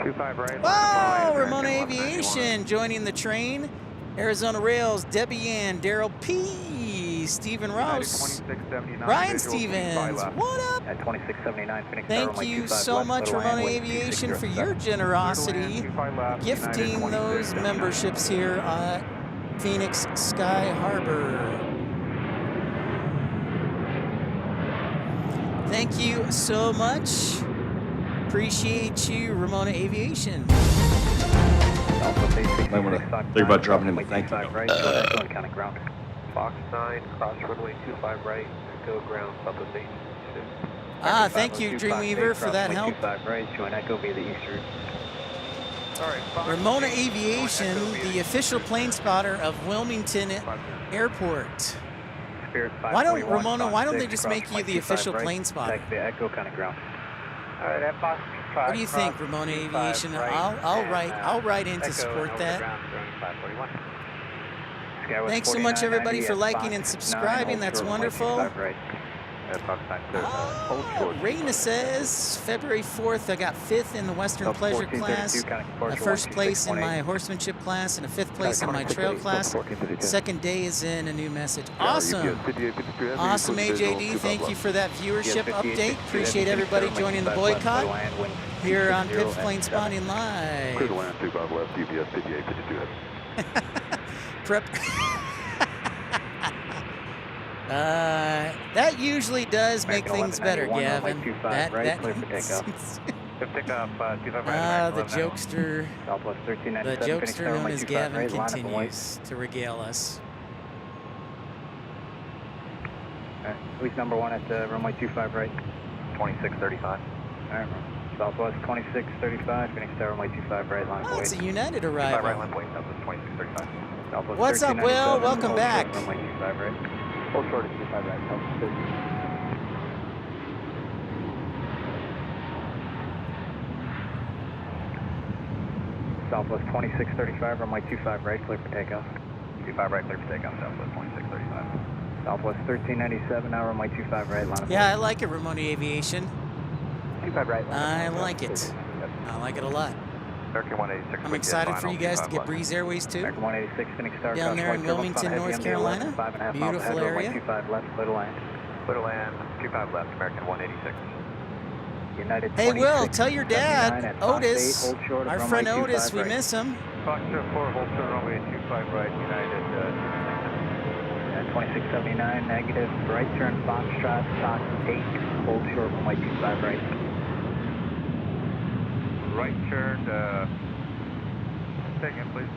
25 right. Whoa, Ramona Aviation joining the train. Arizona Rails, Debbie Ann, Daryl P, Stephen Rouse, Ryan Stevens, what up? At 2679, Phoenix Thank you so much, Ramona Aviation, for your generosity, gifting those memberships here at Phoenix Sky Harbor. Thank you so much. Appreciate you, Ramona Aviation. Might want to think about dropping him a thank you. Right, kind of ground. Fox 9, cross runway 25 right, go ground, Southwest 8. Thank you, Dreamweaver, for that help. 25 right, join Echo via the east route. All right, Ramona Aviation, the official plane spotter of Wilmington Airport. Why don't Ramona? Why don't they just make you the official plane spotter? Echo kind of ground. All right, at Fox 5. What do you think, Ramona Aviation? I'll write in to support that. Thanks so much, everybody, for liking and subscribing. That's wonderful. Raina says, February 4th, I got 5th in the Western Pleasure class, first place in my horsemanship class, and a 5th place in my trail class. Second day is in a new message. Awesome. Awesome, AJD. Thank you for that viewership update. Appreciate everybody joining the boycott here on Pip Plane Spotting Live. Clear to land, 25 left, UPS 5852 head. Prep. That usually does make things better, Gavin. The jokester known as Gavin continues to regale us. Police number 1 at runway 25 right. 2635. All right, Southwest 2635, Phoenix Tower, runway 25 right, line Oh, it's a point. United 25 right, arrival. line point, Southwest 2635. Southwest What's up, Will? 1397, Welcome hold back. short, runway 25 right. Hold short at 25 right, Southwest 13. Southwest 2635, runway 25 right, clear for takeoff. 25 right, clear for takeoff, Southwest 2635. Southwest 1397, now runway 25 right, line of Yeah, I like it, Ramoni Aviation. 25 right, line I of like it. I like it a lot. American 186. I'm excited for you guys to get Breeze Airways too. American 186, Phoenix Tower, Down there in Wilmington, North Carolina. Beautiful area. 25 left, clear to land. Clear to land, 25 left, American 186. United Hey, Will, tell your 79 dad, at Fox Otis, 8, hold short of our runway friend 25 Otis, we right. miss him. Foxtrot 4, hold short runway 25 right, United 2679, negative, right turn, Foxtrot, Fox 8, hold short, runway 25 right. right turn, take in please.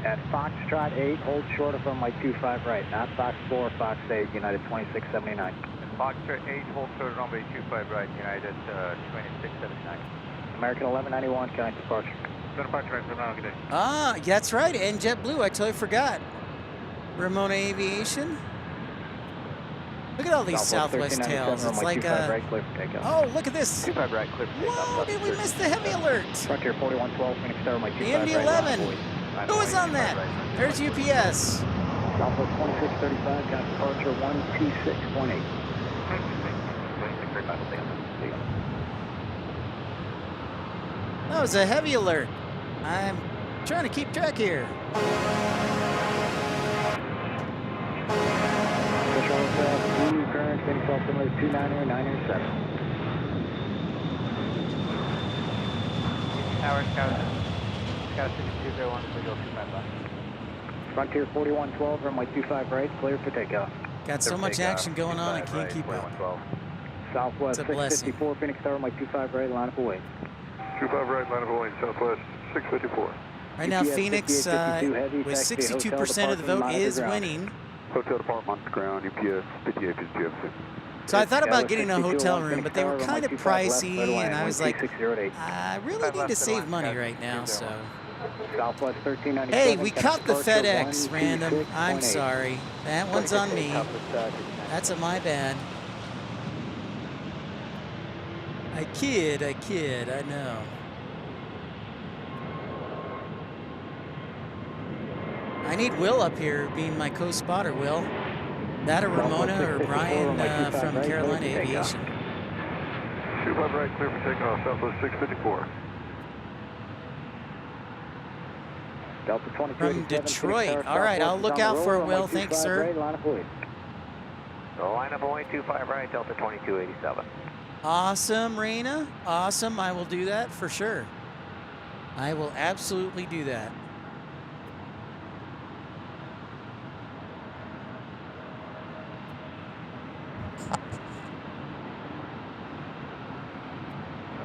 At Foxtrot 8, hold short of runway 25 right, not Fox 4, Fox 8, United 2679. Foxtrot 8, hold short runway 25 right, United 2679. American 1191, kind departure. Departure right, Ramona, good day. Ah, that's right, and JetBlue, I totally forgot. Ramona Aviation. Look at all these Southwest tails. It's like right, clear for takeoff. oh, look at this. 25 right, clear for takeoff. Whoa, did we miss the heavy alert? Frontier 4112, Phoenix Tower, my 25 Indy right, 11. line, Who was on that? There's UPS. Southwest 2635, got departure 12618. That was a heavy alert. I'm trying to keep track here. Blue current, Phoenix altimeter 29er, 907. Tower, Scout 6201, please go 25 left. Frontier 4112, runway 25 right, clear for takeoff. Got so much action going on, I can't keep up. Southwest It's a blessing. 654, Phoenix Tower, runway 25 right, line up away. 25 right, line of away, Southwest 654. Right now, UPS Phoenix, 5852 heavy, with taxi, 62% of the hotel vote, departure, is monitor ground. winning. Hotel department on the ground, UPS 5852. So I thought about Dallas getting a 6201, hotel room, Phoenix but they were Tower, kind of runway 25 left, pricey, clear to land, and I was like, 12608. I really need to save money right now, so. Southwest 1397. Hey, we caught the departure FedEx, random. I'm 126.8. sorry. That one's on me. That's a my bad. I kid, I know. I need Will up here being my co-spotter, Will. That or Ramona or Brian from Carolina Aviation. 25 right, clear for takeoff, Southwest 654. Delta 2287, From Phoenix Detroit. Tower, All right, Southwest I'll is look on the out road, for it, runway Will. Thanks, 25 sir. right, line up away. Line up away 25 right, Delta 2287. Awesome, Raina. Awesome. I will do that for sure. I will absolutely do that.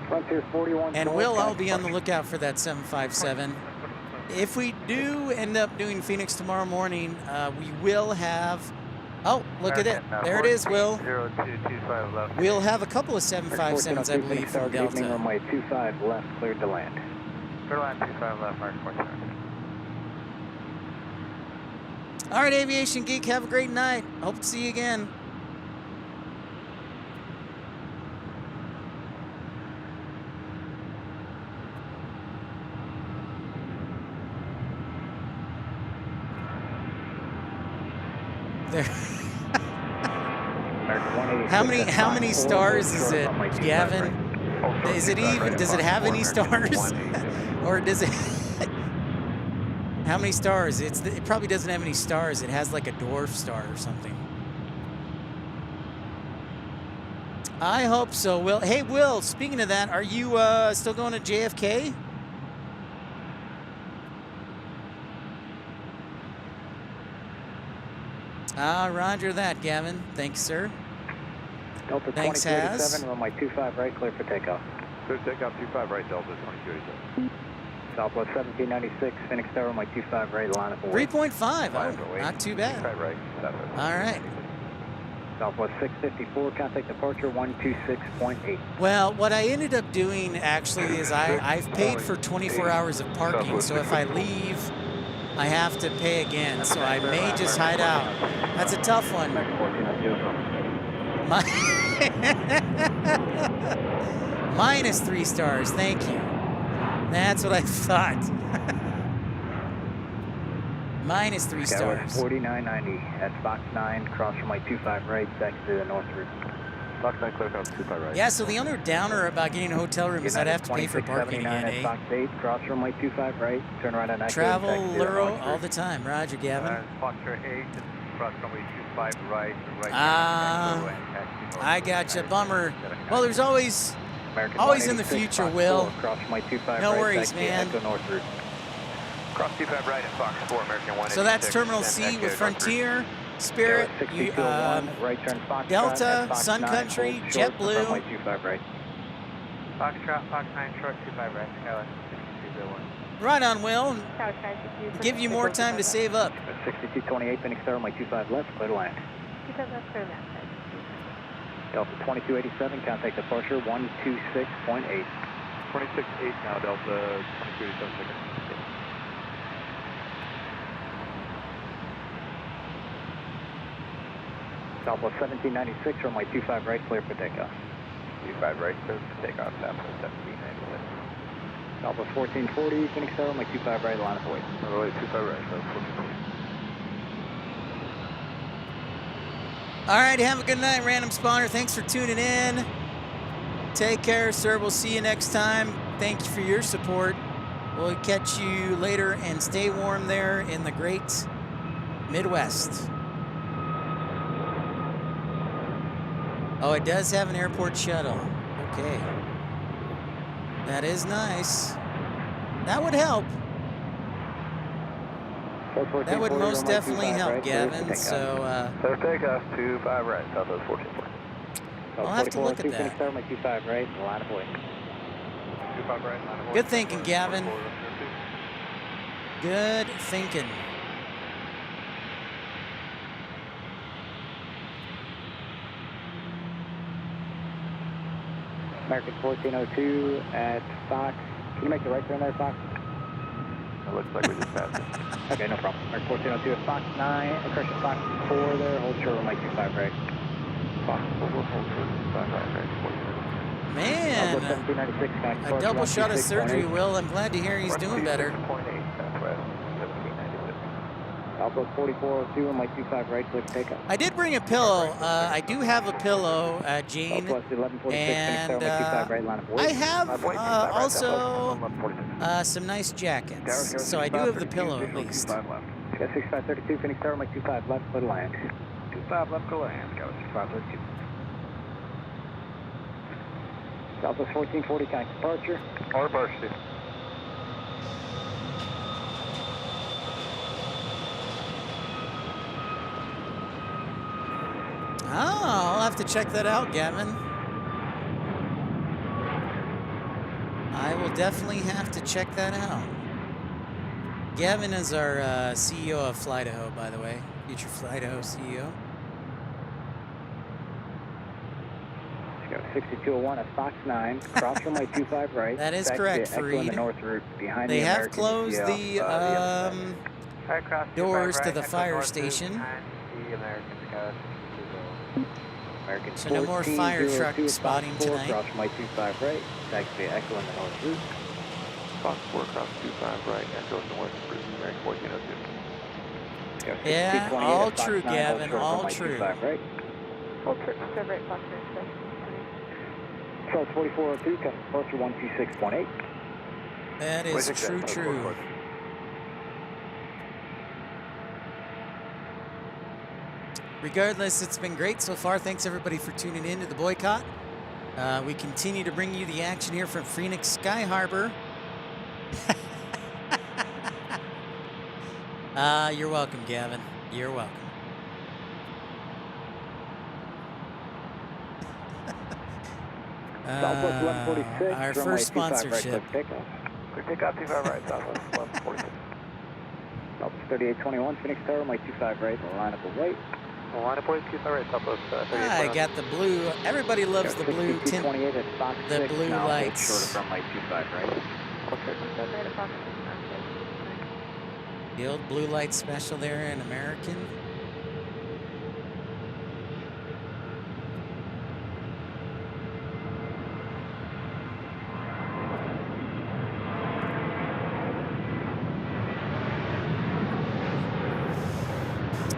Frontier 41. And Will, I'll be on the lookout for that 757. If we do end up doing Phoenix tomorrow morning, we will have... Oh, look at it. There it is, Will. 0225 left. We'll have a couple of 757s, I believe, from Delta. Runway 25 left, cleared to land. Clear to land 25 left, Mark 47. All right, Aviation Geek, have a great night. Hope to see you again. There. How many stars is it, Gavin? Is it even? Does it have any stars? Or does it? How many stars? It probably doesn't have any stars. It has like a dwarf star or something. I hope so, Will. Hey, Will, speaking of that, are you still going to JFK? Roger that, Gavin. Thanks, sir. Delta Thanks, Has. 2287, runway 25 right, clear for takeoff. Clear takeoff 25 right, Delta 2287. Southwest 1796, Phoenix Tower, runway 25 right, line up away. 3.5. Oh, not too bad. Right, All right. Southwest 654, contact departure 126.8. Well, what I ended up doing actually is I've paid for 24 hours of parking, so if I leave, I have to pay again, so I may just hide out. That's a tough one. Minus 3 stars, thank you. That's what I thought. Minus 3 stars. 4990 at Fox 9, cross from my 25 right, back to the north route. Fox 9, clear out 25 right. Yeah, so the only downer about getting a hotel room is I'd have to pay for parking again, at Fox 8, cross from my 25 right, turn around on Travel Luro all the time. Roger, Gavin. Fox 8, cross from my 25 right. I gotcha. Bummer. Well, there's always in the future, Will. No worries, man. Cross 25 right at Fox 4, American 1. So that's Terminal C with Frontier, Spirit, Delta, Sun Country, JetBlue. Foxtrot, Fox 9, short 25 right, Skyline 6201. Right on, Will. Give you more time to save up. 6228, Phoenix Tower, my 25 left, clear to land. 25 left, clear left. Delta 2287, contact departure 126.8. 26.8 now, Delta 2287. Southwest 1796, runway 25 right, clear for takeoff. 25 right, clear for takeoff, Southwest 1796. Southwest 1440, Phoenix Tower, runway 25 right, line of way. Runway 25 right, Southwest 1440. All right, have a good night, Random Spawner. Thanks for tuning in. Take care, sir. We'll see you next time. Thank you for your support. We'll catch you later, and stay warm there in the great Midwest. Oh, it does have an airport shuttle. Okay. That is nice. That would help. That would most definitely help, Gavin. So, takeoff 25 right, Southwest 1440. I'll have to look at that. 25 right, line of way. 25 right, line of way. Good thinking, Gavin. Good thinking. American 1402 at Fox. Can you make the right turn there, Fox? It looks like we just passed it. Okay, no problem. American 1402 at Fox 9, correction, Fox 4 there, hold short on my 25 right. Fox 4, hold short, 25 right, Man, a double shot of surgery, Will. I'm glad to hear he's doing better. Southwest 4402 on my 25 right, clear for takeoff. I did bring a pillow. I do have a pillow, Jane, and I have also some nice jackets. So I do have the pillow at least. 6532, Phoenix Tower, my 25 left, clear to land. 25 left, clear to land, Skyline 6532. Southwest 1440, connect departure. Order bar, Steve. Oh, I'll have to check that out, Gavin. I will definitely have to check that out. Gavin is our CEO of Flydaho, by the way. Future Flydaho CEO. 6201 at Fox 9, cross from my 25 right. That is correct, Fareed. The north route behind they the have closed the doors to the fire station. So no more fire truck spotting tonight. Cross from my 25 right, taxi Echo in the north route. Fox 4, cross 25 right, Echo north route, American 1402. Yeah, all true, Gavin, all true. Right. Hold short, right, Fox 9. Charles 4402, departure 126.8. That is true. Regardless, it's been great so far. Thanks everybody for tuning in to the boycott. We continue to bring you the action here from Phoenix Sky Harbor. You're welcome, Gavin. You're welcome. Our first sponsorship. Takeoff 25 right, Southwest 1146. Southwest 3821, Phoenix Tower, my 25 right, line up of weight. Line up boys, 25 right, Southwest. I got the blue. Everybody loves the blue tint. 28 at Fox The 6, blue now lights. Short of runway 25 right. Right at Fox 6, The old blue light special there in American.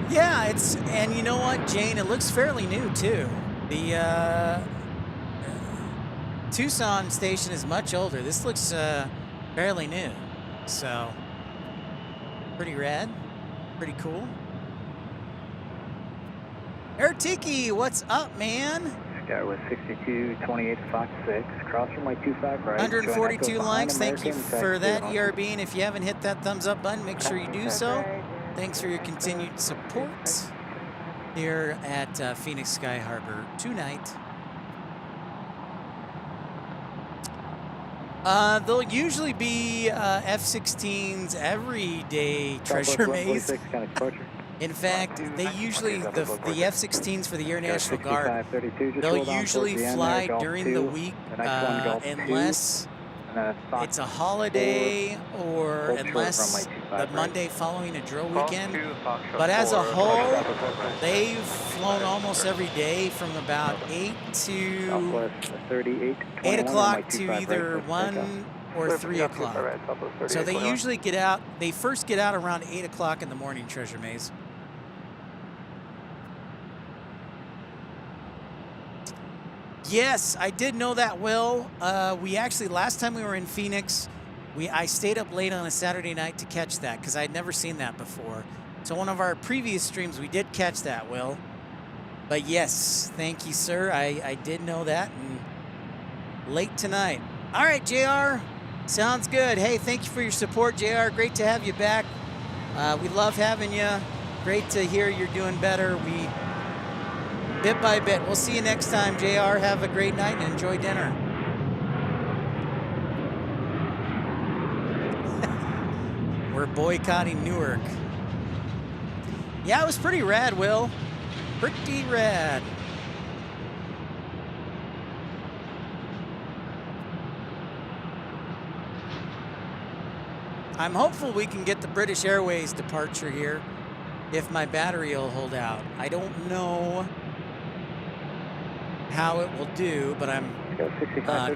Yeah, it's, and you know what, Jane, it looks fairly new too. The Tucson station is much older. This looks fairly new, so pretty rad, pretty cool. Air Tiki, what's up, man? Sky with 62, 28 Fox 6, cross runway 25 right. 142 likes. Thank you for that, ERB. And if you haven't hit that thumbs up button, make sure you do so. Thanks for your continued support here at Phoenix Sky Harbor tonight. There'll usually be F-16s every day, Treasure Maze. In fact, they usually, the F-16s for the Air National Guard, they'll usually fly during the week unless it's a holiday or unless the Monday following a drill weekend. But as a whole, they've flown almost every day from about 8 o'clock to either 1 or 3 o'clock. So they usually get out, they first get out around 8 o'clock in the morning, Treasure Maze. Yes, I did know that, Will. We actually, last time we were in Phoenix, I stayed up late on a Saturday night to catch that because I'd never seen that before. So one of our previous streams, we did catch that, Will. But yes, thank you, sir. I did know that, and late tonight. All right, JR, sounds good. Hey, thank you for your support, JR. Great to have you back. We love having you. Great to hear you're doing better. Bit by bit. We'll see you next time, JR. Have a great night and enjoy dinner. We're boycotting Newark. Yeah, it was pretty rad, Will. Pretty rad. I'm hopeful we can get the British Airways departure here if my battery will hold out. I don't know how it will do, but I'm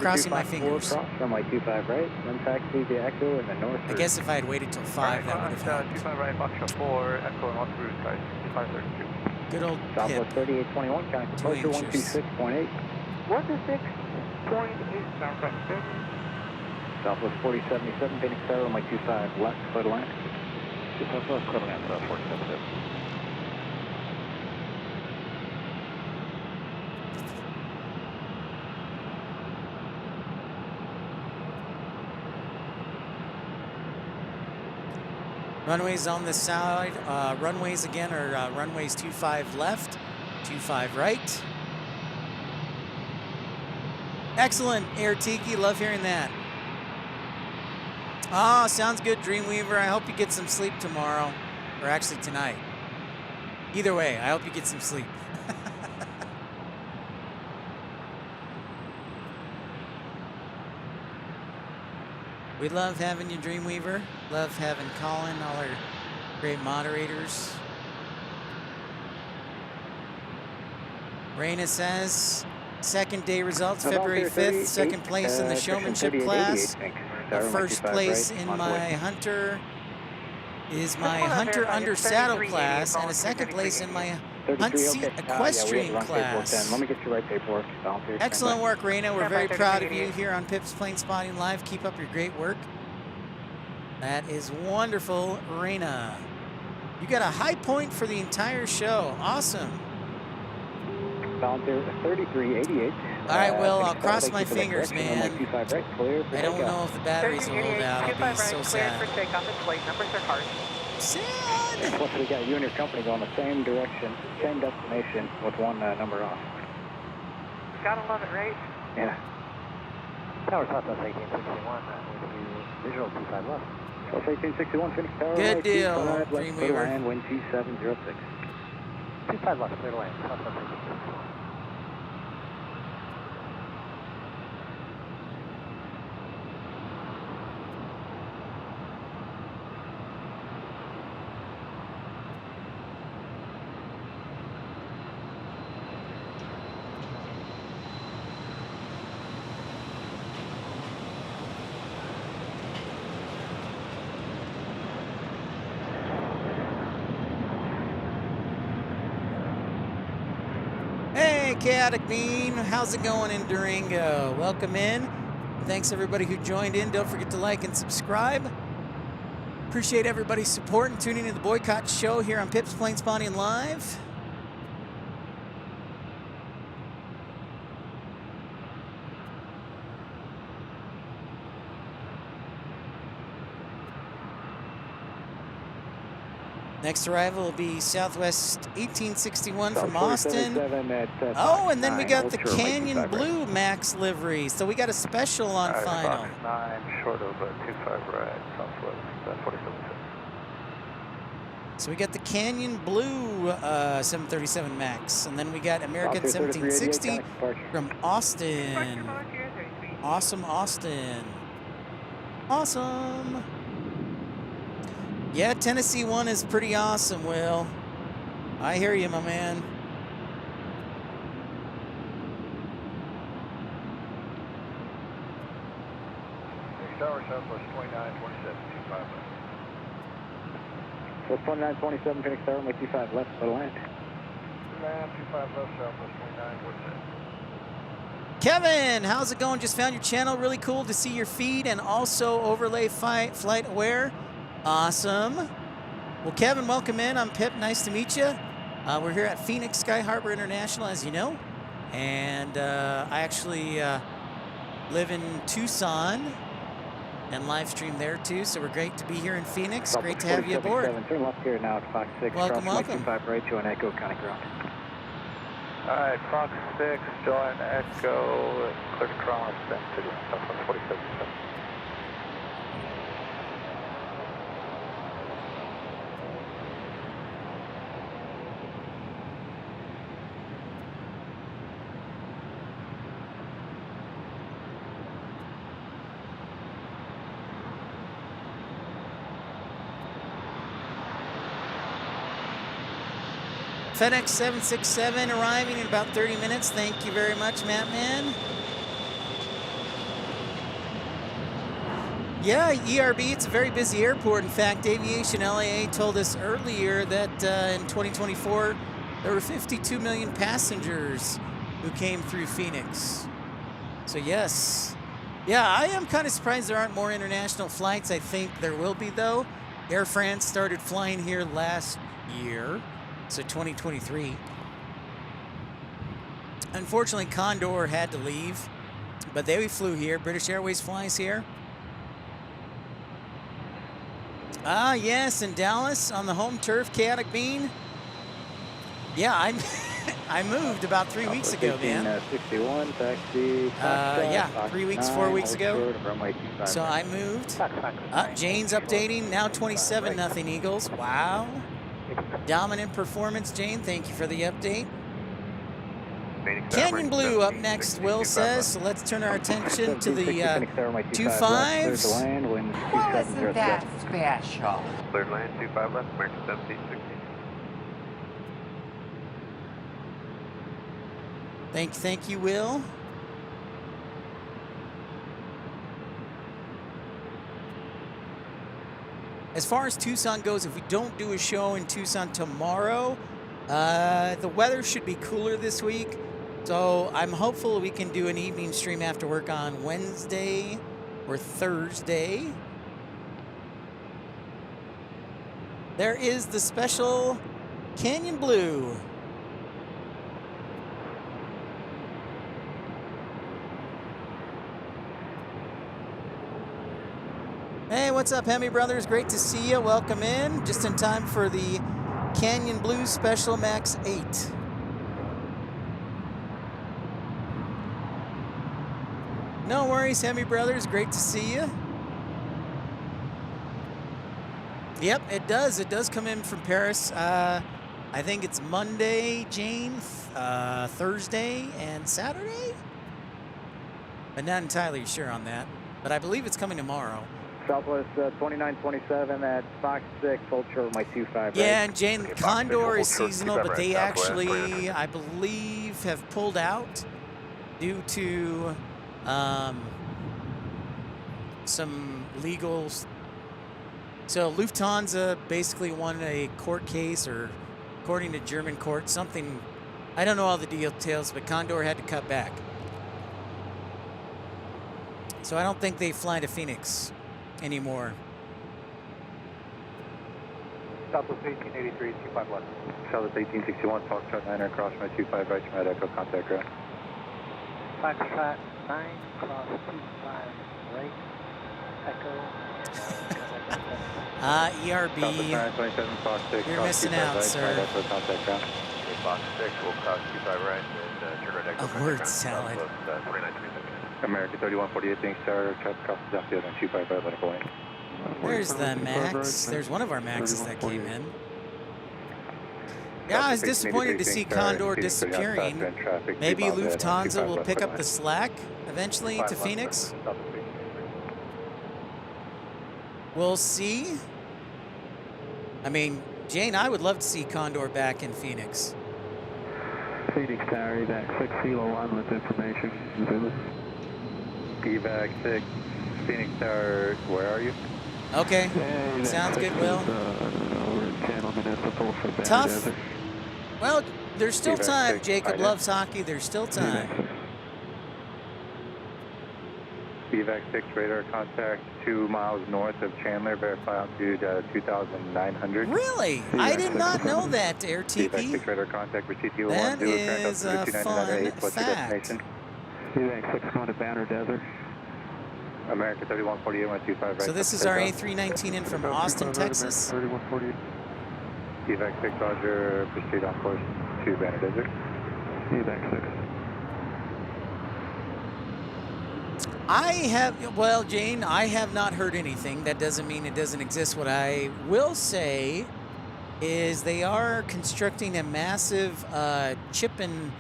crossing my fingers. Runway 25 right, run taxi the Echo in the north. I guess if I had waited till 5, that would have helped. 25 right, Foxtrot 4, Echo and route, guys, 2532. Good old Southwest Pip. 3821, county departure 126.8. 126.8, San Francisco. Southwest 4077, Phoenix Tower, runway 25 left, clear to land. Southwest clear to land, 477. Runways on this side. Runways again are runways 25 left, 25 right. Excellent, Air Tiki. Love hearing that. Oh, sounds good, Dreamweaver. I hope you get some sleep tomorrow, or actually tonight. Either way, I hope you get some sleep. We love having you, Dreamweaver. Love having Colin, all our great moderators. Raina says, second day results, February 5th, second place in the showmanship class. First place in my Hunter is my Hunter under saddle class, and a second place in my Hunt Seat equestrian class. Let me get you right paperwork. Excellent work, Raina. We're very proud of you here on Pip's Plane Spotting Live. Keep up your great work. That is wonderful, Raina. You got a high point for the entire show. Awesome. Volunteer 3388. All right, Will, I'll cross my fingers, man. I don't know if the batteries will hold out. I'll be so sad. Sad. Plus, we got you and your company going the same direction, same destination with one number off. Gotta love it, right? Yeah. Tower Southwest 1861, visual 25 left. Southwest 1861, Phoenix Tower. Good deal, Dreamweaver. Dreamweaver. Wind 2706. 25 left, clear to land. Southwest 36. Hey, Chaotic Bean, how's it going in Durango? Welcome in. Thanks everybody who joined in. Don't forget to like and subscribe. Appreciate everybody's support and tuning in to the Boycott Show here on Pips Plane Spawning Live. Next arrival will be Southwest 1861 from Austin. Oh, and then we got the Canyon Blue Max livery. So we got a special on final. 9 short of 25 right, Southwest 47. So we got the Canyon Blue 737 Max. And then we got American 1760 from Austin. Awesome, Austin. Awesome. Yeah, Tennessee 1 is pretty awesome, Will. I hear you, my man. Next tower, Southwest 29, 27, 25 left. So 29, 27, Phoenix Tower, make 25 left, clear to land. Land 25 left, Southwest 29, 47. Kevin, how's it going? Just found your channel. Really cool to see your feed and also overlay flight aware. Awesome. Well, Kevin, welcome in. I'm Pip. Nice to meet you. We're here at Phoenix Sky Harbor International, as you know. And I actually live in Tucson and live stream there, too. So we're great to be here in Phoenix. Great to have you aboard. Turn left here now at Fox 6. Welcome, welcome. 25 right, join Echo, county ground. All right, Fox 6, join Echo, clear to Toronto, send to the Southwest 47. FedEx 767 arriving in about 30 minutes. Thank you very much, Matt Man. Yeah, ERB, it's a very busy airport. In fact, Aviation LAA told us earlier that in 2024, there were 52 million passengers who came through Phoenix. So yes. Yeah, I am kind of surprised there aren't more international flights. I think there will be, though. Air France started flying here last year. So 2023. Unfortunately, Condor had to leave, but they flew here. British Airways flies here. Ah, yes, in Dallas on the home turf, Chaotic Bean. Yeah, I moved about 3 weeks ago, man. 61, taxi. Yeah, 3 weeks, 4 weeks ago. So I moved. Jane's updating, now 27-0 Eagles. Wow. Dominant performance, Jane. Thank you for the update. Canyon Blue up next, Will says. So let's turn our attention to the 25s. What wasn't that special? Cleared land, 25 left, American 1760. Thank you, Will. As far as Tucson goes, if we don't do a show in Tucson tomorrow, the weather should be cooler this week. So I'm hopeful we can do an evening stream after work on Wednesday or Thursday. There is the special Canyon Blue. Hey, what's up, Hemi Brothers? Great to see you. Welcome in. Just in time for the Canyon Blue Special Max 8. No worries, Hemi Brothers. Great to see you. Yep, it does. It does come in from Paris. I I think it's Monday, Jane, Thursday, and Saturday? I'm not entirely sure on that, but I believe it's coming tomorrow. Southwest 2927 at Fox 6, hold short with my 25. Yeah, right. and Jane, Okay, Fox 6, Condor hold is short, seasonal, 25 but right, they southwest, actually, I believe, have pulled out due to some legals. So Lufthansa basically won a court case, or according to German court, something, I don't know all the details, but Condor had to cut back. So I don't think they fly to Phoenix anymore. Southwest 1883, 25 left. Southwest 1861, Foxtrot 9 across my 25 right, from Echo, contact ground. Foxtrot 9, cross 25, right, Echo. ERB, Southwest 927, Fox 6, you're cross missing 25 out, right, sir. from Echo, contact ground. Okay, Fox 6, we'll cross 25 right and turn right Echo. A word salad. 2927. American 3148, thanks, sir. Trust across the Southfield on 25 right, let it go in. There's the Max. There's one of our Maxes that came in. Yeah, I was disappointed to see Condor disappearing. Maybe Lufthansa will pick up the slack eventually to Phoenix. We'll see. I mean, Jane, I would love to see Condor back in Phoenix. Phoenix Tower, evac 6, Kilo 1 with information. Evac 6, Phoenix Tower, where are you? Okay, sounds good, Will. Tough. Well, there's still time. Jacob loves hockey. There's still time. Evac 6, radar contact 2 miles north of Chandler, verify altitude 2,900. Really? I did not know that, Air Evac TP. 6, radar contact for CTO 1. That is a fun fact. Evac 6, going to Banter Desert. America 3148, 125 right. So this is our A319 in from Austin, Texas. 3148. Evac 6, Roger, proceed on course to Banner Desert. Evac 6. Well, Jane, I have not heard anything. That doesn't mean it doesn't exist. What I will say is they are constructing a massive chip and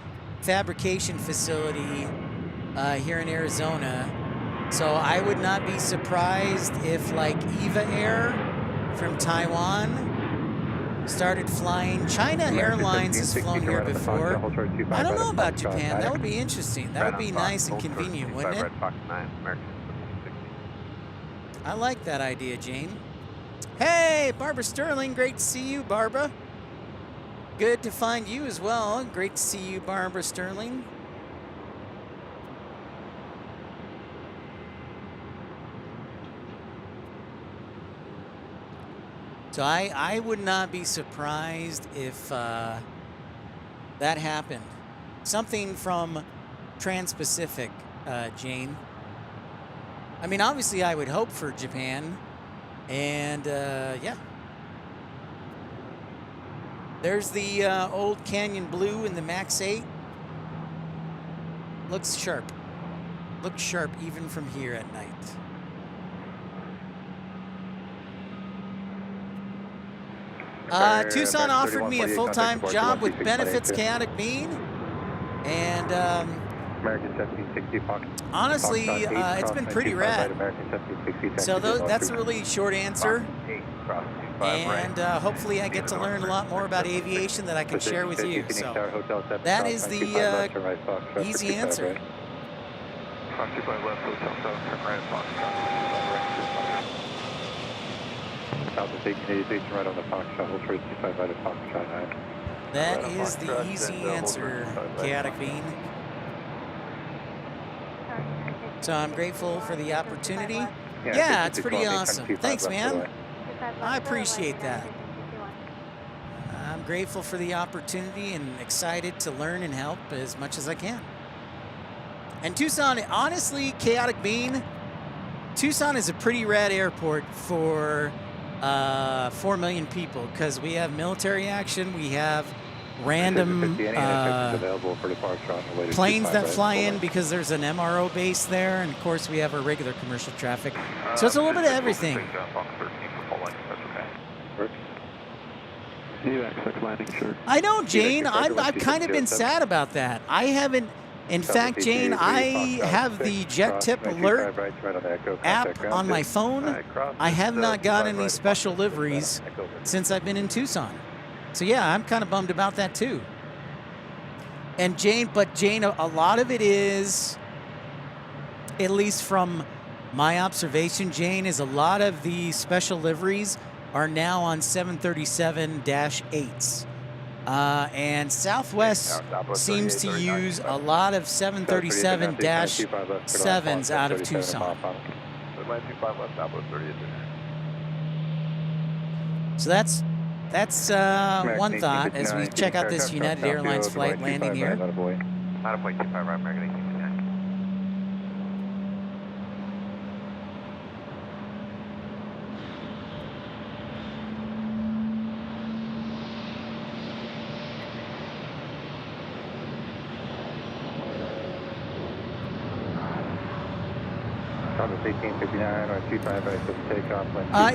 fabrication facility here in Arizona. So I would not be surprised if, like, Eva Air from Taiwan started flying. China Airlines has flown here before. I don't know about Japan. That would be interesting. That would be nice and convenient, wouldn't it? I like that idea, Jane. Hey, Barbara Sterling. Great to see you, Barbara. Good to find you as well. Great to see you, Barbara Sterling. So I would not be surprised if that happened. Something from Trans-Pacific, Jane. I mean, obviously I would hope for Japan. And, yeah. There's the old Canyon Blue in the Max 8. Looks sharp. Looks sharp even from here at night. Tucson offered me a full-time job with benefits, Chaotic Bean, and honestly, it's been pretty rad. So that's a really short answer, and hopefully I get to learn a lot more about aviation that I can share with you. So that is the easy answer. Southwest 1883, right on the Foxtrot, hold short 25 right at Foxtrot 9. That is the easy answer, Chaotic Bean. So I'm grateful for the opportunity. Yeah, it's pretty awesome. Thanks, man. I appreciate that. I'm grateful for the opportunity and excited to learn and help as much as I can. And Tucson, honestly, Chaotic Bean, Tucson is a pretty rad airport for 4 million people, because we have military action, we have random planes that fly in because there's an MRO base there, and of course we have our regular commercial traffic. So it's a little bit of everything. UXX landing, sure. I know, Jane. I've kind of been sad about that. I haven't. In fact, Jane, I have the jet tip alert app on my phone. I have not got any special liveries since I've been in Tucson. So yeah, I'm kind of bummed about that too. And Jane, a lot of it is, at least from my observation, Jane, is a lot of the special liveries are now on 737-8s. And Southwest seems to use a lot of 737-7s out of Tucson. So that's one thought as we check out this United Airlines flight landing here.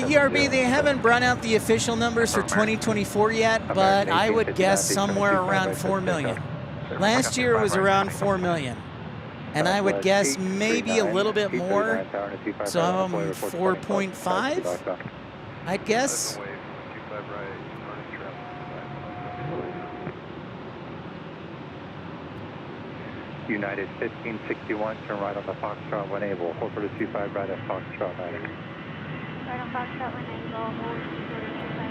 ERB, they haven't brought out the official numbers for 2024 yet, but I would guess somewhere around 4 million. Last year it was around 4 million. And I would guess maybe a little bit more, so 4.5, I'd guess. United 1561, turn right on the Foxtrot 1 able, hold for the 25 right at Foxtrot 9. Right on Foxtrot 1 able, hold for the 25 right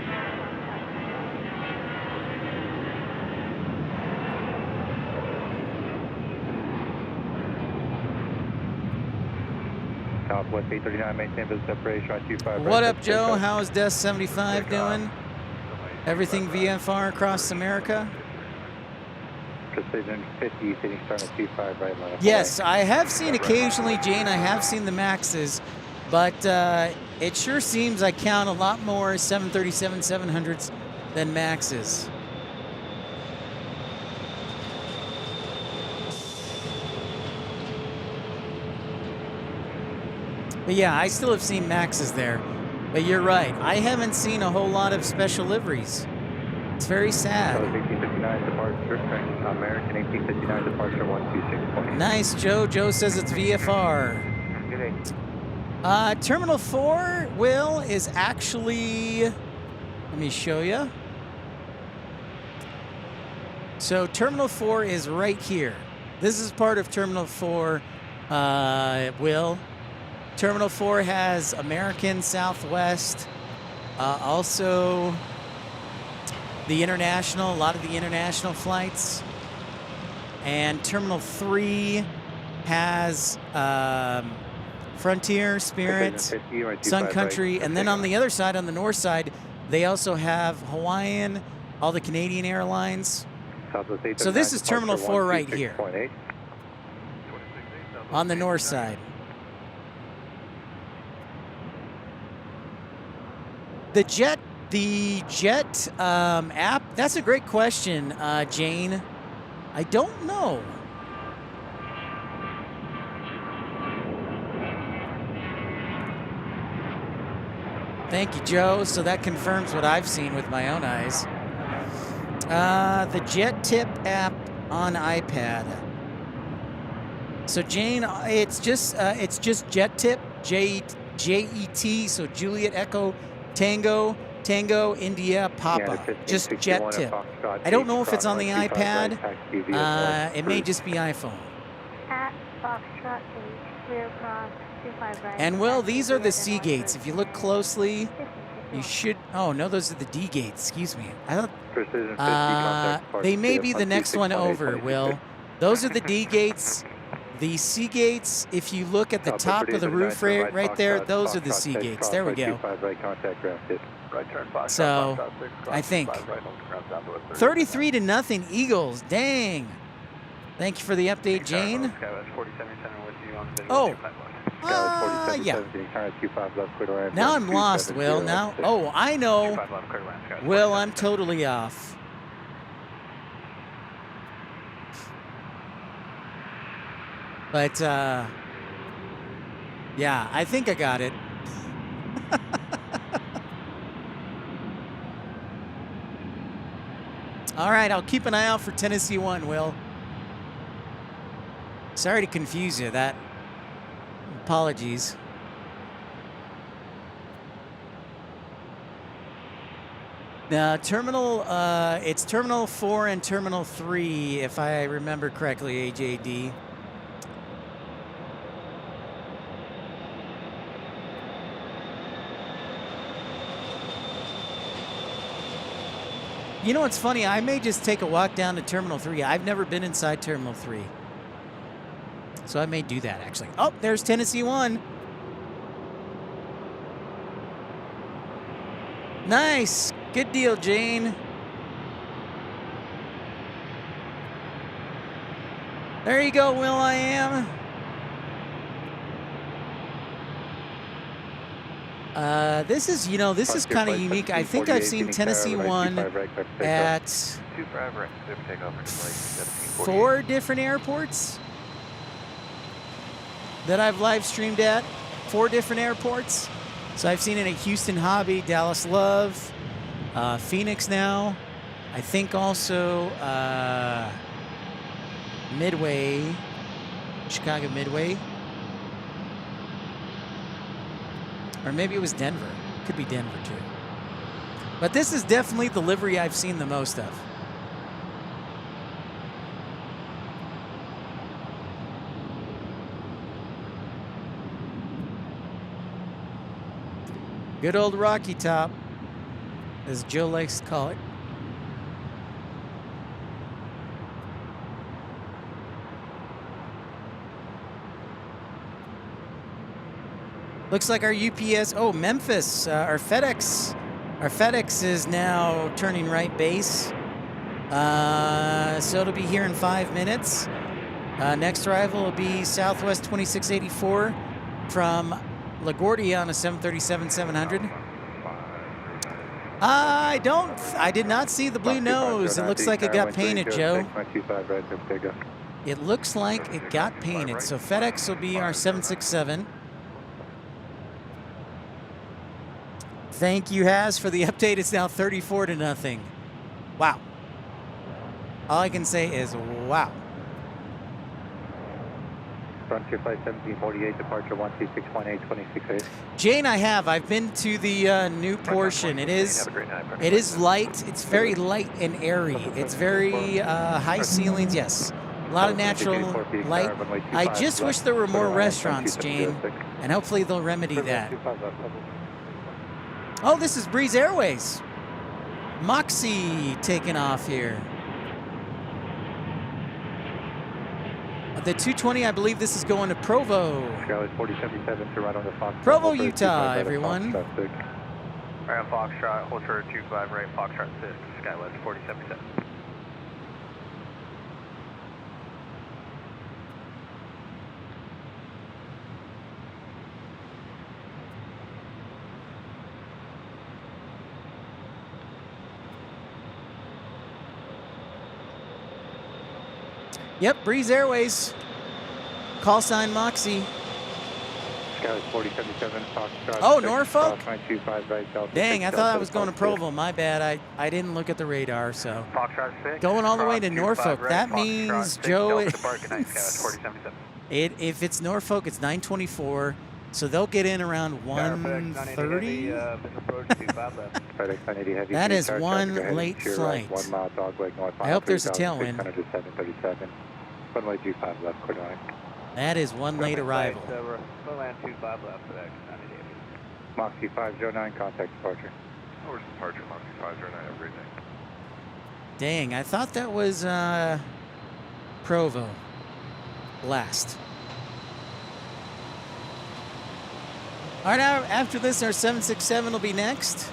on Southwest 839, maintain the separation on 25 right. What up, Joe? How's Desk 75 doing? Everything VFR across America? Precision 50, sitting starting at 25 right line. Yes, I have seen occasionally, Jane, I have seen the Maxes, but it sure seems I count a lot more 737-700s than Maxes. But yeah, I still have seen Maxes there. But you're right, I haven't seen a whole lot of special liveries. It's very sad. 1859 departure, American 1859 departure 126. Nice, Joe. Joe says it's VFR. Terminal 4, Will, is actually, let me show you. So Terminal 4 is right here. This is part of Terminal 4, Will. Terminal 4 has American, Southwest, also the international, a lot of the international flights. And Terminal 3 has Frontier, Spirit, Sun Country, and then on the other side, on the north side, they also have Hawaiian, all the Canadian airlines. So this is Terminal 4 right here, on the north side. The jet app, that's a great question, Jane. I don't know. Thank you, Joe. So that confirms what I've seen with my own eyes. The Jet Tip app on iPad. So Jane, it's just Jet Tip, J-E-T, so Juliet Echo Tango, India, Papa. Just Jet Tip. I don't know if it's on the iPad. It may just be iPhone. At Foxtrot 8, clear cross 25 right. And well, these are the C gates. If you look closely, you should. Oh no, those are the D gates. Excuse me. I thought. They may be the next one over. Will. Those are the D gates. The C gates, if you look at the top of the roof right there, those are the C gates. There we go. So, I think 33-0 Eagles. Dang. Thank you for the update, Jane. Oh. Yeah. Now I'm lost, Will. Now, oh, I know. Will, I'm totally off. But, yeah, I think I got it. All right, I'll keep an eye out for Tennessee 1, Will. Sorry to confuse you. Apologies. Terminal, it's Terminal 4 and Terminal 3, if I remember correctly, AJD. You know what's funny? I may just take a walk down to Terminal 3. I've never been inside Terminal 3. So I may do that, actually. Oh, there's Tennessee 1. Nice. Good deal, Jane. There you go, Will I Am. This is, this is kind of unique. I think I've seen Tennessee 1 at 4 different airports that I've live streamed at. 4 different airports. So I've seen it at Houston Hobby, Dallas Love, Phoenix now. I think also Midway, Chicago Midway. Or maybe it was Denver. Could be Denver too. But this is definitely the livery I've seen the most of. Good old Rocky Top, as Joe likes to call it. Looks like our UPS, Memphis, our FedEx is now turning right base. So it'll be here in 5 minutes. Next arrival will be Southwest 2684 from LaGuardia on a 737-700. I did not see the blue nose. It looks like it got painted, Joe. It looks like it got painted. So FedEx will be our 767. Thank you, Haz, for the update. It's now 34-0. Wow. All I can say is wow. Frontier Flight 1748, departure 126.8, 26.8. Jane, I've been to the new portion. It is light. It's very light and airy. It's very high ceilings, yes. A lot of natural light. I just wish there were more restaurants, Jane, and hopefully they'll remedy that. Oh, this is Breeze Airways. Moxie taking off here. The 220, I believe this is going to Provo. Provo, Utah, everyone. All right, Foxtrot, hold short 25 right, Foxtrot 6, Skywest 4077. Yep, Breeze Airways. Call sign Moxie. Skywest 4077, Foxtrot. Oh, Norfolk? 25 right, Delta. Dang, I thought I was going to Provo. My bad. I didn't look at the radar, so. Foxtrot 6. Going all the way to Norfolk. Right, that Foxtrot means, 6, Joe, if it's Norfolk, it's 924. So they'll get in around 1:30. That is one late flight. 1 mile dogleg north. I hope there's a tailwind. 737. Runway 25 left, quarter line. That is one late arrival. Land 25 left for that 90 days. Moxie 509, contact departure. Where's departure, Moxie 509, have a great day. Dang, I thought that was Provo last. All right, now after this, our 767 will be next.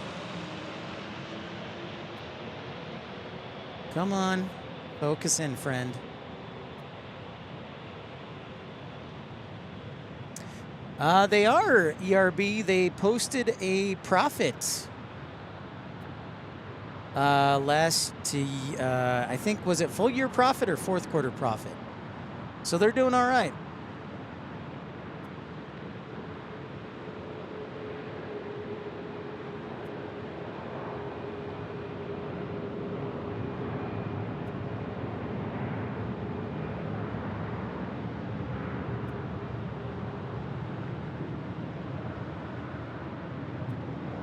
Come on, focus in, friend. They are ERB. They posted a profit I think, was it full year profit or fourth quarter profit? So they're doing all right.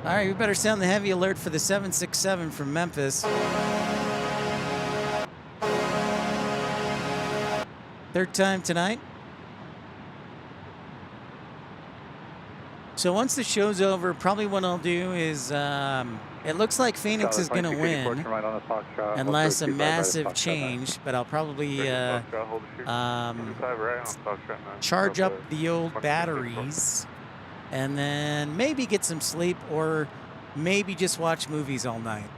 All right, we better sound the heavy alert for the 767 from Memphis. Third time tonight. So once the show's over, probably what I'll do is, it looks like Phoenix is going to win, unless a massive change, but I'll probably charge up the old batteries and then maybe get some sleep or maybe just watch movies all night.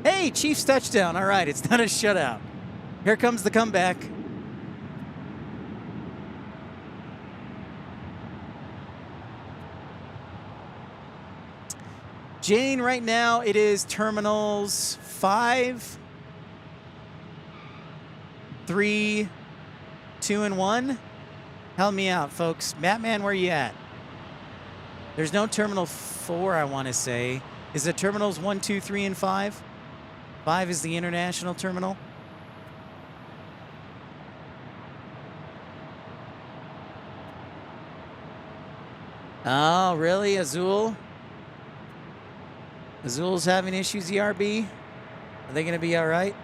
Hey, Chiefs touchdown. All right, it's not a shutout. Here comes the comeback. Jane, right now it is terminals 5, 3, 2, and 1. Help me out, folks. Batman, where you at? There's no terminal 4, I want to say. Is it terminals 1, 2, 3, and 5? 5 is the international terminal. Oh, really, Azul? Azul's having issues, ERB? Are they going to be all right?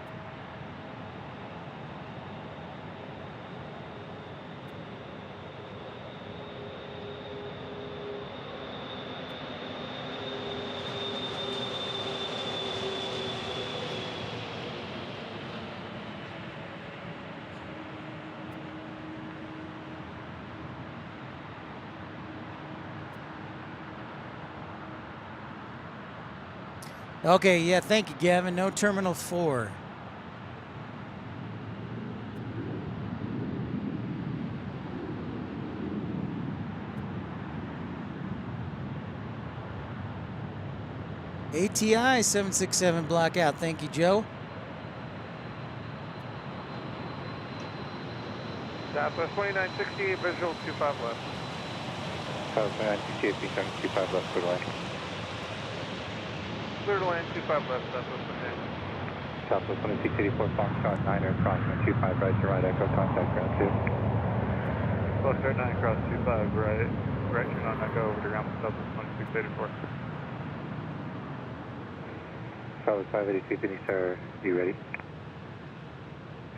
Okay, yeah, thank you, Gavin. No terminal 4. ATI 767 blackout. Thank you, Joe. Southwest 2968, visual 25 left. Southwest 2968, beacon 25 left, clear line. Clear to land 25 left, Southwest 29. Southwest 2684, Foxtrot 9er, crossing 25 right to right, echo, contact ground 2. Foxtrot 9 cross 25 right, direction on echo over to ground Southwest 2684. Southwest 582, Phoenix, are you ready?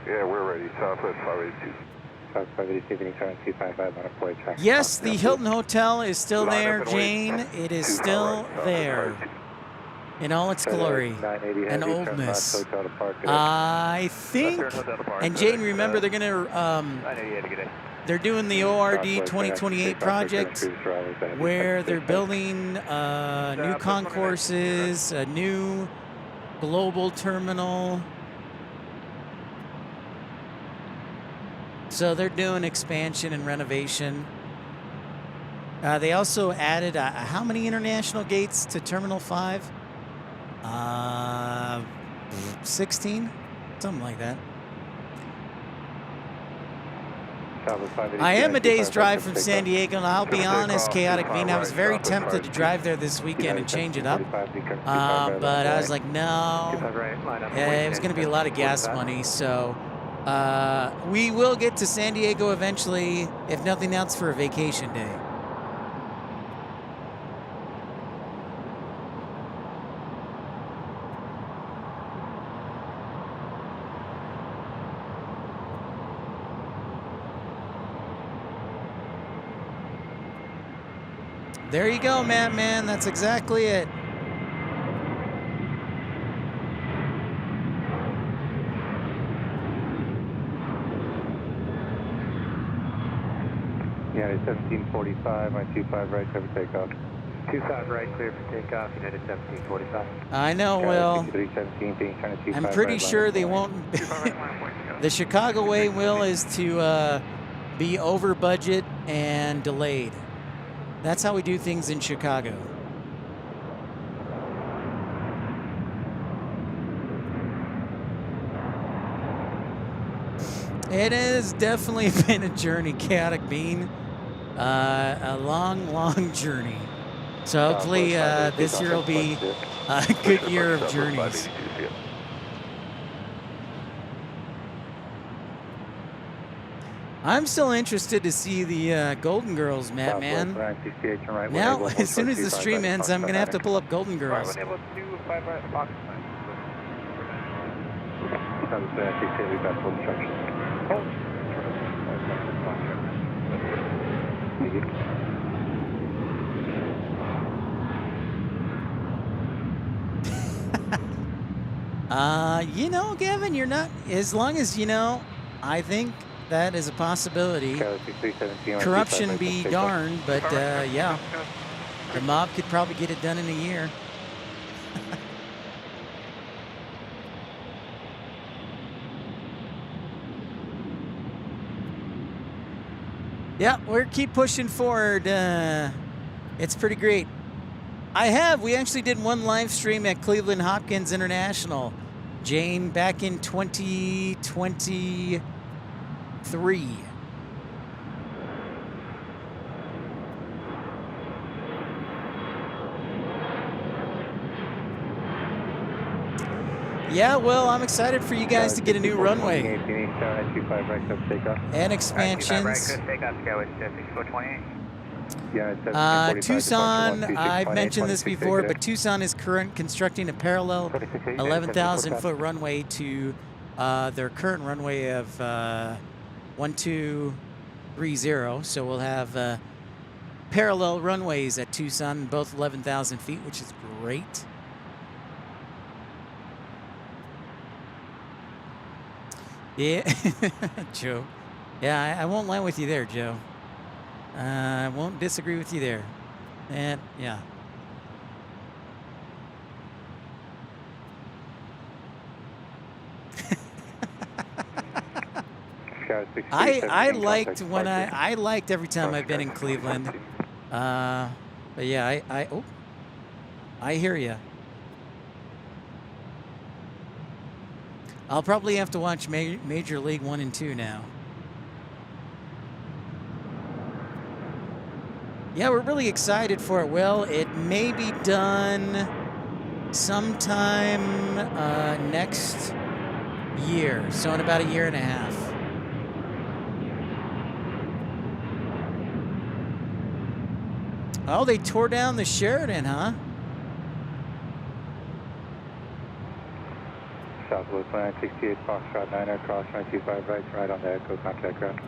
Yeah, we're ready. Southwest 582. Southwest 582, Phoenix, are on 255 on a boy track. Yes, the Hilton Hotel is still there, Jane. It is still there. In all its glory and oldness. I think, and Jane, remember they're gonna, they're doing the ORD 2028 project where they're building new concourses, a new global terminal. So they're doing expansion and renovation. They also added how many international gates to Terminal 5? 16, something like that. I am a day's drive from San Diego, and I'll be honest, Chaotic Bean, I was very tempted to drive there this weekend and change it up, but I was like, no, it was going to be a lot of gas money, so we will get to San Diego eventually, if nothing else, for a vacation day. There you go, man. That's exactly it. United 1745, on 25 right, clear for takeoff. 25 right, clear for takeoff, United 1745. I know, Will. 317, I'm pretty sure they won't. The Chicago way, Will, is to be over budget and delayed. That's how we do things in Chicago. It has definitely been a journey, Chaotic Bean. A long journey. So hopefully this year will be a good year of journeys. I'm still interested to see the Golden Girls, Matt, man. Now, as soon as the stream ends, I'm going to have to pull up Golden Girls. Right, able to do 5 right Fox 9. We've got full instructions. You know, Gavin, you're not, as long as, you know, I think that is a possibility. Corruption be darned, but yeah, the mob could probably get it done in a year. Yeah, we'll keep pushing forward. It's pretty great. We actually did one live stream at Cleveland Hopkins International, Jane, back in 2023. Yeah, well, I'm excited for you guys to get a new runway. And expansions. Tucson, I've mentioned this before, but Tucson is constructing a parallel 11,000-foot runway to their current runway of 1230. So we'll have parallel runways at Tucson, both 11,000 feet, which is great. Yeah, Joe. Yeah, I won't lie with you there, Joe. I won't disagree with you there. And yeah. I liked when I liked every time I've been in Cleveland. But yeah, I hear you. I'll probably have to watch Major League 1 and 2 now. Yeah, we're really excited for it. Well, it may be done sometime next year, so in about a year and a half. Oh, they tore down the Sheridan, huh? Southwest 968, Foxtrot 9, cross 925 right on the Echo, contact ground.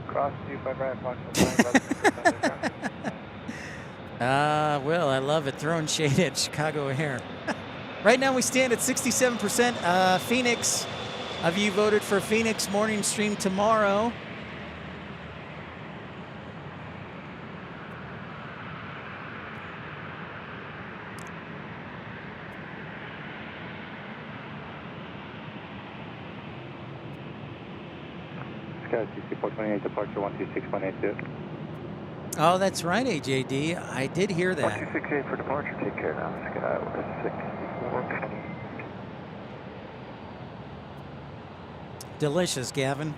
Cross 25 right, Foxtrot 9, well, I love it. Throwing shade at Chicago Air. Right now we stand at 67%. Phoenix, have you voted for Phoenix morning stream tomorrow? CC428, departure 126.82. Oh, that's right, AJD. I did hear that. 1268 for departure. Take care now. Sky 6420. Delicious, Gavin.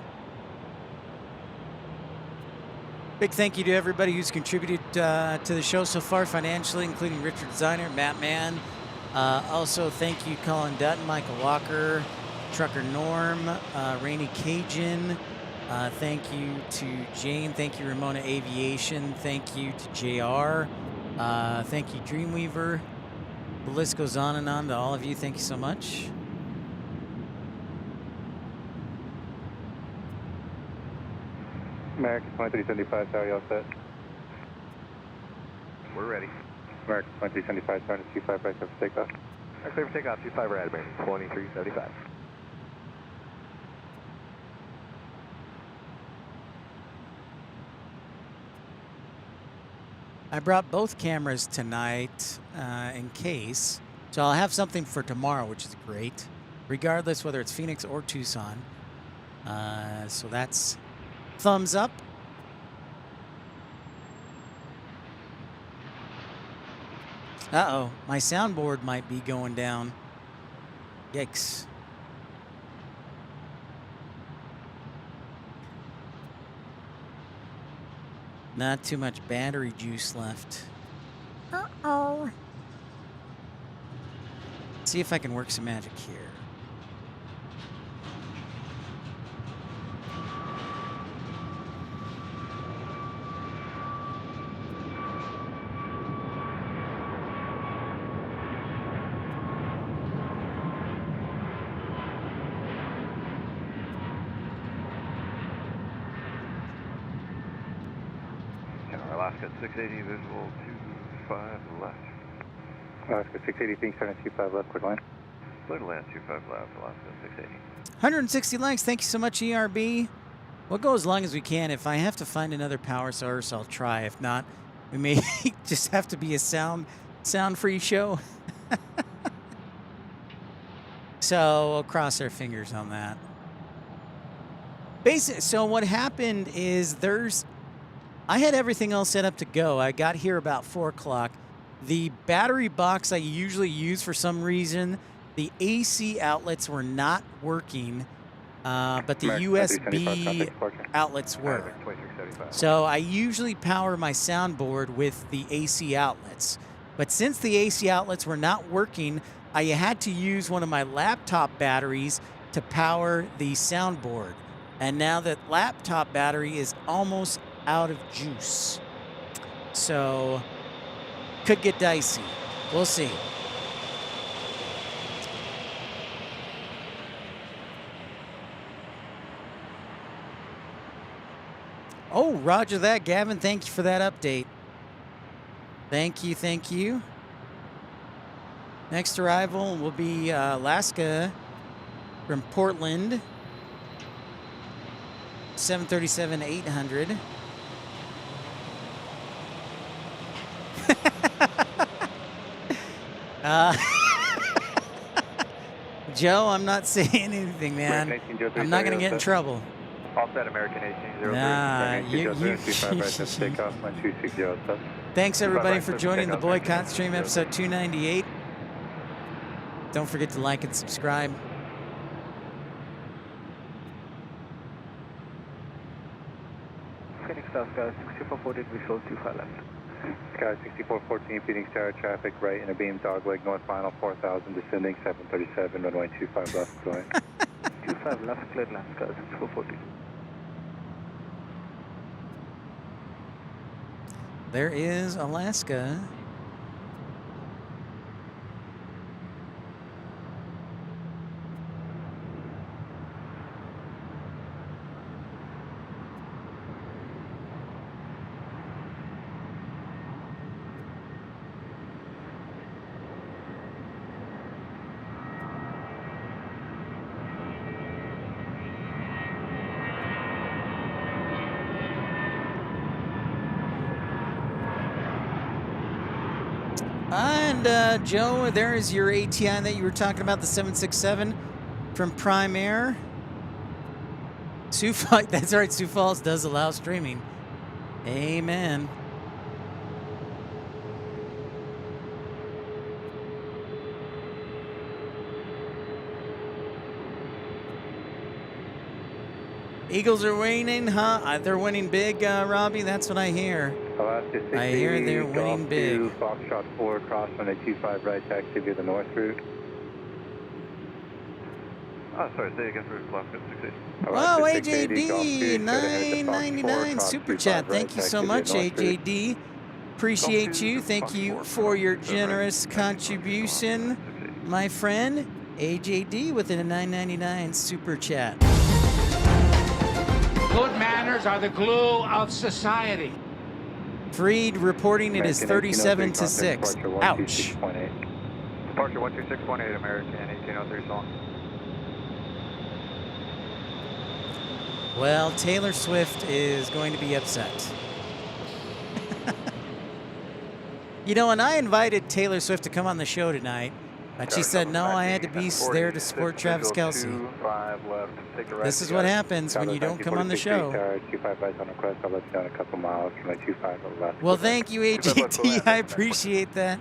Big thank you to everybody who's contributed to the show so far financially, including Richard Designer, Matt Mann. Also, thank you, Colin Dutton, Michael Walker, Trucker Norm, Rainy Cajun. Thank you to Jane. Thank you, Ramona Aviation. Thank you to JR. Thank you, Dreamweaver. The list goes on and on to all of you. Thank you so much. American 2375, how are you all set? We're ready. American 2375, starting to 25 right for takeoff. Clear for takeoff, 25 right, American 2375. I brought both cameras tonight in case, so I'll have something for tomorrow, which is great, regardless whether it's Phoenix or Tucson. So that's thumbs up. Uh-oh, my soundboard might be going down. Yikes. Not too much battery juice left. Uh-oh. See if I can work some magic here. Got 680 visual 25 left. Alaska 680, being starting 25 left, clear to land. Clear to land 25 left, Alaska 680. 160 likes. Thank you so much, ERB. We'll go as long as we can. If I have to find another power source, I'll try. If not, we may just have to be a sound-free show. So we'll cross our fingers on that. So what happened is I had everything all set up to go. I got here about 4 o'clock. The battery box I usually use, for some reason, the AC outlets were not working, but the USB outlets were. So I usually power my soundboard with the AC outlets. But since the AC outlets were not working, I had to use one of my laptop batteries to power the soundboard. And now that laptop battery is almost out of juice. So, could get dicey. We'll see. Oh, roger that, Gavin. Thank you for that update. Thank you, thank you. Next arrival will be Alaska from Portland. 737-800. Joe, I'm not saying anything, man. I'm not going to get in trouble. Offset American 1803. Nah, Thanks, everybody, for joining the Boycott Stream, episode 298. Don't forget to like and subscribe. Phoenix Alaska 6414, visual 25 left. Sky 6414, Phoenix Tower, traffic right, inner beam, dogleg, north final 4000, descending 737, runway 25 left, going. 25 left, clear land, Sky 6414. There is Alaska. And Joe, there is your ATI that you were talking about, the 767 from Prime Air. Sioux Falls, that's right, Sioux Falls does allow streaming. Amen. Eagles are winning, huh? They're winning big, Robbie. That's what I hear. Alaska 680, I hear they're winning big. Foxtrot 4, cross runway 25 right, taxi via the north route. Oh, sorry, say again for Alaska 680. Wow, AJD, 999 super chat. Thank you so much, AJD. Appreciate you. Thank you for your generous contribution, my friend. AJD with a 999 super chat. Good manners are the glue of society. Freed reporting it is 37 to 6. Ouch. Departure 126.8, American 1803 Song. Well, Taylor Swift is going to be upset. You know, and I invited Taylor Swift to come on the show tonight, but she said no, I had to be there to support Travis Kelce. This is what happens when you don't come on the show. Well, thank you, AJT. I appreciate that.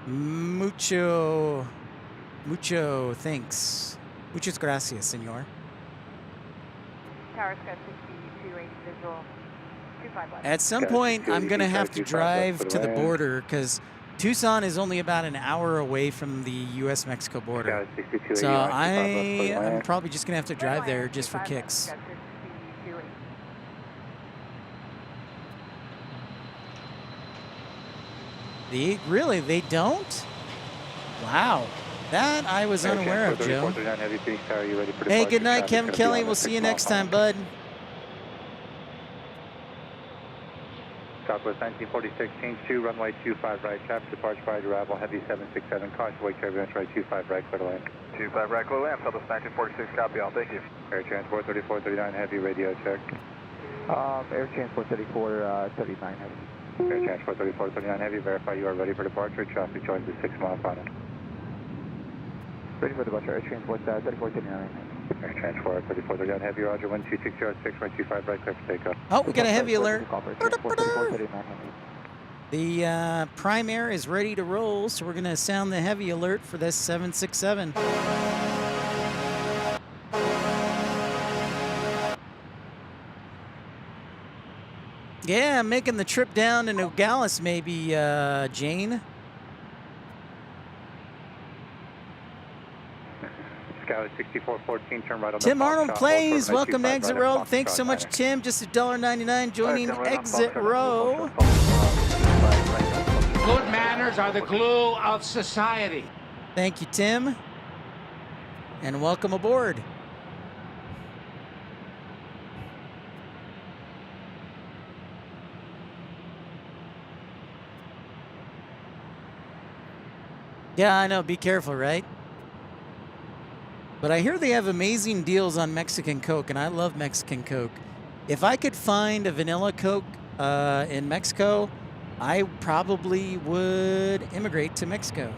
Mucho thanks. Muchas gracias, senor. Tower Sky 6280 visual 25 left. At some point, I'm going to have to drive to the border because Tucson is only about an hour away from the U.S.-Mexico border. So I'm probably just going to have to drive there just for kicks. Really? They don't? Wow. That I was unaware of, Joe. Hey, good night, Kevin Kelly. We'll see you next time, bud. Southwest 1946, change 2, runway 25 right, traffic departure by arrival, heavy 767, caution, wake turbulence right, 25 right, clear to land. 25 right, clear land, Southwest 1946, copy all, thank you. Air Transport 3439, heavy radio check. Air Transport 3439 heavy. Air Transport 3439 heavy, verify you are ready for departure, traffic joins the 6 mile final. Ready for departure, Air Transport 3439. Air Transport 3439 heavy, roger, 12606, right 25 right, clear for takeoff. Oh, we got a heavy alert. Transport 3439 heavy. The prime air is ready to roll, so we're going to sound the heavy alert for this 767. Yeah, I'm making the trip down to Nogales, maybe, Jane. Sky 6414, turn right on Tim the Arnold plays. Welcome to Exit Row. Fox Thanks so much, Trot Tim. Just $1.99 joining Exit Row. Good manners are the glue of society. Thank you, Tim. And welcome aboard. Yeah, I know. Be careful, right? But I hear they have amazing deals on Mexican Coke, and I love Mexican Coke. If I could find a vanilla Coke in Mexico, I probably would immigrate to Mexico.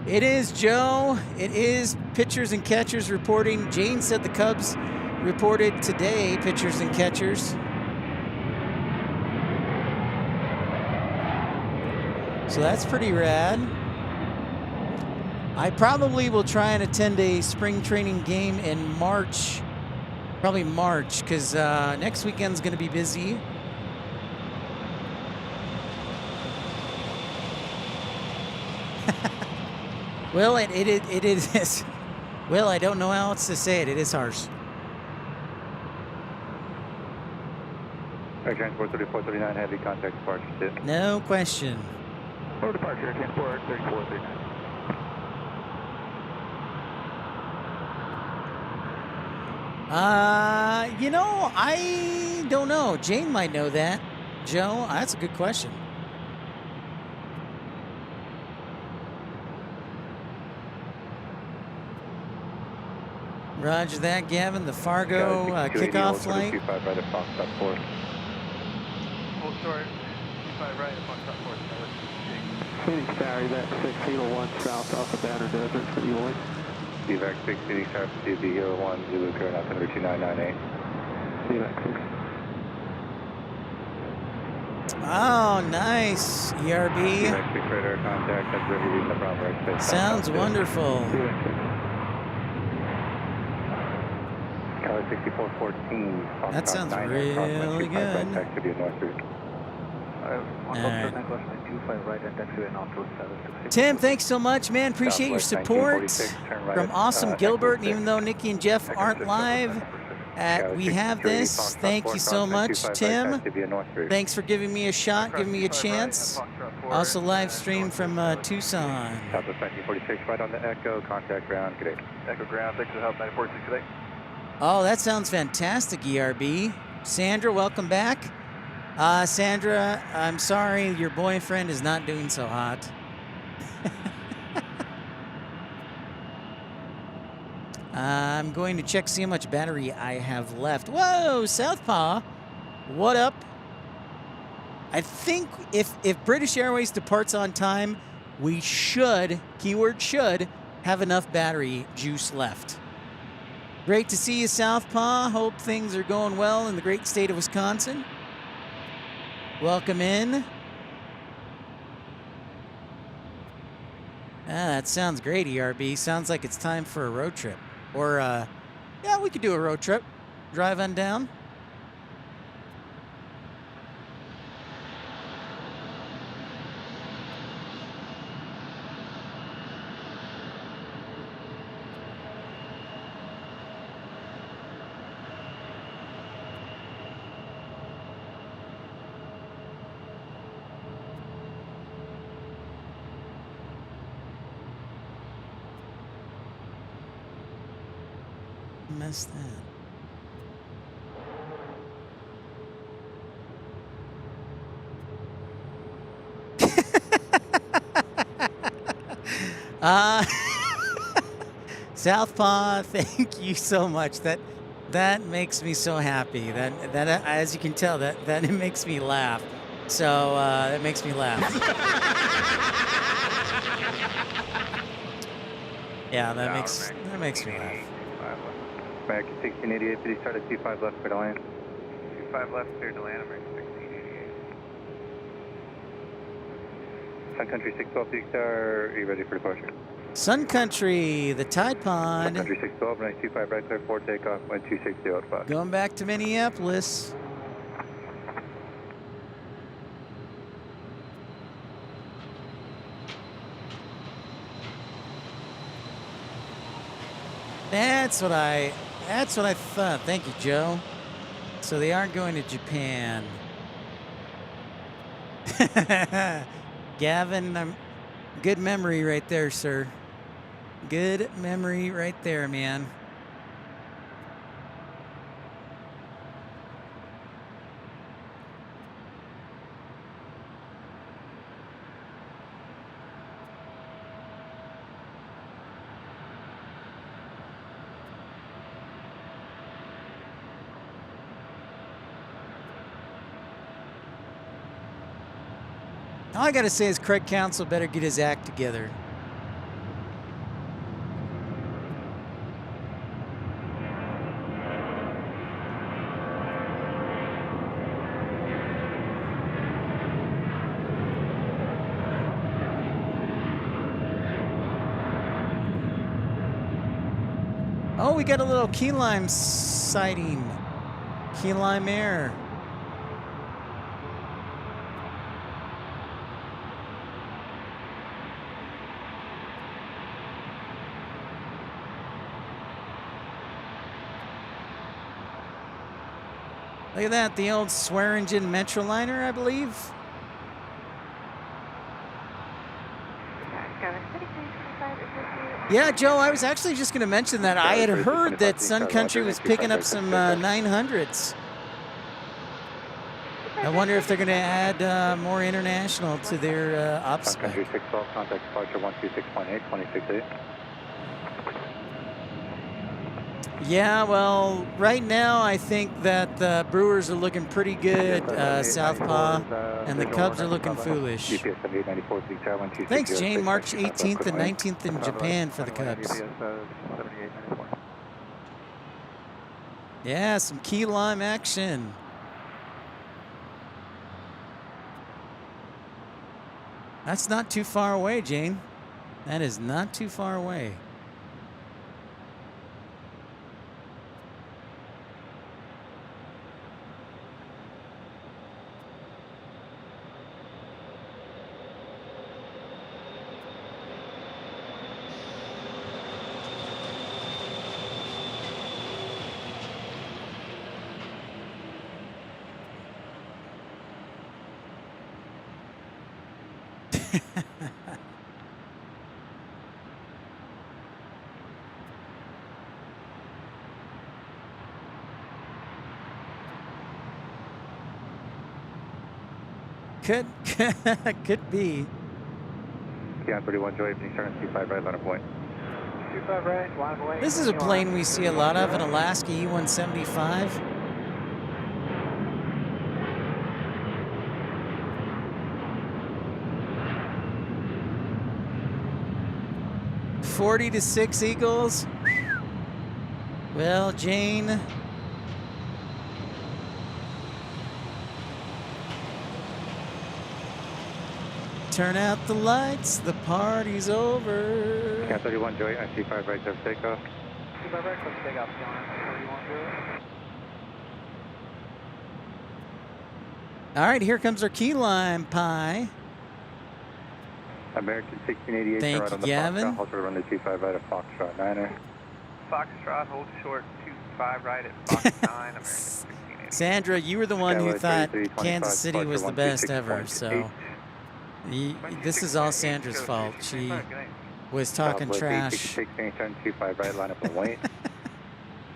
It is Joe. It is pitchers and catchers reporting. Jane said the Cubs reported today, pitchers and catchers. So that's pretty rad. I probably will try and attend a spring training game in March. Probably March, because next weekend's going to be busy. Well, it is. Well, I don't know how else to say it. It is harsh. Air Transport 3439 heavy, contact departure 2. No question. For departure, Air Transport 3439. You know, I don't know. Jane might know that. Joe, that's a good question. Roger that, Gavin. The Fargo kickoff flight. 25 right at Fox 4. Full short, 25 right, Fox 4. Phoenix Tower, that 601 south off the Banner Desert for Eloy. CVAC 6, Phoenix Tower, CB 01, Zulu, current altimeter 2998. CVAC 6. Oh, nice. ERB. CVAC 6 radar contact, that's ready to reach the Bravo airspace. Sounds wonderful. Cali 6414, Fox That sounds 9, really good. Right, taxi to North Route. Right. Tim, thanks so much, man. Appreciate your support from Awesome Gilbert. And even though Nikki and Jeff aren't live at We Have This, thank you so much, Tim. Thanks for giving me a shot, giving me a chance. Also live stream from Tucson. Southwest 1946, right on the Echo, contact ground, good day. Echo ground, thanks for the help, 946 today. Oh, that sounds fantastic, ERB. Sandra, welcome back. Sandra, I'm sorry, your boyfriend is not doing so hot. I'm going to check, see how much battery I have left. Whoa, Southpaw, what up? I think if British Airways departs on time, we should, keyword should, have enough battery juice left. Great to see you, Southpaw. Hope things are going well in the great state of Wisconsin. Welcome in. That sounds great, ERB. Sounds like it's time for a road trip. Or, yeah, we could do a road trip. Drive on down. Missed that. Southpaw, thank you so much. That makes me so happy. That as you can tell, that it makes me laugh. So that makes me laugh. Yeah, that makes me laugh. American 1688, please start at 25 left, clear to land. 25 left, clear to land, American 1688. Sun Country 612, Big Star, are you ready for departure? Sun Country, the Tide Pod. Sun Country 612, 925 right, clear 4 takeoff, wind 260 out 5. Going back to Minneapolis. That's what I thought. Thank you, Joe. So they aren't going to Japan. Gavin, good memory right there, sir. Good memory right there, man. All I gotta say is Craig Council better get his act together. Oh, we got a little key lime sighting. Key lime air. Look at that, the old Swearingen Metroliner, I believe. Yeah, Joe, I was actually just going to mention that. I had heard that Sun Country was picking up some 900s. I wonder if they're going to add more international to their ops spec. Sun Country 612, contact departure 126.8, 268. Yeah, well, right now I think that the Brewers are looking pretty good, Southpaw, and the Cubs are looking foolish. Thanks, Jane. March 18th and 19th in Japan for the Cubs. Yeah, some key lime action. That's not too far away, Jane. That is not too far away. Could be. Yeah, 31 Joy, evening, starting 25 right, line of point. 25 right, line of point. This is a plane we see a lot of, an Alaska E-175. $40 to 6 Eagles. Well, Jane. Turn out the lights, the party's over. Cat 31 Joy, IC5 right, clear takeoff. 25 right, clear takeoff, John. 31 Joy. All right, here comes our key lime pie. American 1688, Thank right you, on the Gavin. Foxtrot, hold run to 25 right at Foxtrot 9er. Foxtrot, hold short 25 right at Fox 9, American 1688. Sandra, you were the one who Skyway thought 3325, Kansas City was the best ever, 126.8. so this is all Sandra's fault. She was talking trash. 66, turn 25 right, line up and wait.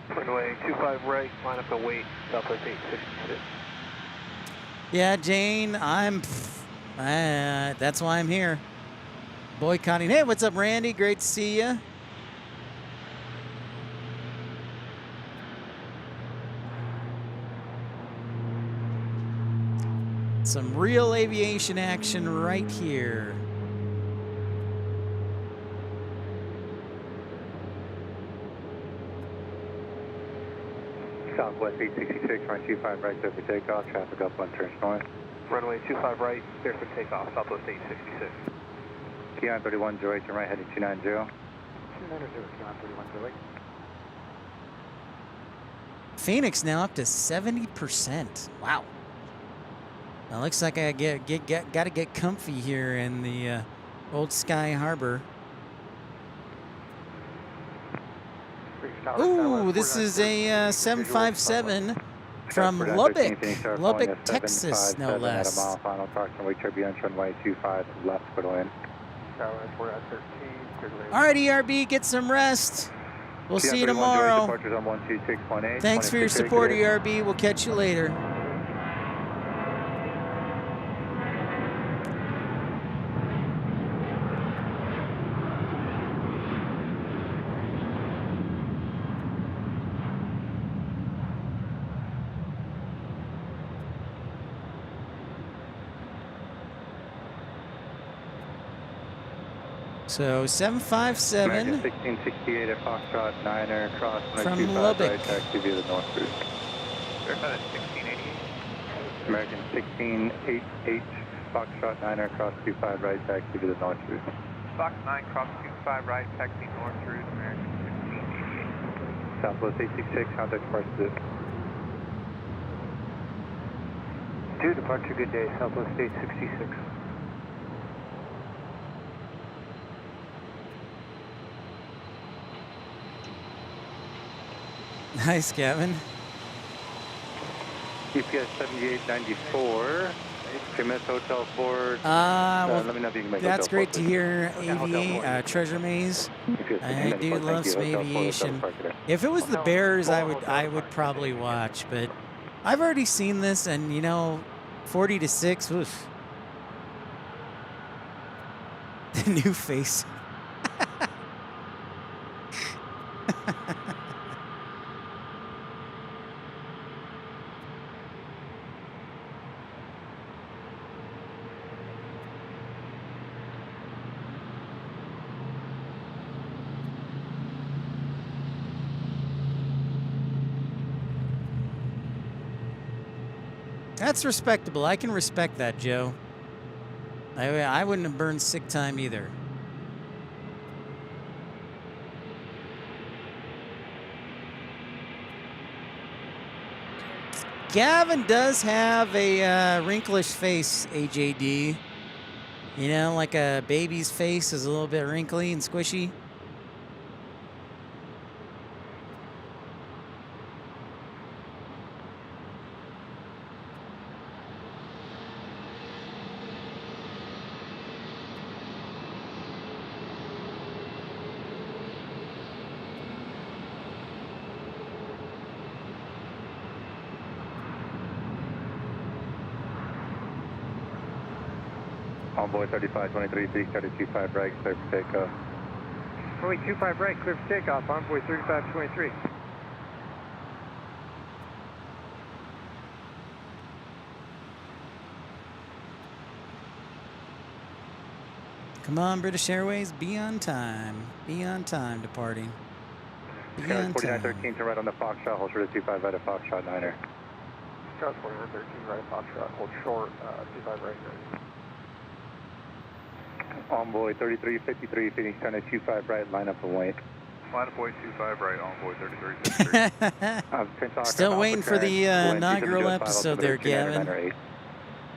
Runway 25 right, line up and wait, Southwest 866. Yeah, Jane, that's why I'm here. Boycotting. Hey, what's up, Randy? Great to see you. Some real aviation action right here. Southwest 866, runway 25 right, clear for takeoff. Traffic up on turns north. Runway 25 right, clear for takeoff, Southwest 866. Keon 3108, turn right heading 290. 290, Keon 3108. Phoenix now up to 70%. Wow. Now looks like I got to get comfy here in the old Sky Harbor. Ooh, this is a 757 from Lubbock, Texas, no less. At a mile final, approximately turbulence, runway 25 left, clear in. We're at 13. All right, ERB, get some rest. We'll see you tomorrow. Thanks for your support, ERB. We'll catch you later. So 757 1668 at Foxtrot 9er cross from Lubbock. right, taxi via the north route. Verify that 1688. American 1688 Foxtrot 9er cross 25 right, taxi via the north route. Fox 9 cross 25 right, taxi north route, American 1688. Southwest 866, contact departure. 2 departure, good day, Southwest 866. Nice, Gavin. GPS 7894. Commit Hotel 4. Well, let me know if you can make that's Hotel great 4, to hear. Treasure Maze. I do love some aviation. If it was the Bears, I would probably watch, but I've already seen this, and you know, 40-6. Oof. The new face. That's respectable. I can respect that, Joe. I wouldn't have burned sick time either. Gavin does have a wrinklish face, AJD. You know, like a baby's face is a little bit wrinkly and squishy. Envoy 3523, peak 325 right, clear for takeoff. Runway 25 right, clear for takeoff, Envoy 3523. Come on, British Airways, be on time. Be on time departing. Be on time. 4913 to right on the Foxtrot, hold short at 25 right at Foxtrot 9er. Charles 4913 right at Foxtrot, hold short, 25 right. Envoy 3353, Phoenix Center 25 right, line up and wait. Line up, wait, 25 right, Envoy 3353. Still waiting for the inaugural episode there, Gavin.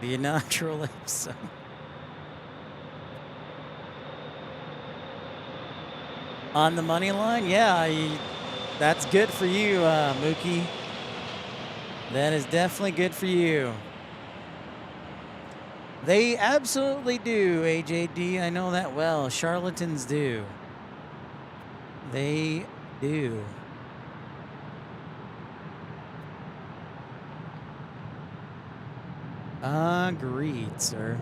The inaugural episode. On the money line? Yeah, that's good for you, Mookie. That is definitely good for you. They absolutely do, AJD. I know that well. Charlatans do. They do. Agreed, sir.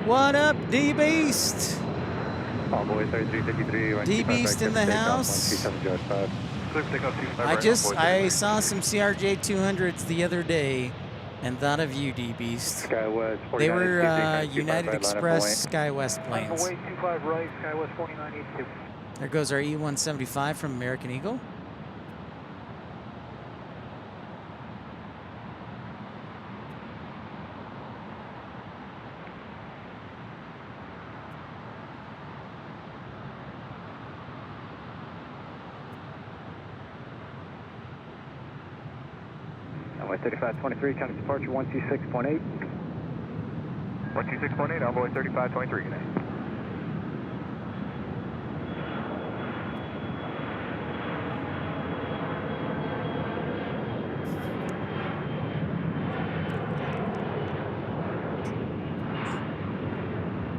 What up, D-Beast? All boys, 3353, D-Beast in the house. 127.5. Clear for takeoff 25 right. I saw some CRJ 200s the other day and thought of you, D-Beast. SkyWest 4982. They were 25 United right, line up Express and SkyWest planes. Runway 25 right, SkyWest 4982. There goes our E-175 from American Eagle. Runway 3523, county departure 126.8. 126.8, envoy 3523, good night.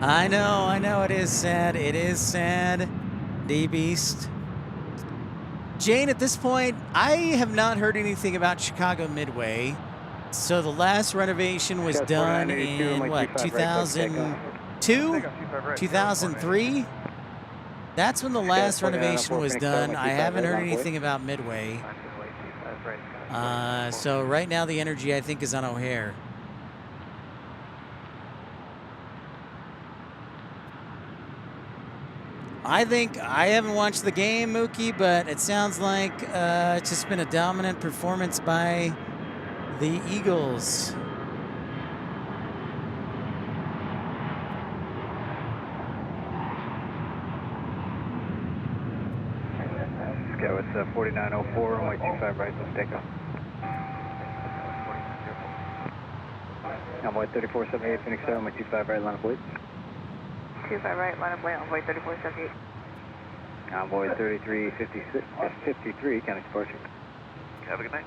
I know, it is sad. It is sad, D-Beast. Jane, at this point, I have not heard anything about Chicago Midway. So the last renovation was done in, what, 2002? 2003? That's when the last renovation was done. I haven't heard anything about Midway. So right now the energy, I think, is on O'Hare. I haven't watched the game, Mookie, but it sounds like it's just been a dominant performance by the Eagles. SkyWest 4904, runway 25 right, let's take off. Envoy 3478, Phoenix Tower, runway 25 right, line up wait. 25 right, line up way, envoy 3478. Envoy 3353, county departure. Have a good night.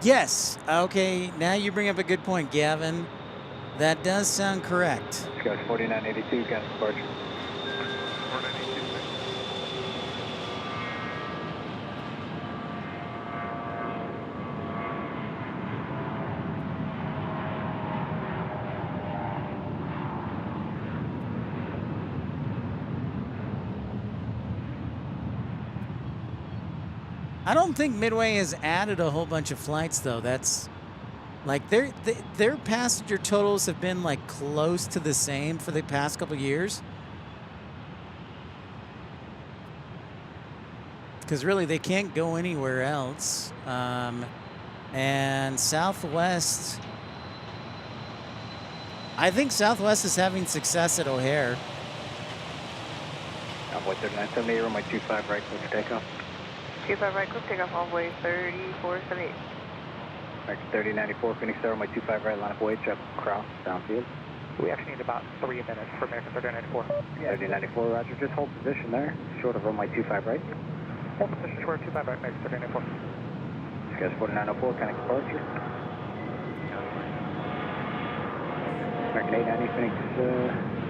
Yes. Okay, now you bring up a good point, Gavin. That does sound correct. SkyWest 4982, county departure. 4982. I don't think Midway has added a whole bunch of flights, though. That's like their passenger totals have been like close to the same for the past couple years. Because really, they can't go anywhere else. And Southwest, I think Southwest is having success at O'Hare. Envoy 3978, runway 25 right, clear for takeoff. 25 right, quick takeoff, envoy 3478. 3094, Phoenix Tower, runway 25 right, line up wait, check cross, downfield. We actually need about 3 minutes for American 3094. 3094, roger, just hold position there, short of runway 25 right. Hold position short, 25 right, American 3094. SkyWest 4904, county departure. American 890, Phoenix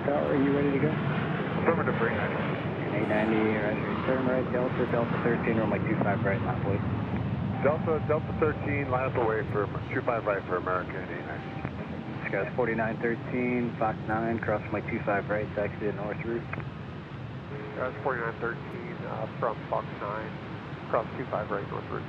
Tower, are you ready to go? Affirmative 390. 890, roger, turn right, Delta 13, runway 25 right, line up wait. Delta 13, line up away for 25 right for American 89. SkyWest 4913, Fox 9, cross runway 25 right, taxi to north route. Guys, 4913 from Fox 9, cross 25 right, north route.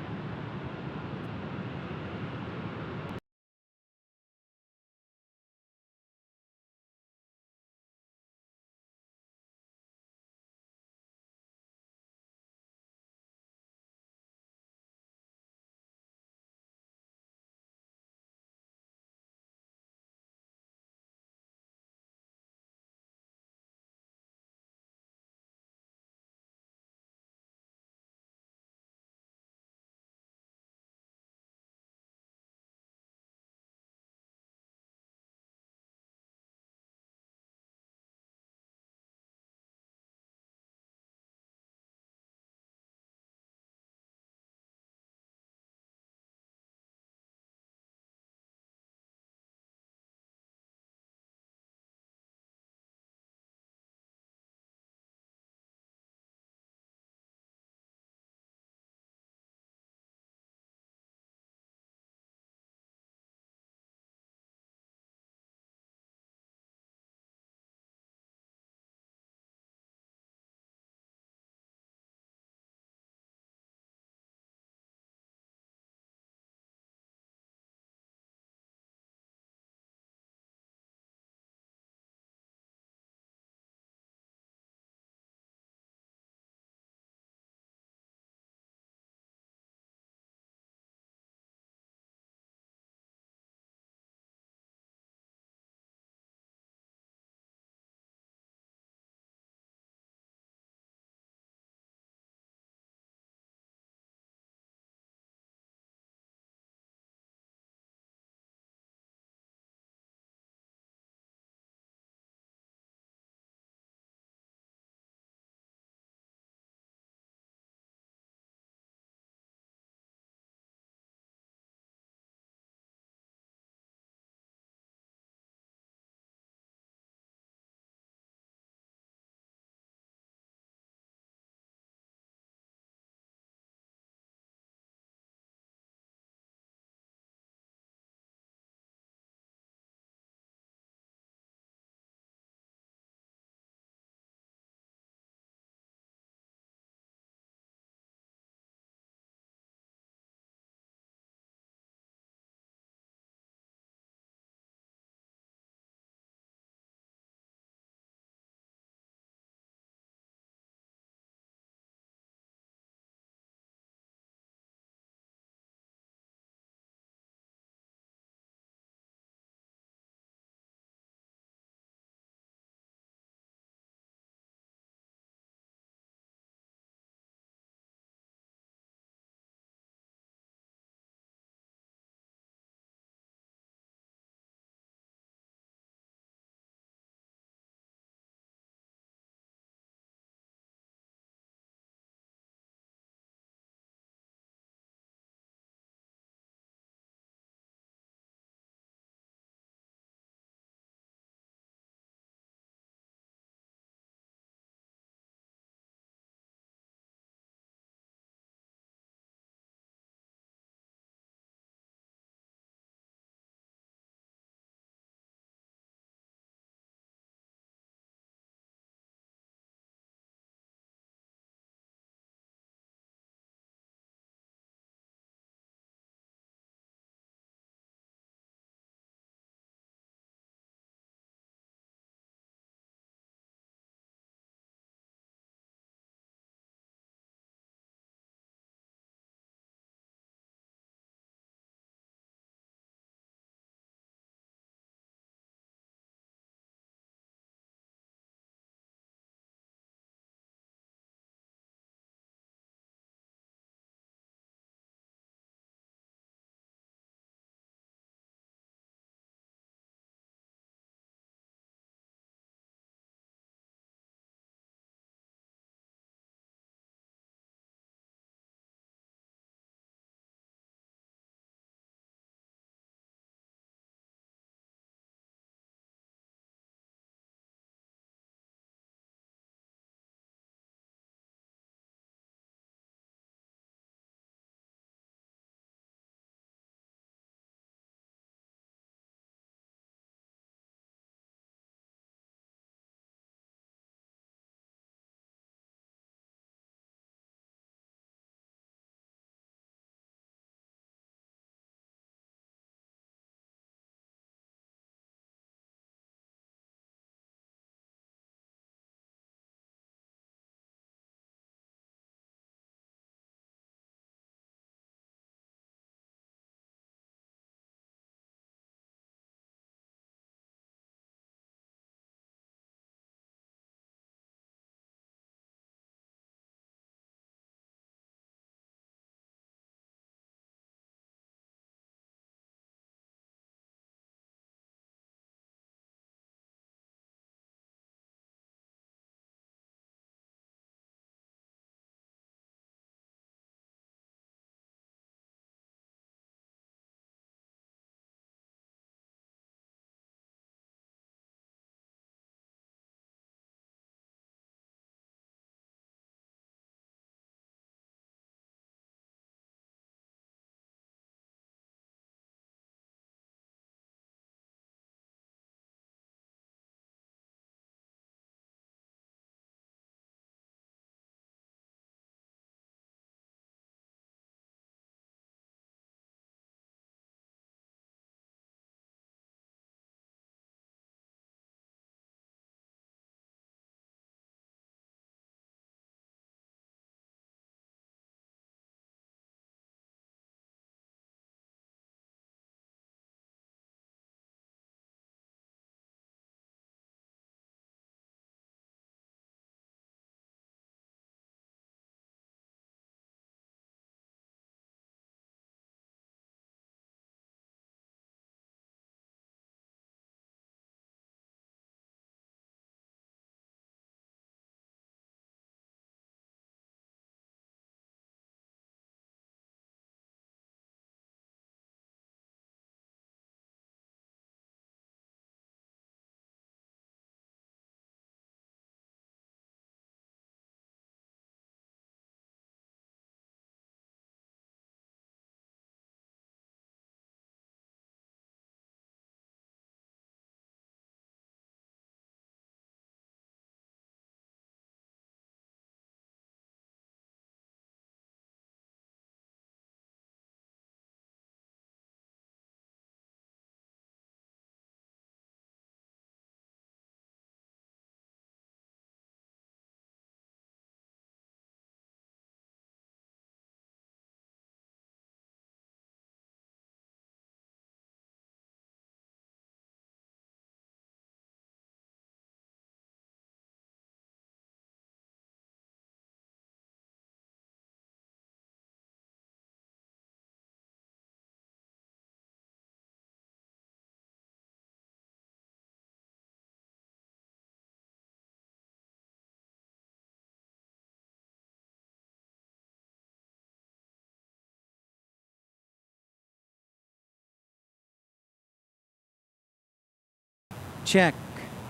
Check.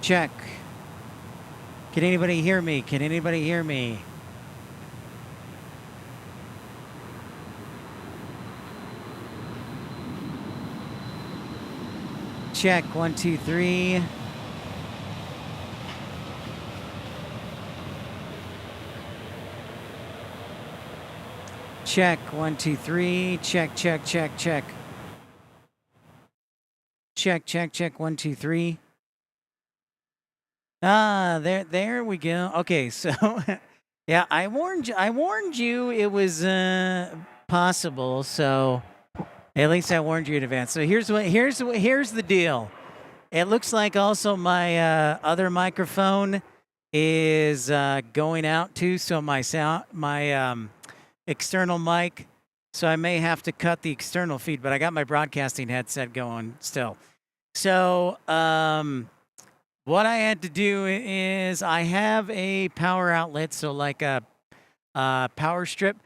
Check. Can anybody hear me? Can anybody hear me? Check. 1, 2, 3. Check. 1, 2, 3. Check, check, check, check. Check, check, check. 1, 2, 3. Ah, there we go. Okay, so yeah, I warned you it was possible, so at least I warned you in advance. So here's the deal. It looks like also my other microphone is going out too, so my external mic, so I may have to cut the external feed, but I got my broadcasting headset going still. So what I had to do is I have a power outlet, so like a power strip.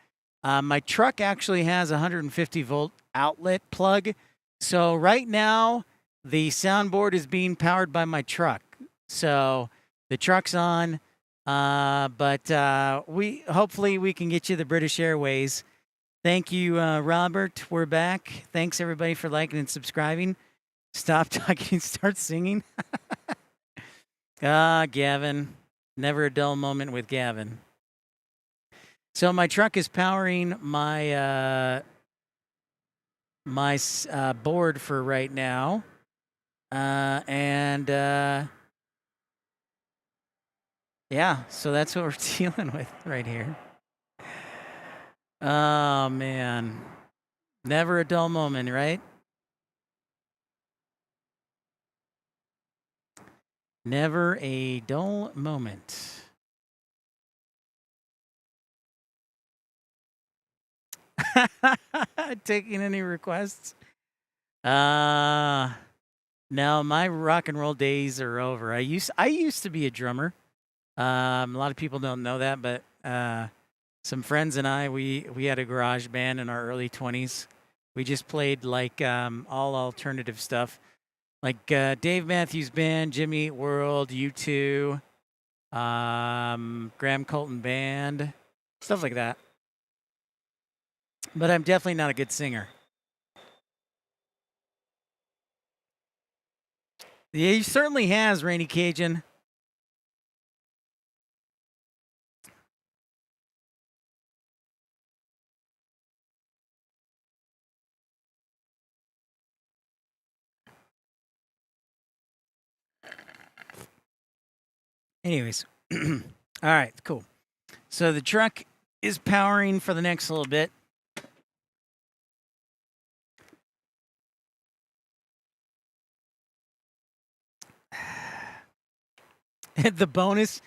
My truck actually has a 150 volt outlet plug. So right now the soundboard is being powered by my truck. So the truck's on, but hopefully we can get you the British Airways. Thank you, Robert. We're back. Thanks everybody for liking and subscribing. Stop talking, start singing. Gavin. Never a dull moment with Gavin. So my truck is powering my board for right now. Yeah, so that's what we're dealing with right here. Oh, man. Never a dull moment, right? Never a dull moment. Taking any requests? No, my rock and roll days are over. I used to be a drummer. A lot of people don't know that, but some friends and I, we had a garage band in our early 20s. We just played like all alternative stuff, like Dave Matthews Band, Jimmy Eat World, U2, Graham Colton Band, stuff like that. But I'm definitely not a good singer. Yeah, he certainly has, Rainy Cajun. Anyways, all right, cool. So the truck is powering for the next little bit. The bonus,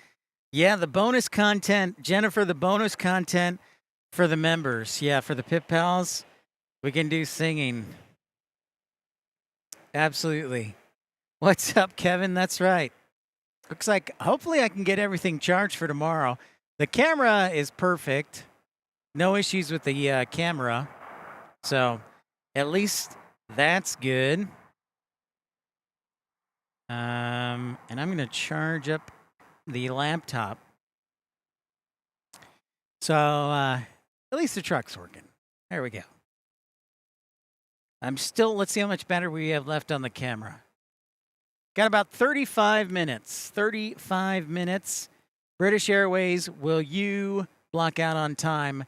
yeah, the bonus content, Jennifer, the bonus content for the members. Yeah, for the Pit Pals, we can do singing. Absolutely. What's up, Kevin? That's right. Looks like hopefully I can get everything charged for tomorrow. The camera is perfect. No issues with the camera. So at least that's good. And I'm going to charge up the laptop. So at least the truck's working. There we go. Let's see how much battery we have left on the camera. Got about 35 minutes. 35 minutes. British Airways, will you block out on time?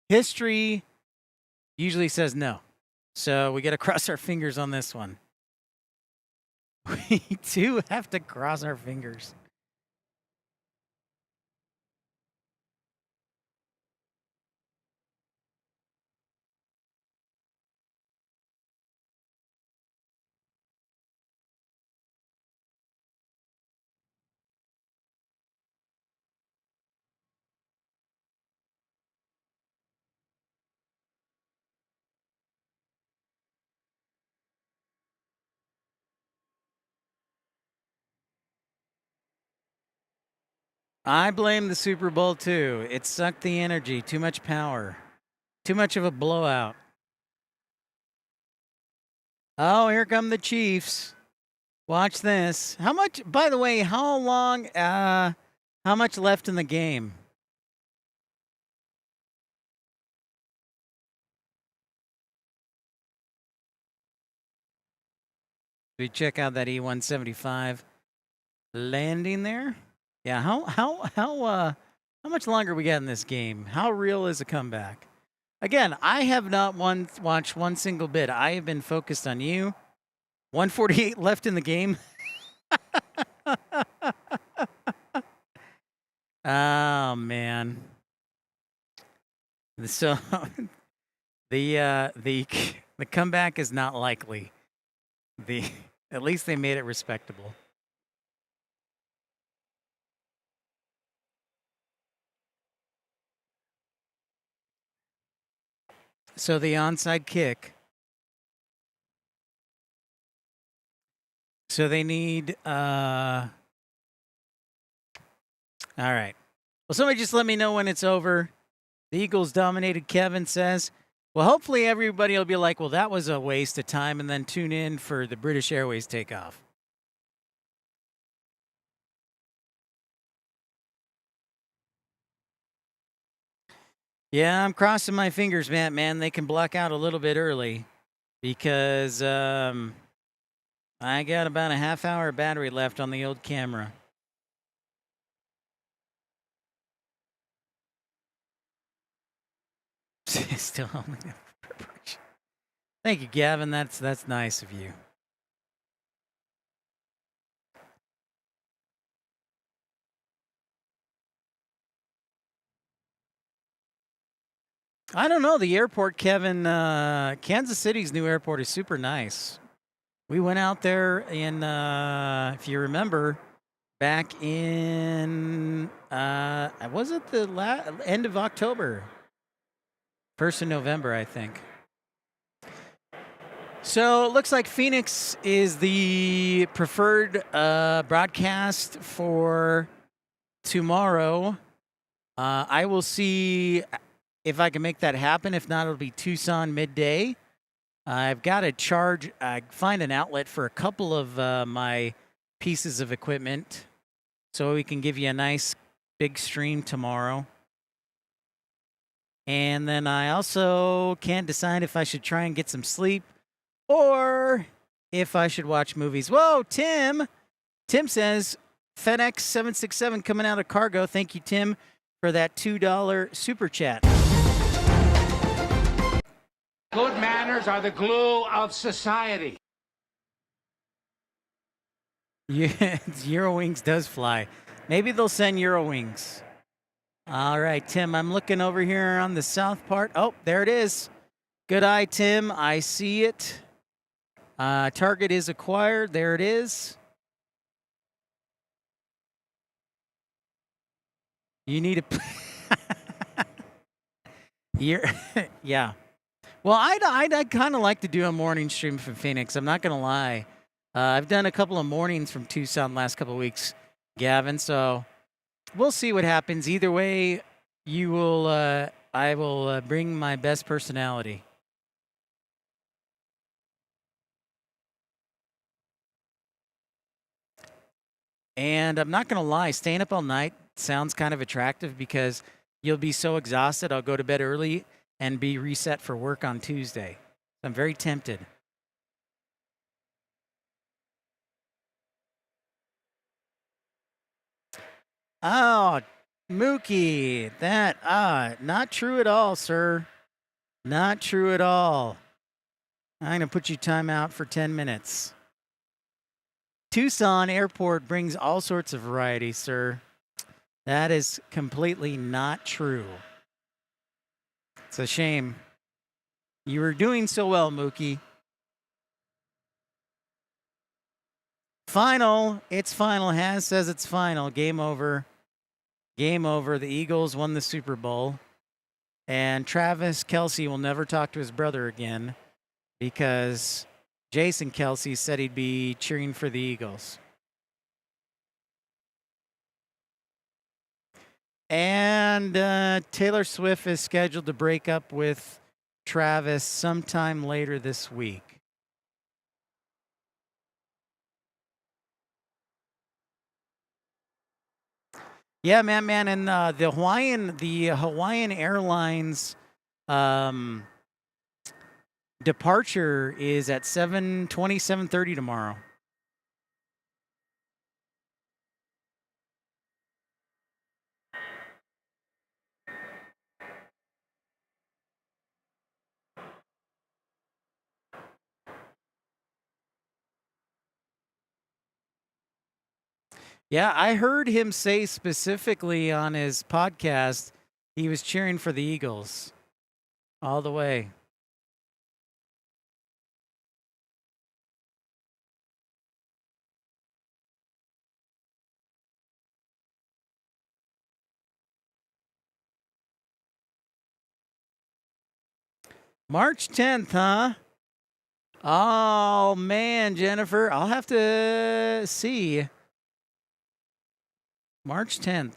History usually says no. So we got to cross our fingers on this one. We do have to cross our fingers. I blame the Super Bowl too. It sucked the energy, too much power, too much of a blowout. Oh, here come the Chiefs. Watch this. How much, by the way, how much left in the game? We check out that E-175 landing there. Yeah, how much longer we got in this game? How real is a comeback? Again, I have not watched one single bit. I have been focused on you. 148 left in the game. Oh man. So the comeback is not likely. At least they made it respectable. So the onside kick. So they need all right. Well, somebody just let me know when it's over. The Eagles dominated, Kevin says. Well, hopefully everybody will be like, well, that was a waste of time, and then tune in for the British Airways takeoff. Yeah, I'm crossing my fingers, man. They can block out a little bit early because I got about a half-hour battery left on the old camera. Still only preparation. Thank you, Gavin. That's nice of you. I don't know. The airport, Kevin, Kansas City's new airport is super nice. We went out there in, if you remember, back in, was it the end of October? 1st of November, I think. So it looks like Phoenix is the preferred broadcast for tomorrow. I will see if I can make that happen. If not, it'll be Tucson midday. I've got to find an outlet for a couple of my pieces of equipment so we can give you a nice big stream tomorrow. And then I also can't decide if I should try and get some sleep or if I should watch movies. Whoa, Tim! Tim says, FedEx 767 coming out of cargo. Thank you, Tim, for that $2 super chat. Good manners are the glue of society. Yeah, Eurowings does fly. Maybe they'll send Eurowings. All right, Tim, I'm looking over here on the south part. Oh, there it is. Good eye, Tim. I see it. Target is acquired. There it is. You need a... Yeah. Well, I'd kind of like to do a morning stream from Phoenix. I'm not going to lie. I've done a couple of mornings from Tucson the last couple of weeks, Gavin, so we'll see what happens. Either way, I will bring my best personality. And I'm not going to lie, staying up all night sounds kind of attractive because you'll be so exhausted. I'll go to bed early and be reset for work on Tuesday. I'm very tempted. Oh, Mookie, not true at all, sir. Not true at all. I'm going to put you time out for 10 minutes. Tucson Airport brings all sorts of variety, sir. That is completely not true. It's a shame. You were doing so well, Mookie. Final. It's final. Has says it's final. Game over. Game over. The Eagles won the Super Bowl. And Travis Kelce will never talk to his brother again because Jason Kelce said he'd be cheering for the Eagles. And Taylor Swift is scheduled to break up with Travis sometime later this week. Yeah, man, and the Hawaiian Airlines departure is at 7:20, 7:30 tomorrow. Yeah, I heard him say specifically on his podcast he was cheering for the Eagles all the way. March 10th, huh? Oh, man, Jennifer, I'll have to see. March 10th.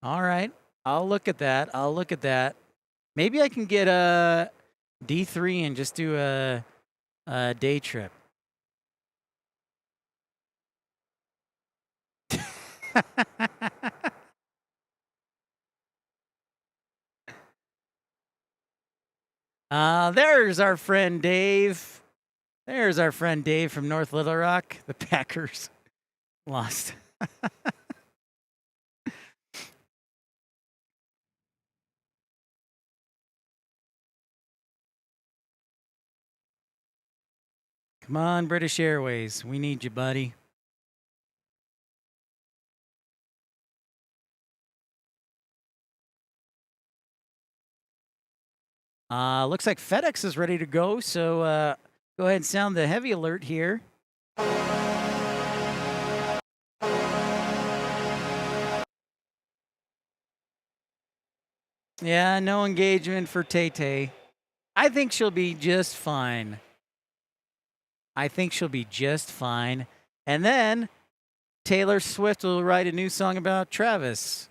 All right. I'll look at that. Maybe I can get a D3 and just do a day trip. There's our friend Dave. There's our friend Dave from North Little Rock. The Packers lost. Come on, British Airways. We need you, buddy. Looks like FedEx is ready to go, so go ahead and sound the heavy alert here. Yeah, no engagement for Tay-Tay. I think she'll be just fine. And then Taylor Swift will write a new song about Travis.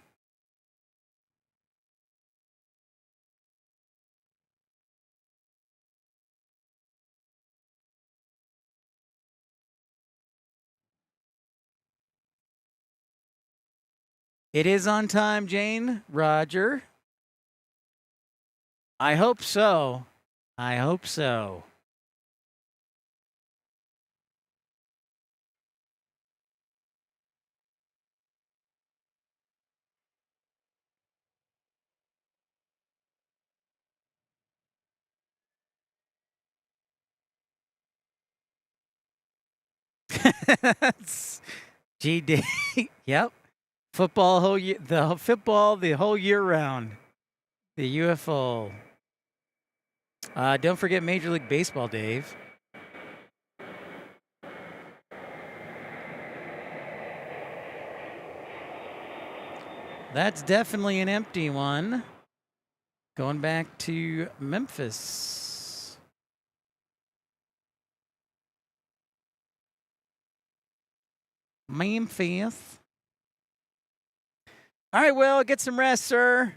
It is on time, Jane. Roger. I hope so. GD. Yep. Football the whole year round. The UFO. Don't forget Major League Baseball, Dave. That's definitely an empty one. Going back to Memphis. All right, Will, get some rest, sir.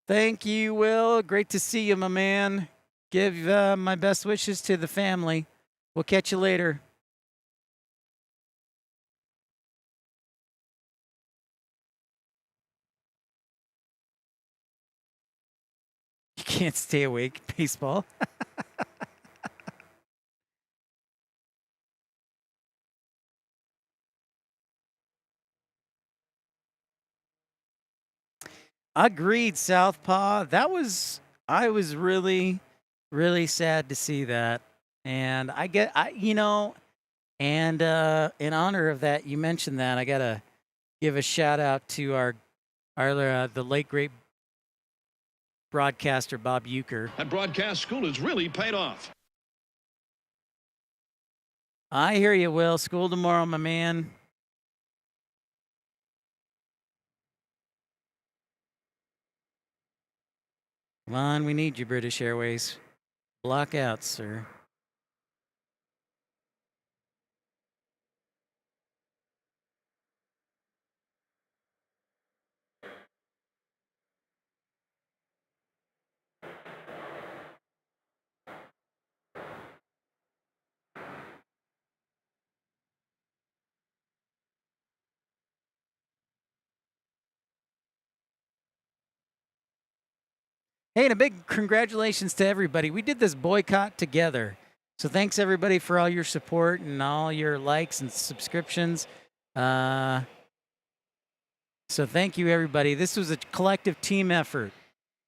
Thank you, Will. Great to see you, my man. Give my best wishes to the family. We'll catch you later. You can't stay awake, baseball. Agreed, Southpaw. I was really, really sad to see that. And and in honor of that, you mentioned that, I gotta give a shout out to the late great broadcaster Bob Euchre. That broadcast school has really paid off. I hear you, Will. School tomorrow, my man. Come on, we need you, British Airways. Block out, sir. Hey, and a big congratulations to everybody. We did this boycott together. So thanks everybody for all your support and all your likes and subscriptions. So thank you everybody. This was a collective team effort.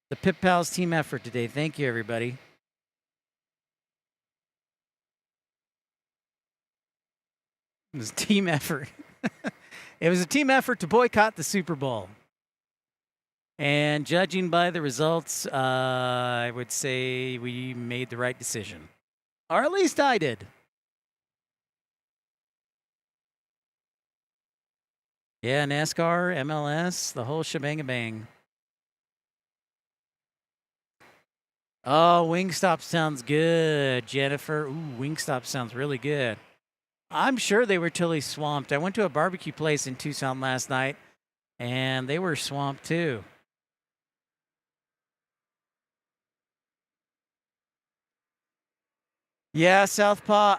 The Pip Pals team effort today. Thank you everybody. It was a team effort. It was a team effort to boycott the Super Bowl. And judging by the results, I would say we made the right decision. Or at least I did. Yeah, NASCAR, MLS, the whole shebang-a-bang. Oh, Wingstop sounds good, Jennifer. Ooh, Wingstop sounds really good. I'm sure they were totally swamped. I went to a barbecue place in Tucson last night, and they were swamped too. Yeah, Southpaw.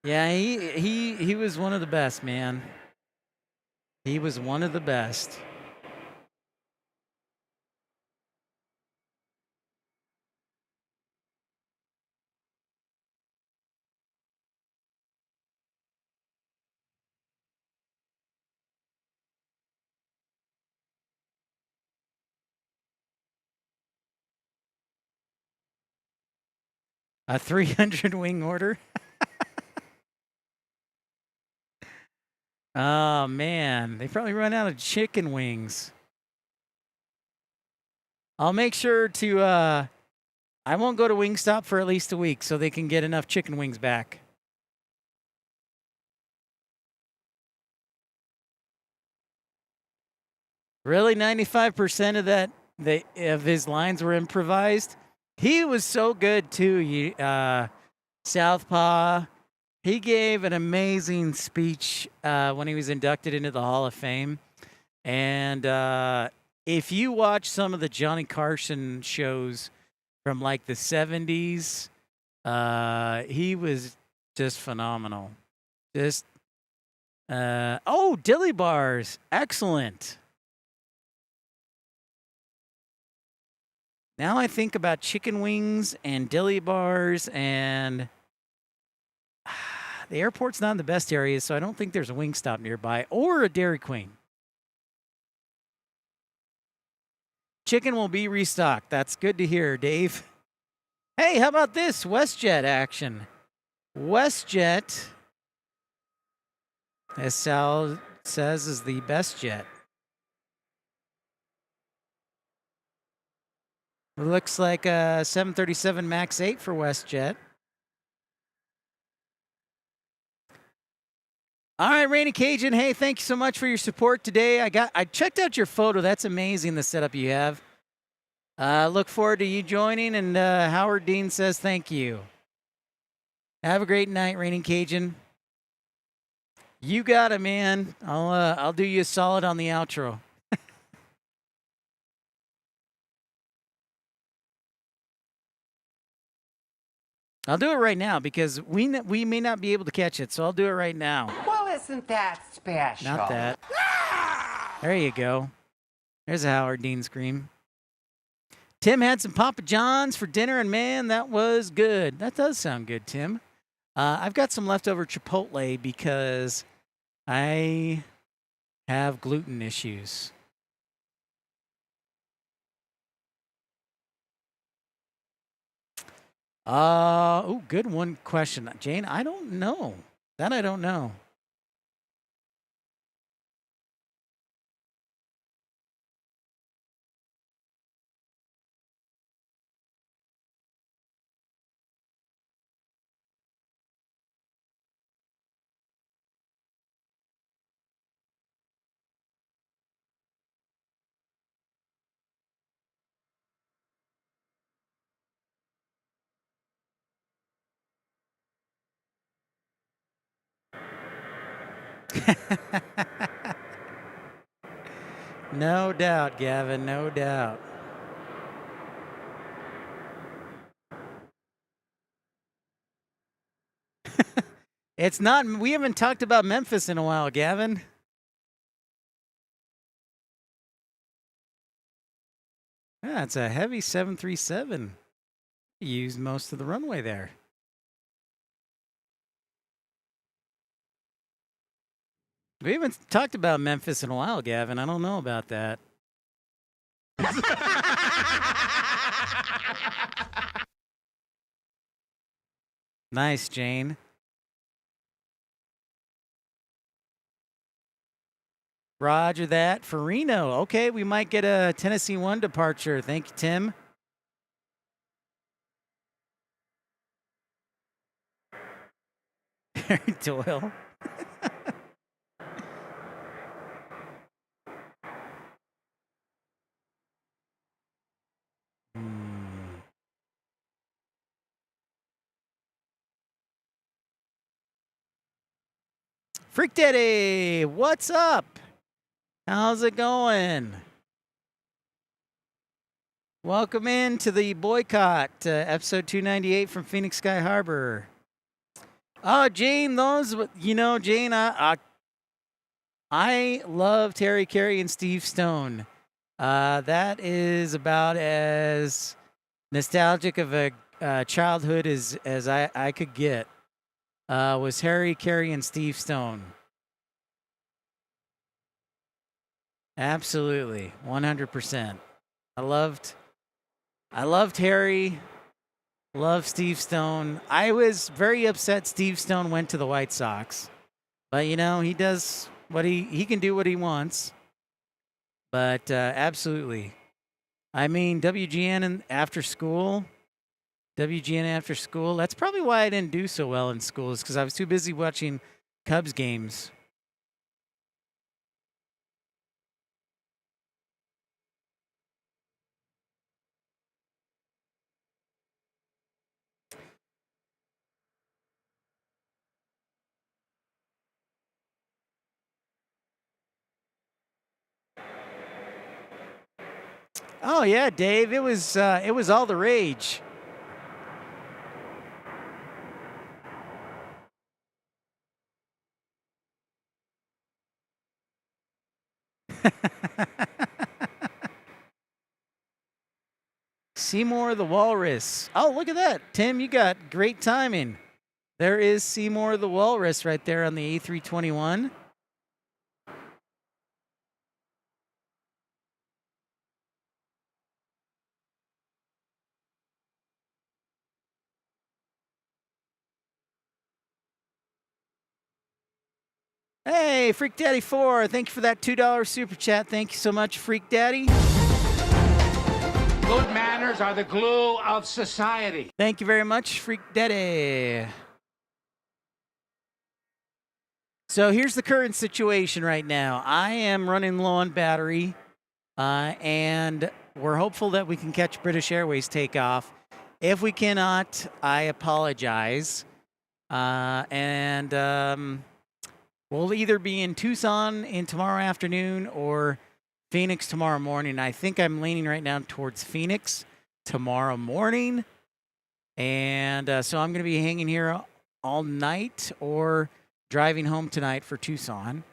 Yeah, he was one of the best, man. He was one of the best. A 300 wing order. Oh man, they probably run out of chicken wings. I'll make sure to I won't go to Wingstop for at least a week so they can get enough chicken wings back. Really, 95% of his lines were improvised. He was so good too. Southpaw. He gave an amazing speech when he was inducted into the Hall of Fame. And if you watch some of the Johnny Carson shows from like the 70s, he was just phenomenal. Just, dilly bars. Excellent. Now I think about chicken wings and dilly bars, and the airport's not in the best area, so I don't think there's a Wingstop nearby or a Dairy Queen. Chicken will be restocked. That's good to hear, Dave. Hey, how about this? WestJet action. WestJet, as Sal says, is the best jet. Looks like a 737 MAX 8 for WestJet. All right, Rainy Cajun. Hey, thank you so much for your support today. I checked out your photo. That's amazing, the setup you have. Look forward to you joining. And Howard Dean says thank you. Have a great night, Rainy Cajun. You got it, man. I'll do you a solid on the outro. I'll do it right now because we may not be able to catch it, so I'll do it right now. Well, isn't that special? Not that. There you go. There's a Howard Dean scream. Tim had some Papa John's for dinner, and man, that was good. That does sound good, Tim. I've got some leftover Chipotle because I have gluten issues. Good one question. Jane, I don't know. That I don't know. No doubt, Gavin, no doubt. It's not, we haven't talked about Memphis in a while, Gavin. Yeah, it's a heavy 737. Used most of the runway there. We haven't talked about Memphis in a while, Gavin. I don't know about that. Nice, Jane. Roger that. For Reno. Okay, we might get a Tennessee 1 departure. Thank you, Tim. Harry Doyle. Freak Daddy, what's up? How's it going? Welcome in to the Boycott, episode 298 from Phoenix Sky Harbor. Oh, Jane, Jane, I love Terry Carey and Steve Stone. That is about as nostalgic of a childhood as I could get. Was Harry Carey and Steve Stone. Absolutely, 100%. I loved Harry. Loved Steve Stone. I was very upset Steve Stone went to the White Sox, but he does what he can do what he wants. But absolutely, I mean WGN after school. That's probably why I didn't do so well in school, is because I was too busy watching Cubs games. Oh yeah, Dave. It was all the rage. Seymour the Walrus. Oh, look at that. Tim, you got great timing. There is Seymour the Walrus right there on the A321. Hey, Freak Daddy 4, thank you for that $2 super chat. Thank you so much, Freak Daddy. Good manners are the glue of society. Thank you very much, Freak Daddy. So here's the current situation right now. I am running low on battery, and we're hopeful that we can catch British Airways takeoff. If we cannot, I apologize. We'll either be in Tucson tomorrow afternoon or Phoenix tomorrow morning. I think I'm leaning right now towards Phoenix tomorrow morning. And so I'm going to be hanging here all night or driving home tonight for Tucson.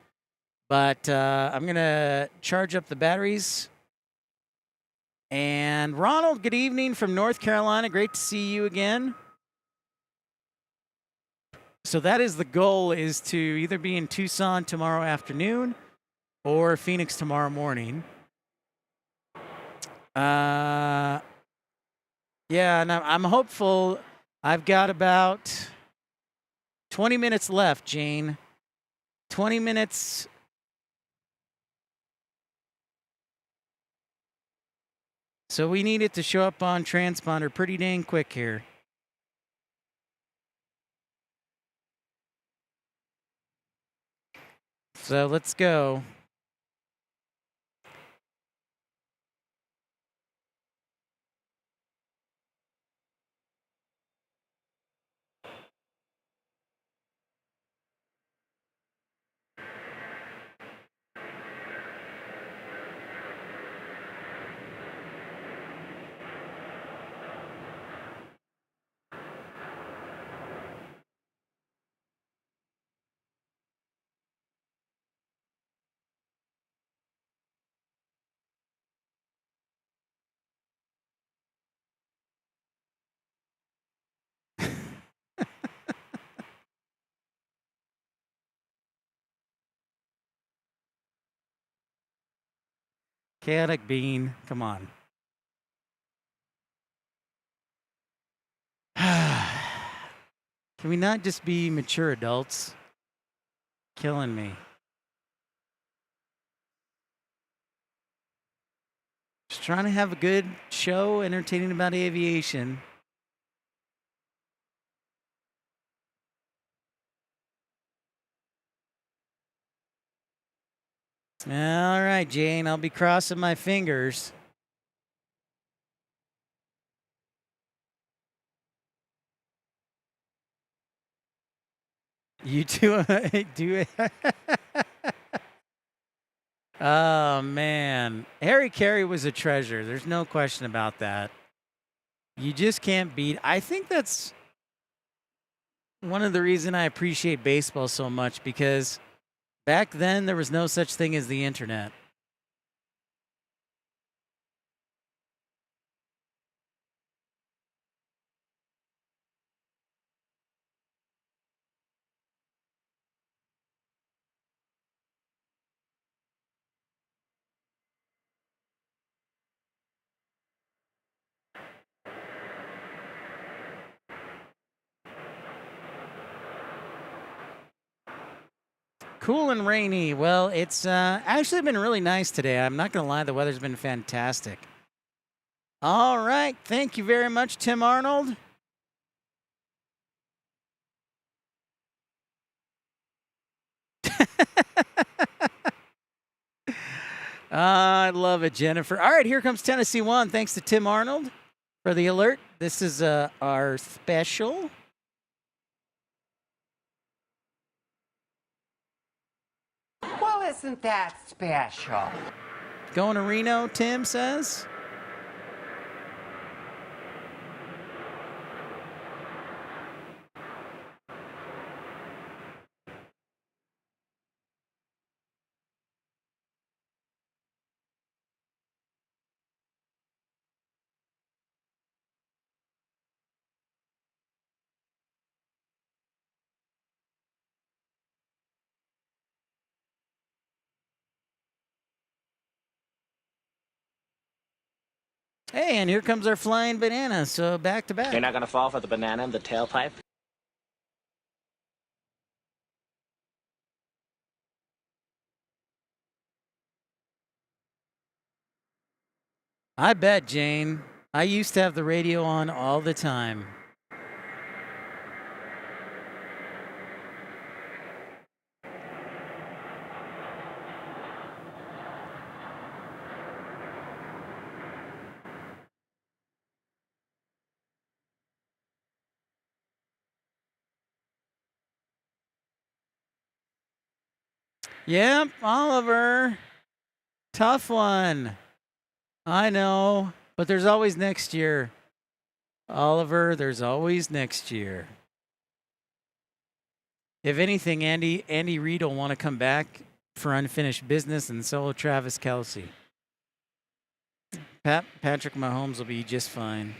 But I'm going to charge up the batteries. And Ronald, good evening from North Carolina. Great to see you again. So that is the goal, is to either be in Tucson tomorrow afternoon or Phoenix tomorrow morning. Yeah, and I'm hopeful. I've got about 20 minutes left, Jane. 20 minutes. So we need it to show up on transponder pretty dang quick here. So let's go. Chaotic bean. Come on. Can we not just be mature adults? Killing me. Just trying to have a good show, entertaining about aviation. All right, Jane, I'll be crossing my fingers. You do it. Oh, man. Harry Carey was a treasure. There's no question about that. You just can't beat. I think that's one of the reasons I appreciate baseball so much, because back then there was no such thing as the internet. Cool and rainy. Well, it's actually been really nice today. I'm not going to lie. The weather's been fantastic. All right. Thank you very much, Tim Arnold. I love it, Jennifer. All right, here comes Tennessee 1. Thanks to Tim Arnold for the alert. This is our special. Well, isn't that special? Going to Reno, Tim says. Hey, and here comes our flying banana. So back to back. You're not going to fall for the banana in the tailpipe? I bet, Jane. I used to have the radio on all the time. Yep, Oliver. Tough one. I know, but there's always next year. Oliver, there's always next year. If anything, Andy Reid will want to come back for unfinished business, and so will Travis Kelce. Patrick Mahomes will be just fine.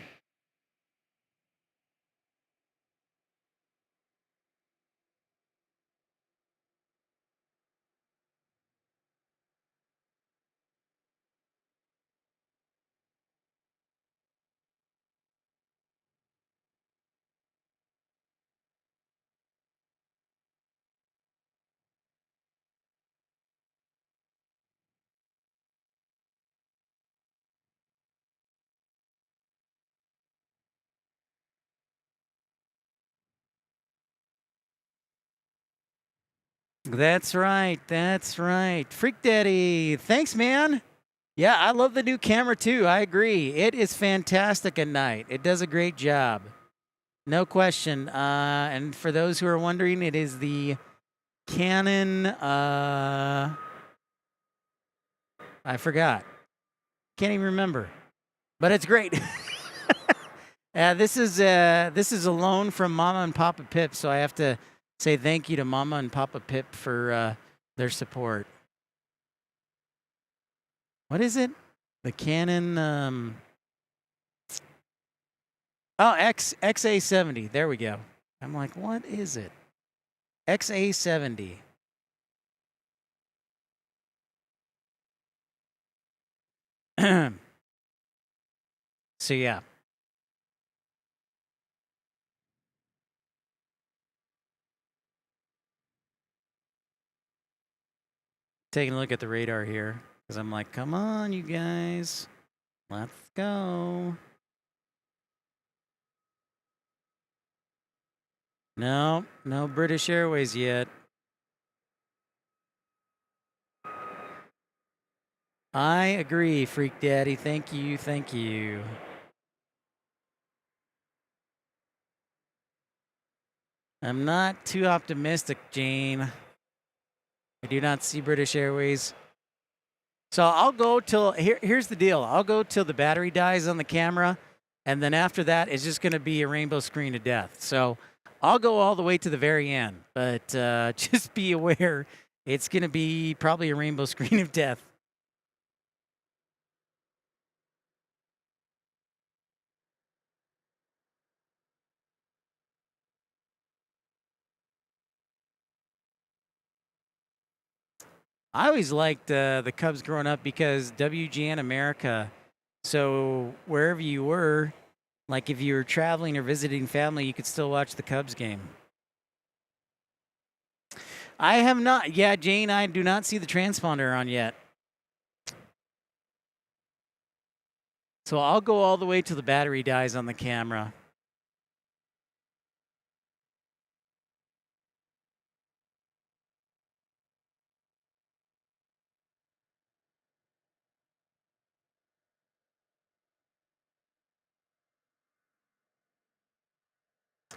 That's right. That's right. Freak Daddy. Thanks, man. Yeah, I love the new camera too. I agree. It is fantastic at night. It does a great job. No question. And for those who are wondering, it is the Canon. I forgot. Can't even remember. But it's great. This is a loan from Mama and Papa Pip, so I have to say thank you to Mama and Papa Pip for their support. What is it? The Canon. XA70. There we go. I'm like, what is it? XA70. So yeah. Taking a look at the radar here because I'm like, come on, you guys, let's go. No, no British Airways yet. I agree, Freak Daddy. Thank you, thank you. I'm not too optimistic, Jane. I do not see British Airways. So I'll go till, here's the deal. I'll go till the battery dies on the camera, and then after that, it's just going to be a rainbow screen to death. So I'll go all the way to the very end, but just be aware, it's going to be probably a rainbow screen of death. I always liked the Cubs growing up because WGN America, so wherever you were, like if you were traveling or visiting family, you could still watch the Cubs game. I have not. Yeah, Jane, I do not see the transponder on yet. So I'll go all the way till the battery dies on the camera.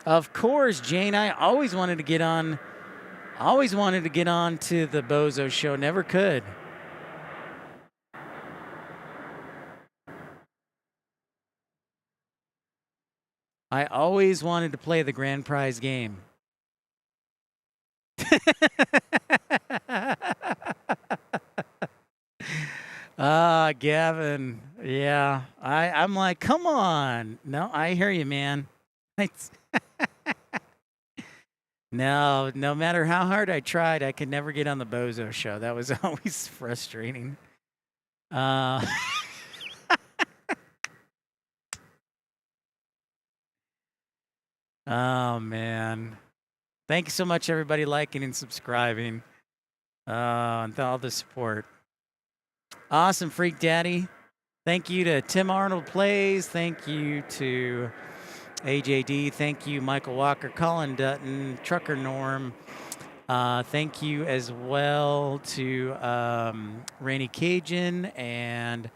Of course, Jane, I always wanted to get on. Always wanted to get on to the Bozo show. Never could. I always wanted to play the grand prize game. Gavin. Yeah. I'm like, come on. No, I hear you, man. No matter how hard I tried, I could never get on the Bozo show. That was always frustrating. Oh, man. Thank you so much, everybody, liking and subscribing. And all the support. Awesome, Freak Daddy. Thank you to Tim Arnold Plays. Thank you to AJD. Thank you, Michael Walker, Colin Dutton, Trucker Norm. Thank you as well to Rainy Cajun and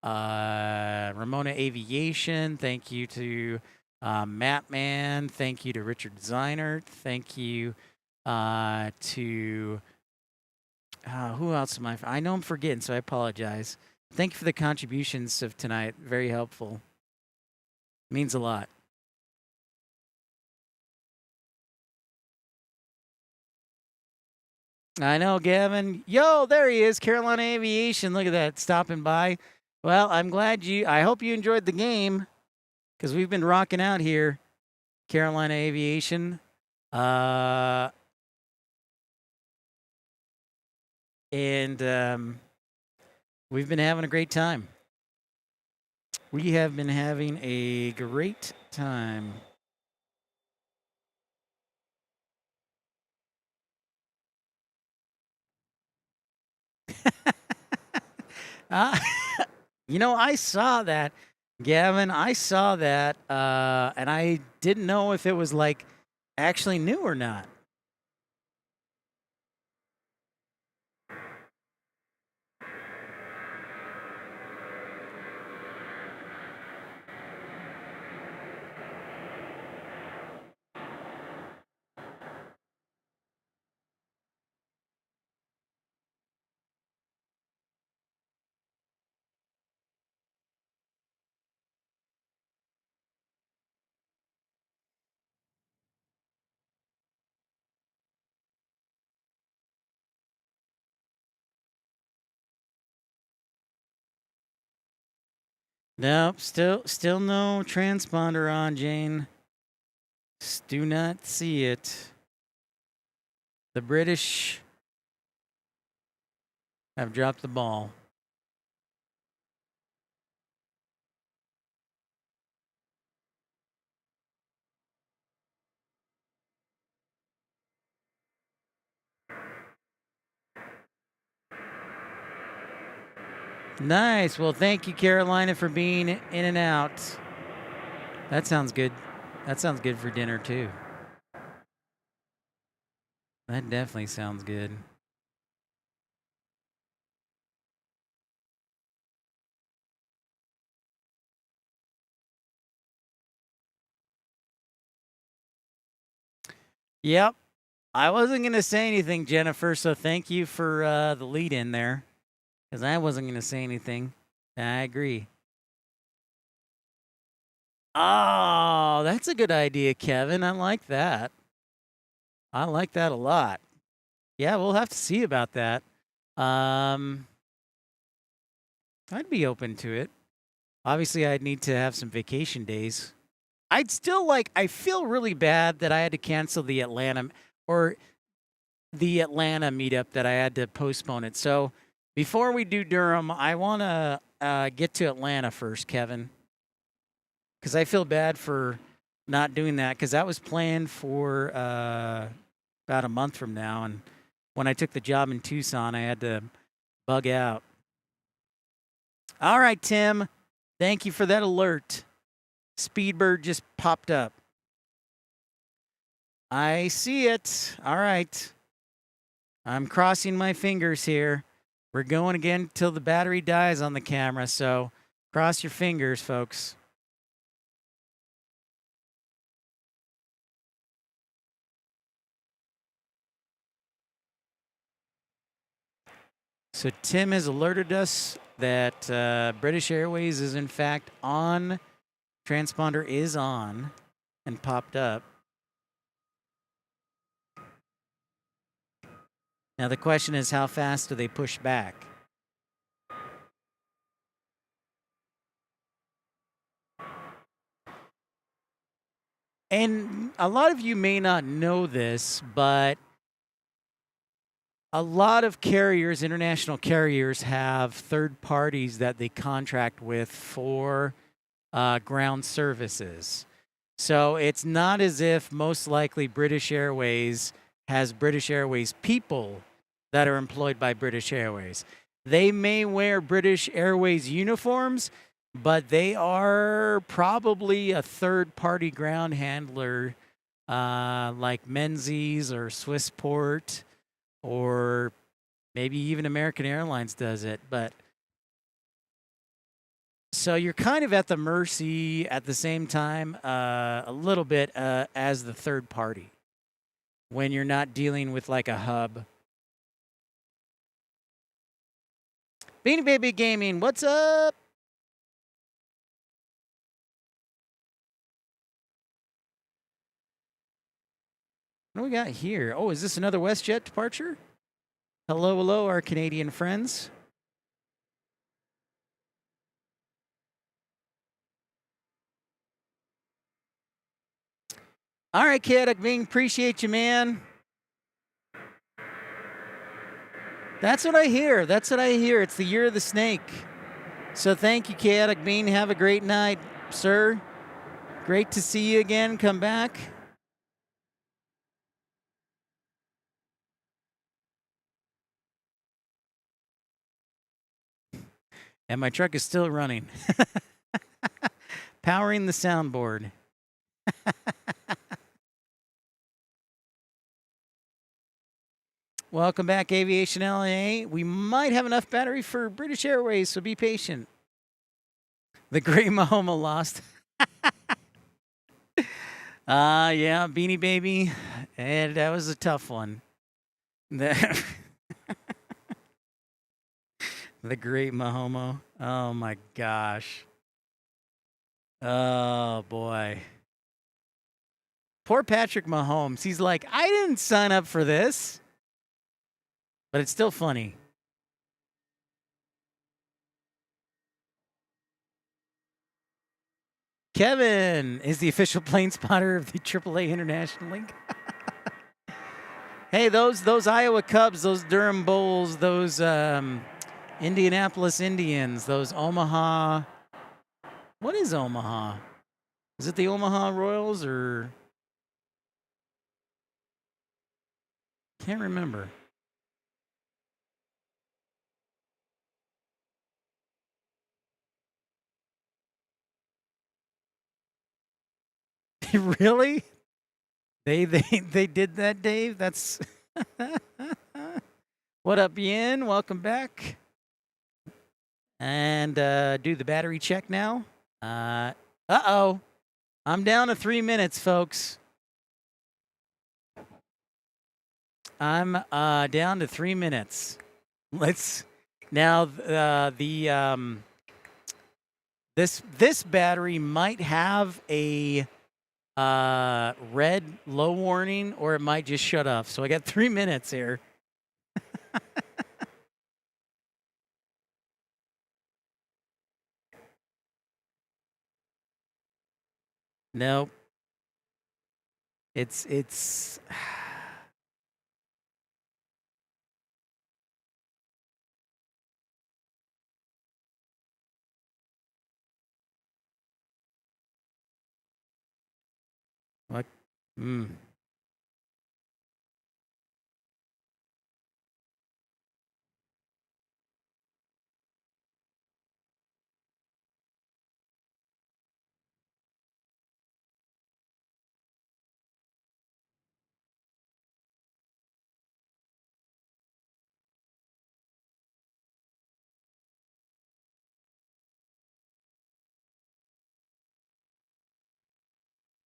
Ramona Aviation. Thank you to Mattman. Thank you to Richard Zeinert. Thank you to who else am I know I'm forgetting, so I apologize. Thank you for the contributions of tonight. Very helpful. Means a lot. I know, Gavin. Yo, there he is, Carolina Aviation. Look at that, stopping by. Well, I'm glad I hope you enjoyed the game because we've been rocking out here, Carolina Aviation. And we've been having a great time. We have been having a great time. You know, I saw that, Gavin. I saw that, and I didn't know if it was like actually new or not. Nope, still no transponder on, Jane. Do not see it. The British have dropped the ball. Nice. Well, thank you, Carolina, for being in and out. That sounds good. That sounds good for dinner, too. That definitely sounds good. Yep. I wasn't going to say anything, Jennifer, so thank you for the lead in there. Because I wasn't going to say anything. I agree. Oh, that's a good idea, Kevin. I like that. I like that a lot. Yeah, we'll have to see about that. I'd be open to it. Obviously, I'd need to have some vacation days. I'd still I feel really bad that I had to cancel the Atlanta meetup, that I had to postpone it. So before we do Durham, I want to get to Atlanta first, Kevin. Because I feel bad for not doing that, because that was planned for about a month from now. And when I took the job in Tucson, I had to bug out. All right, Tim. Thank you for that alert. Speedbird just popped up. I see it. All right. I'm crossing my fingers here. We're going again till the battery dies on the camera, so cross your fingers, folks. So Tim has alerted us that British Airways is in fact on. Transponder is on and popped up. Now the question is, how fast do they push back? And a lot of you may not know this, but a lot of carriers, international carriers, have third parties that they contract with for ground services. So it's not as if most likely British Airways has British Airways people that are employed by British Airways. They may wear British Airways uniforms, but they are probably a third-party ground handler like Menzies or Swissport, or maybe even American Airlines does it. But so you're kind of at the mercy at the same time, a little bit as the third party when you're not dealing with like a hub. Beanie Baby Gaming, what's up? What do we got here? Oh, is this another WestJet departure? Hello, hello, our Canadian friends. All right, Chaotic Being, appreciate you, man. That's what I hear. That's what I hear. It's the year of the snake. So thank you, Chaotic Being. Have a great night, sir. Great to see you again. Come back. And my truck is still running. Powering the soundboard. Welcome back, Aviation LA. We might have enough battery for British Airways, so be patient. The Gray Mahoma lost. Yeah, Beanie Baby. And that was a tough one. The Great Mahomo. Oh my gosh. Oh boy. Poor Patrick Mahomes. He's like, I didn't sign up for this. But it's still funny. Kevin is the official plane spotter of the AAA International League. Hey, those Iowa Cubs, those Durham Bulls, those Indianapolis Indians, those Omaha. What is Omaha? Is it the Omaha Royals or? Can't remember. Really? They did that, Dave? That's what up, Yin? Welcome back. And do the battery check now. Uh-oh. I'm down to 3 minutes, folks. I'm down to 3 minutes. Let's now this battery might have a red low warning, or it might just shut off. So I got 3 minutes here. Nope. It's what?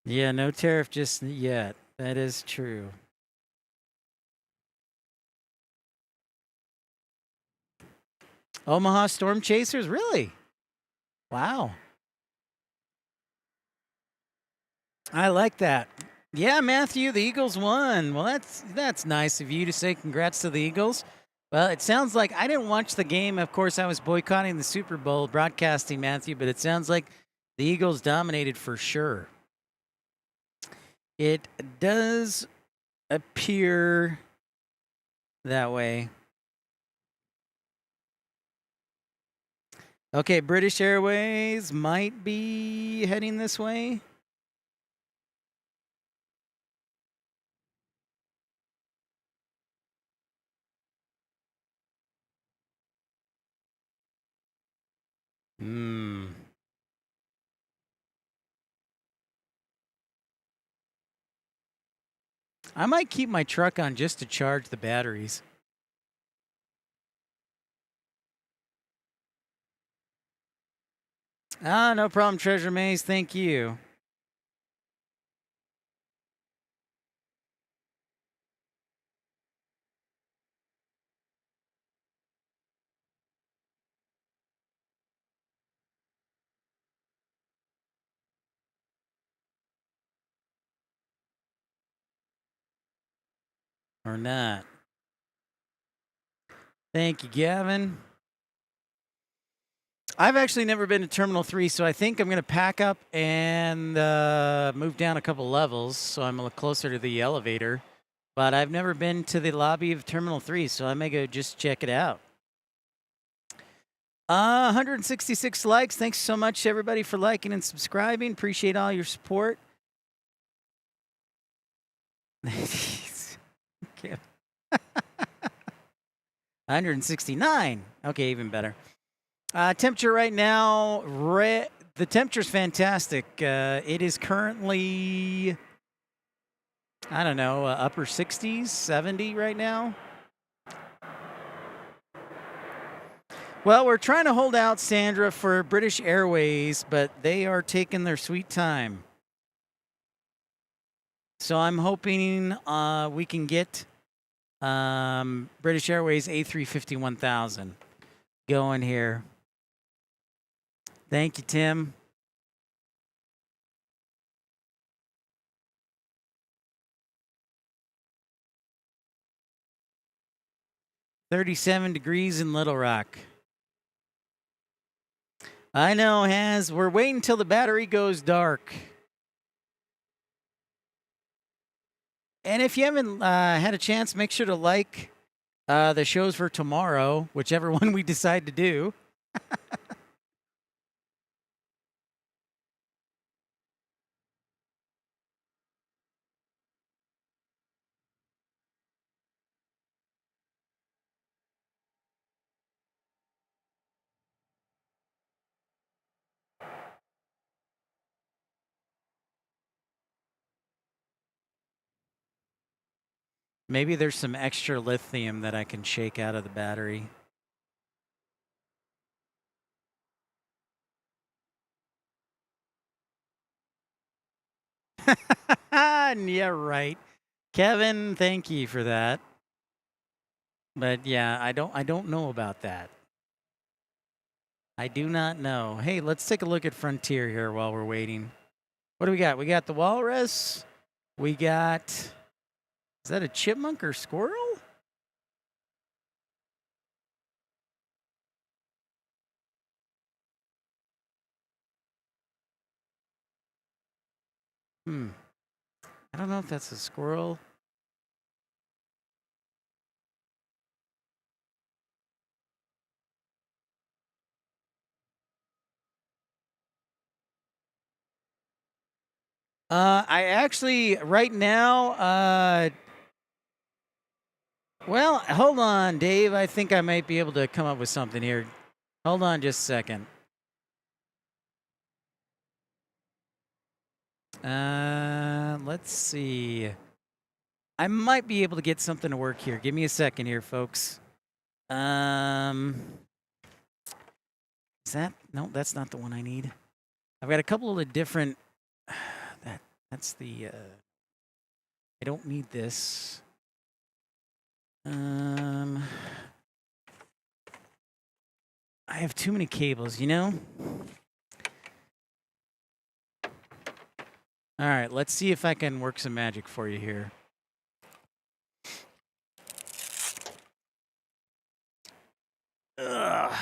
Yeah, no tariff just yet. That is true. Omaha Storm Chasers, really? Wow. I like that. Yeah, Matthew, the Eagles won. Well, that's nice of you to say congrats to the Eagles. Well, it sounds like I didn't watch the game. Of course, I was boycotting the Super Bowl broadcasting, Matthew, but it sounds like the Eagles dominated for sure. It does appear that way. Okay, British Airways might be heading this way. I might keep my truck on just to charge the batteries. No problem, Treasure Maze. Thank you. Or not. Thank you, Gavin. I've actually never been to Terminal 3, so I think I'm going to pack up and move down a couple levels so I'm a little closer to the elevator. But I've never been to the lobby of Terminal 3, so I may go just check it out. 166 likes. Thanks so much, everybody, for liking and subscribing. Appreciate all your support. Okay. 169. Okay, even better. Temperature right now, the temperature's fantastic. It is currently, I don't know, upper 60s, 70 right now. Well, we're trying to hold out, Sandra, for British Airways, but they are taking their sweet time. So I'm hoping we can get British Airways A350-1000 going here. Thank you, Tim. $37 in Little Rock. I know, Has. We're waiting until the battery goes dark. And if you haven't had a chance, make sure to like the shows for tomorrow, whichever one we decide to do. Maybe there's some extra lithium that I can shake out of the battery. Yeah, right. Kevin, thank you for that. But yeah, I don't know about that. I do not know. Hey, let's take a look at Frontier here while we're waiting. What do we got? We got the walrus. We got, is that a chipmunk or squirrel? I don't know if that's a squirrel. I actually, right now, well, hold on, Dave. I think I might be able to come up with something here. Hold on just a second. Let's see. I might be able to get something to work here. Give me a second here, folks. Is that? No, that's not the one I need. I've got a couple of different. That's the. I don't need this. I have too many cables, you know? All right, let's see if I can work some magic for you here. Ugh.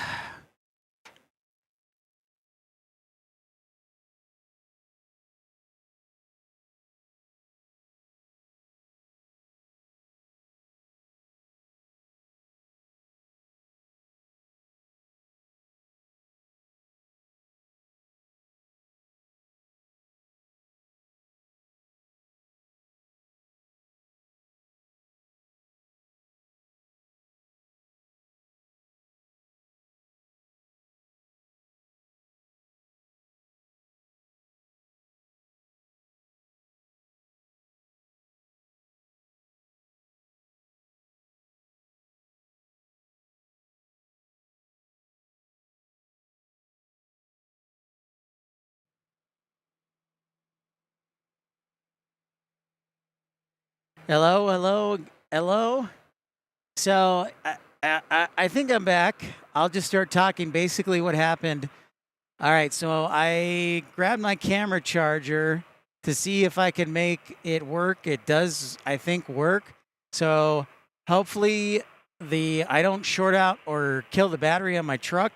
Hello, hello, hello. So I think I'm back. I'll just start talking. Basically, what happened. All right, so I grabbed my camera charger to see if I can make it work. It does, I think, work. So hopefully I don't short out or kill the battery on my truck.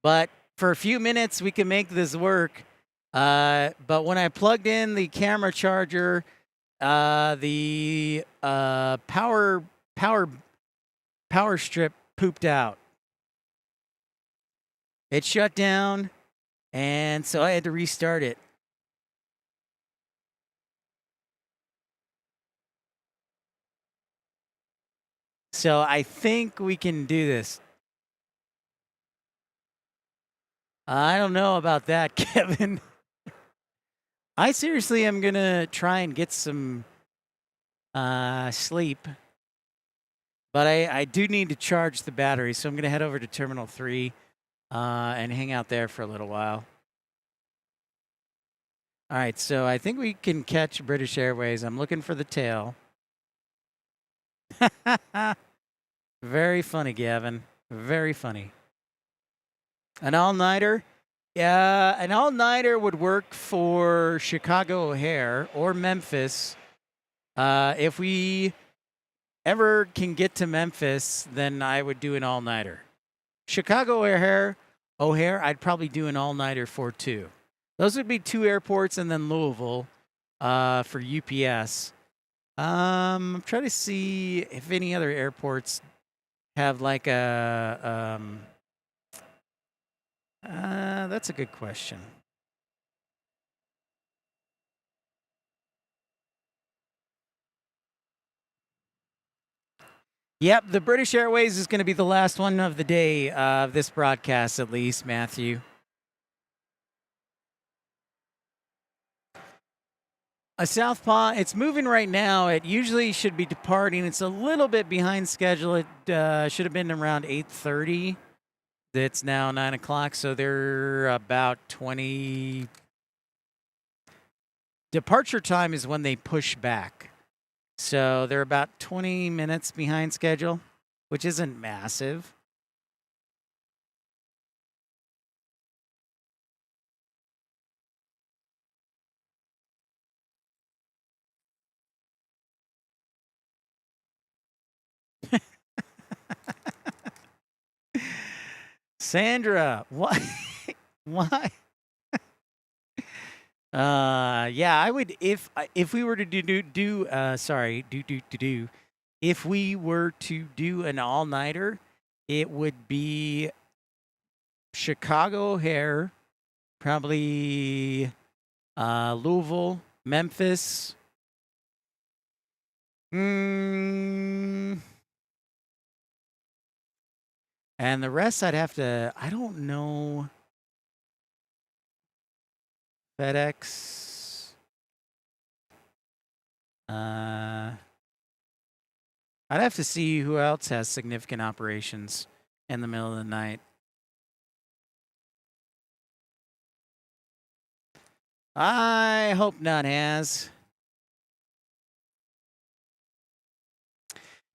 But for a few minutes, we can make this work. But when I plugged in the camera charger, the power strip pooped out. It shut down, and so I had to restart it. So I think we can do this. I don't know about that, Kevin. I seriously am going to try and get some sleep. But I do need to charge the battery, so I'm going to head over to Terminal 3 and hang out there for a little while. All right, so I think we can catch British Airways. I'm looking for the tail. Very funny, Gavin. Very funny. An all-nighter? Yeah, an all-nighter would work for Chicago O'Hare or Memphis. If we ever can get to Memphis, then I would do an all-nighter. Chicago O'Hare, I'd probably do an all-nighter for too. Those would be 2 airports and then Louisville for UPS. I'm trying to see if any other airports have like a... that's a good question. Yep, the British Airways is going to be the last one of the day of this broadcast, at least, Matthew. A southpaw, it's moving right now. It usually should be departing. It's a little bit behind schedule. It should have been around 8:30. It's now 9 o'clock, so they're about 20. Departure time is when they push back. So they're about 20 minutes behind schedule, which isn't massive. Sandra, why? Why? Yeah, I would if we were to do if we were to do an all-nighter, it would be Chicago O'Hare, probably Louisville, Memphis. And the rest I'd have to, I don't know. FedEx. I'd have to see who else has significant operations in the middle of the night. I hope none has.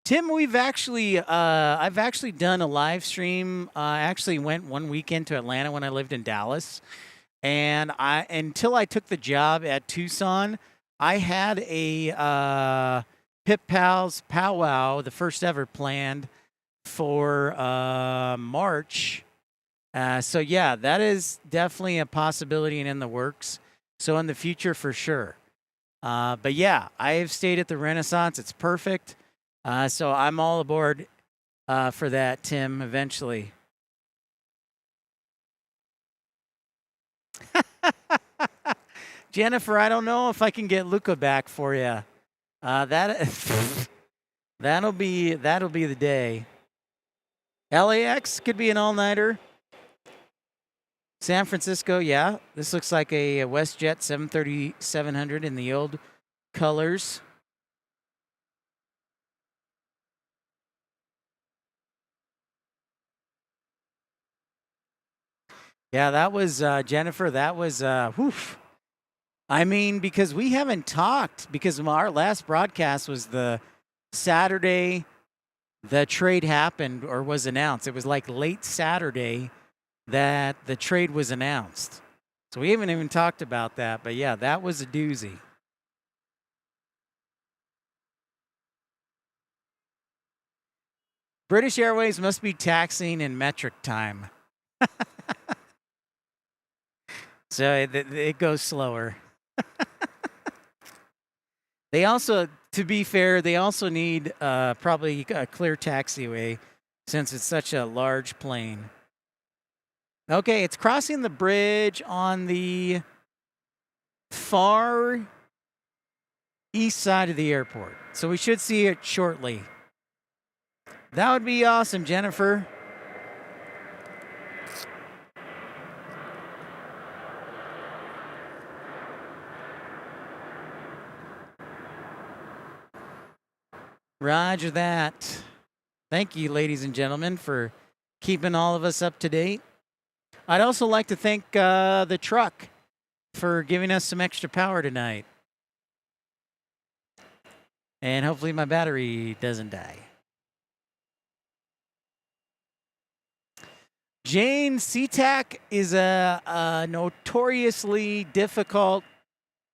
Tim, we've actually, I've actually done a live stream. I actually went one weekend to Atlanta when I lived in Dallas. And until I took the job at Tucson, I had a Pip Pals powwow, the first ever, planned for March. So yeah, that is definitely a possibility and in the works. So in the future, for sure. But yeah, I have stayed at the Renaissance. It's perfect. So I'm all aboard for that, Tim, eventually. Jennifer, I don't know if I can get Luca back for you. That'll be the day. LAX could be an all-nighter. San Francisco, yeah. This looks like a WestJet 730-700 in the old colors. Yeah, that was Jennifer. That was whew. I mean, because we haven't talked, because our last broadcast was the Saturday the trade happened or was announced. It was like late Saturday that the trade was announced. So we haven't even talked about that. But yeah, that was a doozy. British Airways must be taxing in metric time. So it goes slower. They also, to be fair, they also need probably a clear taxiway since it's such a large plane. Okay, it's crossing the bridge on the far east side of the airport. So we should see it shortly. That would be awesome, Jennifer. Roger that. Thank you, ladies and gentlemen, for keeping all of us up to date. I'd also like to thank the truck for giving us some extra power tonight. And hopefully my battery doesn't die. Jane, SeaTac is a notoriously difficult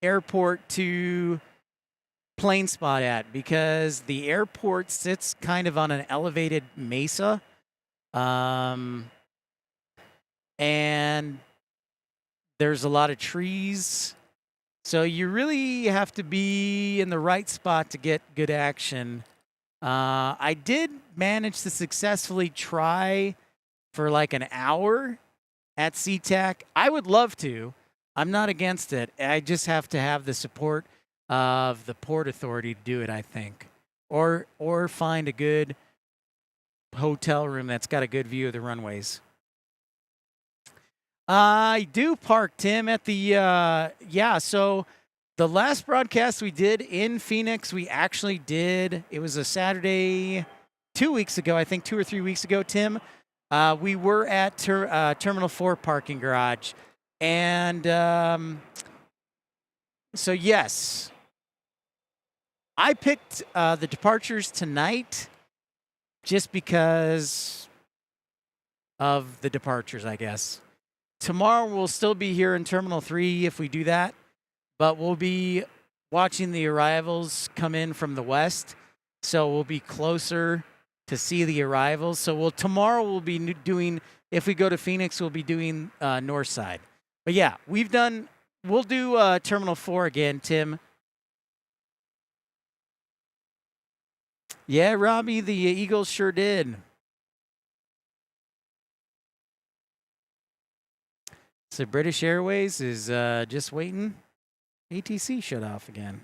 airport to plane spot at because the airport sits kind of on an elevated mesa. And there's a lot of trees. So you really have to be in the right spot to get good action. I did manage to successfully try for like an hour at SeaTac. I would love to. I'm not against it. I just have to have the support of the Port Authority to do it, I think. Or find a good hotel room that's got a good view of the runways. I do park, Tim, at the, yeah, so The last broadcast we did in Phoenix, we actually did. It was a Saturday 2 weeks ago, I think 2 or 3 weeks ago, Tim. We were at Terminal 4 parking garage. And so, yes, I picked the departures tonight just because of the departures, I guess. Tomorrow we'll still be here in Terminal 3 if we do that, but we'll be watching the arrivals come in from the west, so we'll be closer to see the arrivals. So tomorrow we'll be doing, if we go to Phoenix, we'll be doing north side. But yeah, we'll do Terminal 4 again, Tim. Yeah, Robbie, the Eagles sure did. So British Airways is just waiting. ATC shut off again.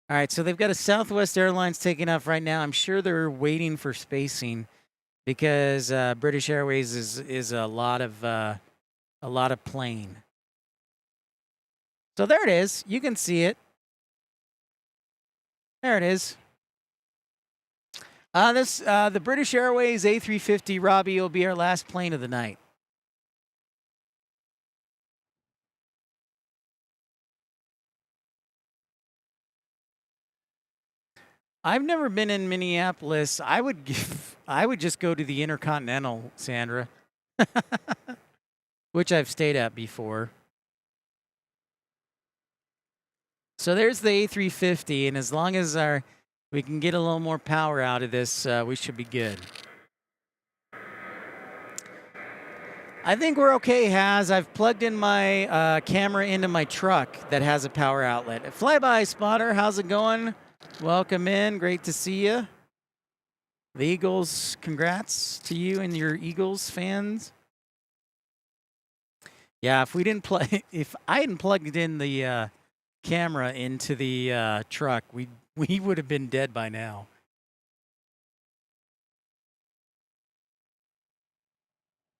All right, so they've got a Southwest Airlines taking off right now. I'm sure they're waiting for spacing because British Airways is a lot of plane. So there it is. You can see it. There it is. The British Airways A350 Robbie will be our last plane of the night. I've never been in Minneapolis. I would just go to the Intercontinental, Sandra, which I've stayed at before. So there's the A350, and as long as we can get a little more power out of this, we should be good. I think we're okay, Haz. I've plugged in my camera into my truck that has a power outlet. Flyby Spotter, how's it going? Welcome in. Great to see you. The Eagles, congrats to you and your Eagles fans. Yeah, if I hadn't plugged in the camera into the truck, we would have been dead by now.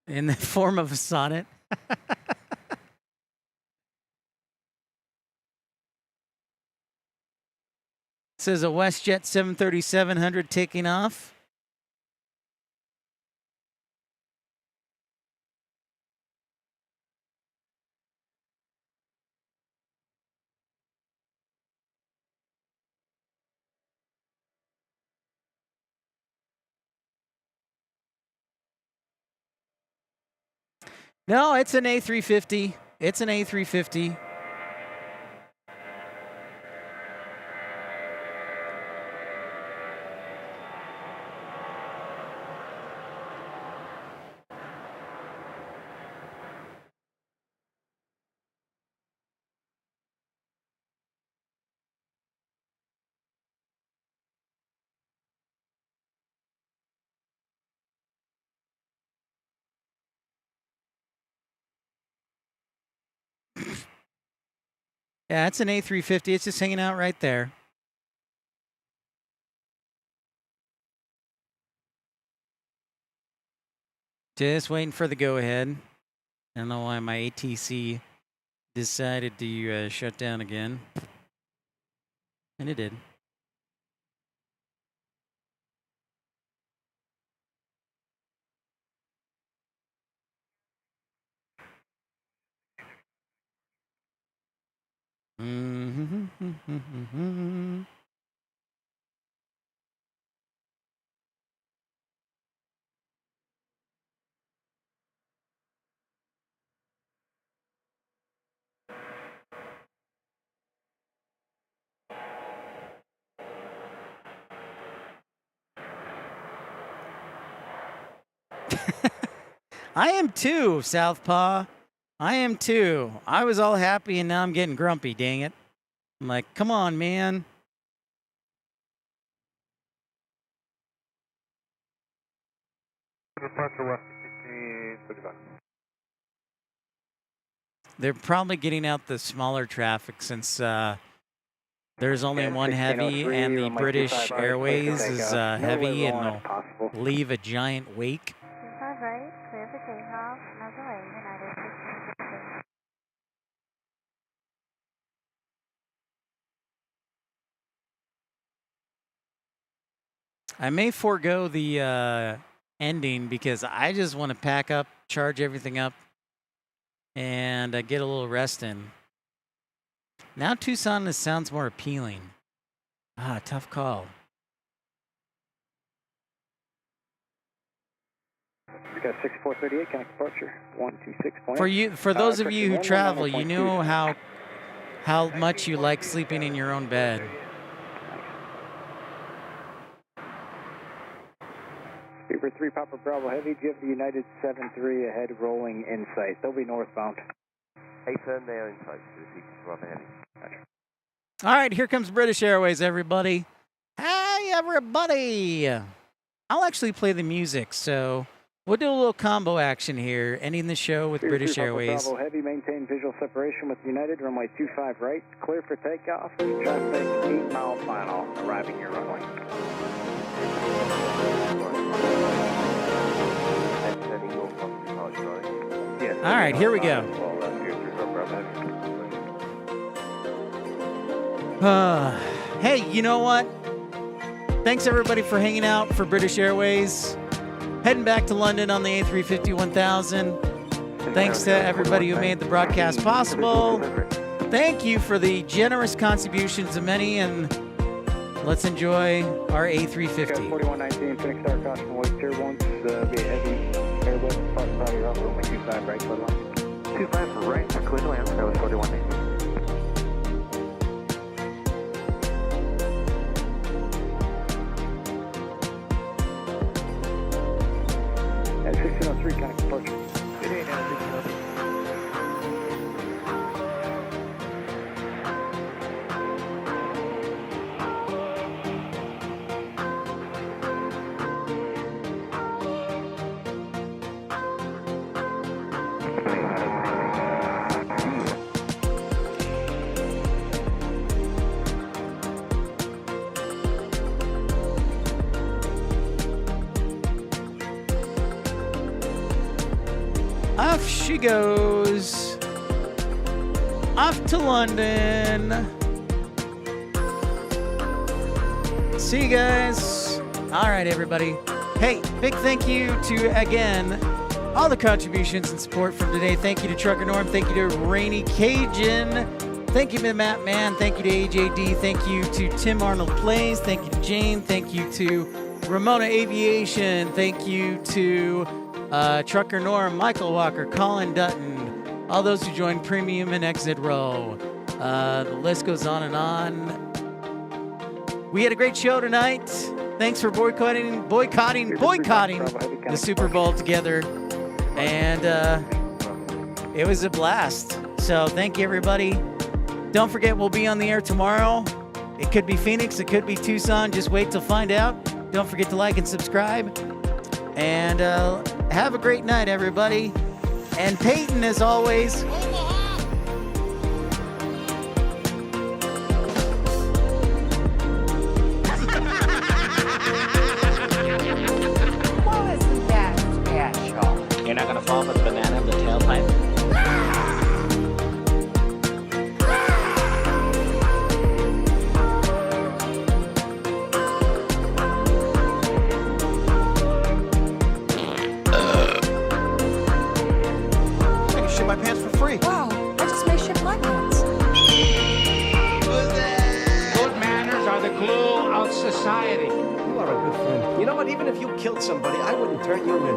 In the form of a sonnet. Says a WestJet 737-100 taking off. No, it's an A350. It's an A350. Yeah, it's an A350. It's just hanging out right there. Just waiting for the go-ahead. I don't know why my ATC decided to shut down again. And it did. Mm-hmm. I am too, Southpaw. I am too. I was all happy and now I'm getting grumpy, dang it. I'm like, come on, man. Departure west 1635. They're probably getting out the smaller traffic since there's only one heavy, and the British Airways is heavy and will leave a giant wake. 25 right, clear for takeoff, nose away, United 1666. I may forego the ending because I just want to pack up, charge everything up, and get a little rest in. Now Tucson sounds more appealing. Ah, tough call. We got 6438, connect departure 126. For those of you who travel, you know how much you like sleeping in your own bed. Beaver 3, Papa Bravo Heavy, do you have the United 73 ahead rolling in sight? They'll be northbound. 87, they are in sight, Bravo Heavy. All right, here comes British Airways, everybody. Hey, everybody. I'll actually play the music, so we'll do a little combo action here, ending the show with British Airways. Bravo Heavy, maintain visual separation with United, runway 25 right, clear for takeoff, traffic 8 mile final, arriving your runway. All right, here we go. Hey, you know what? Thanks everybody for hanging out for British Airways. Heading back to London on the A350-1000. Thanks to everybody who made the broadcast possible. Thank you for the generous contributions of many, and let's enjoy our A350. 4119, Phoenix Star caution, wait tier 1, be a heavy airway, party off, runway 25 right, clear to land. 25 right, clear to land, that was 4119. At 1603, connect departure. Good day, now 1603. Off she goes. Off to London. See you guys. All right, everybody. Hey, big thank you to, again, all the contributions and support from today. Thank you to Trucker Norm. Thank you to Rainy Cajun. Thank you to Matt Mann. Thank you to AJD. Thank you to Tim Arnold Plays. Thank you to Jane. Thank you to Ramona Aviation. Thank you to Trucker Norm, Michael Walker, Colin Dutton, all those who joined Premium and Exit Row. The list goes on and on. We had a great show tonight. Thanks for boycotting the Super Bowl together. And it was a blast. So thank you, everybody. Don't forget, we'll be on the air tomorrow. It could be Phoenix. It could be Tucson. Just wait till find out. Don't forget to like and subscribe. And have a great night, everybody. And Peyton, as always. Well, isn't that special? You're not gonna fall for the banana in the tailpipe? My pants for free. Wow, I just may ship my pants. Good manners are the glue of society. You are a good friend. You know what? Even if you killed somebody, I wouldn't turn you in.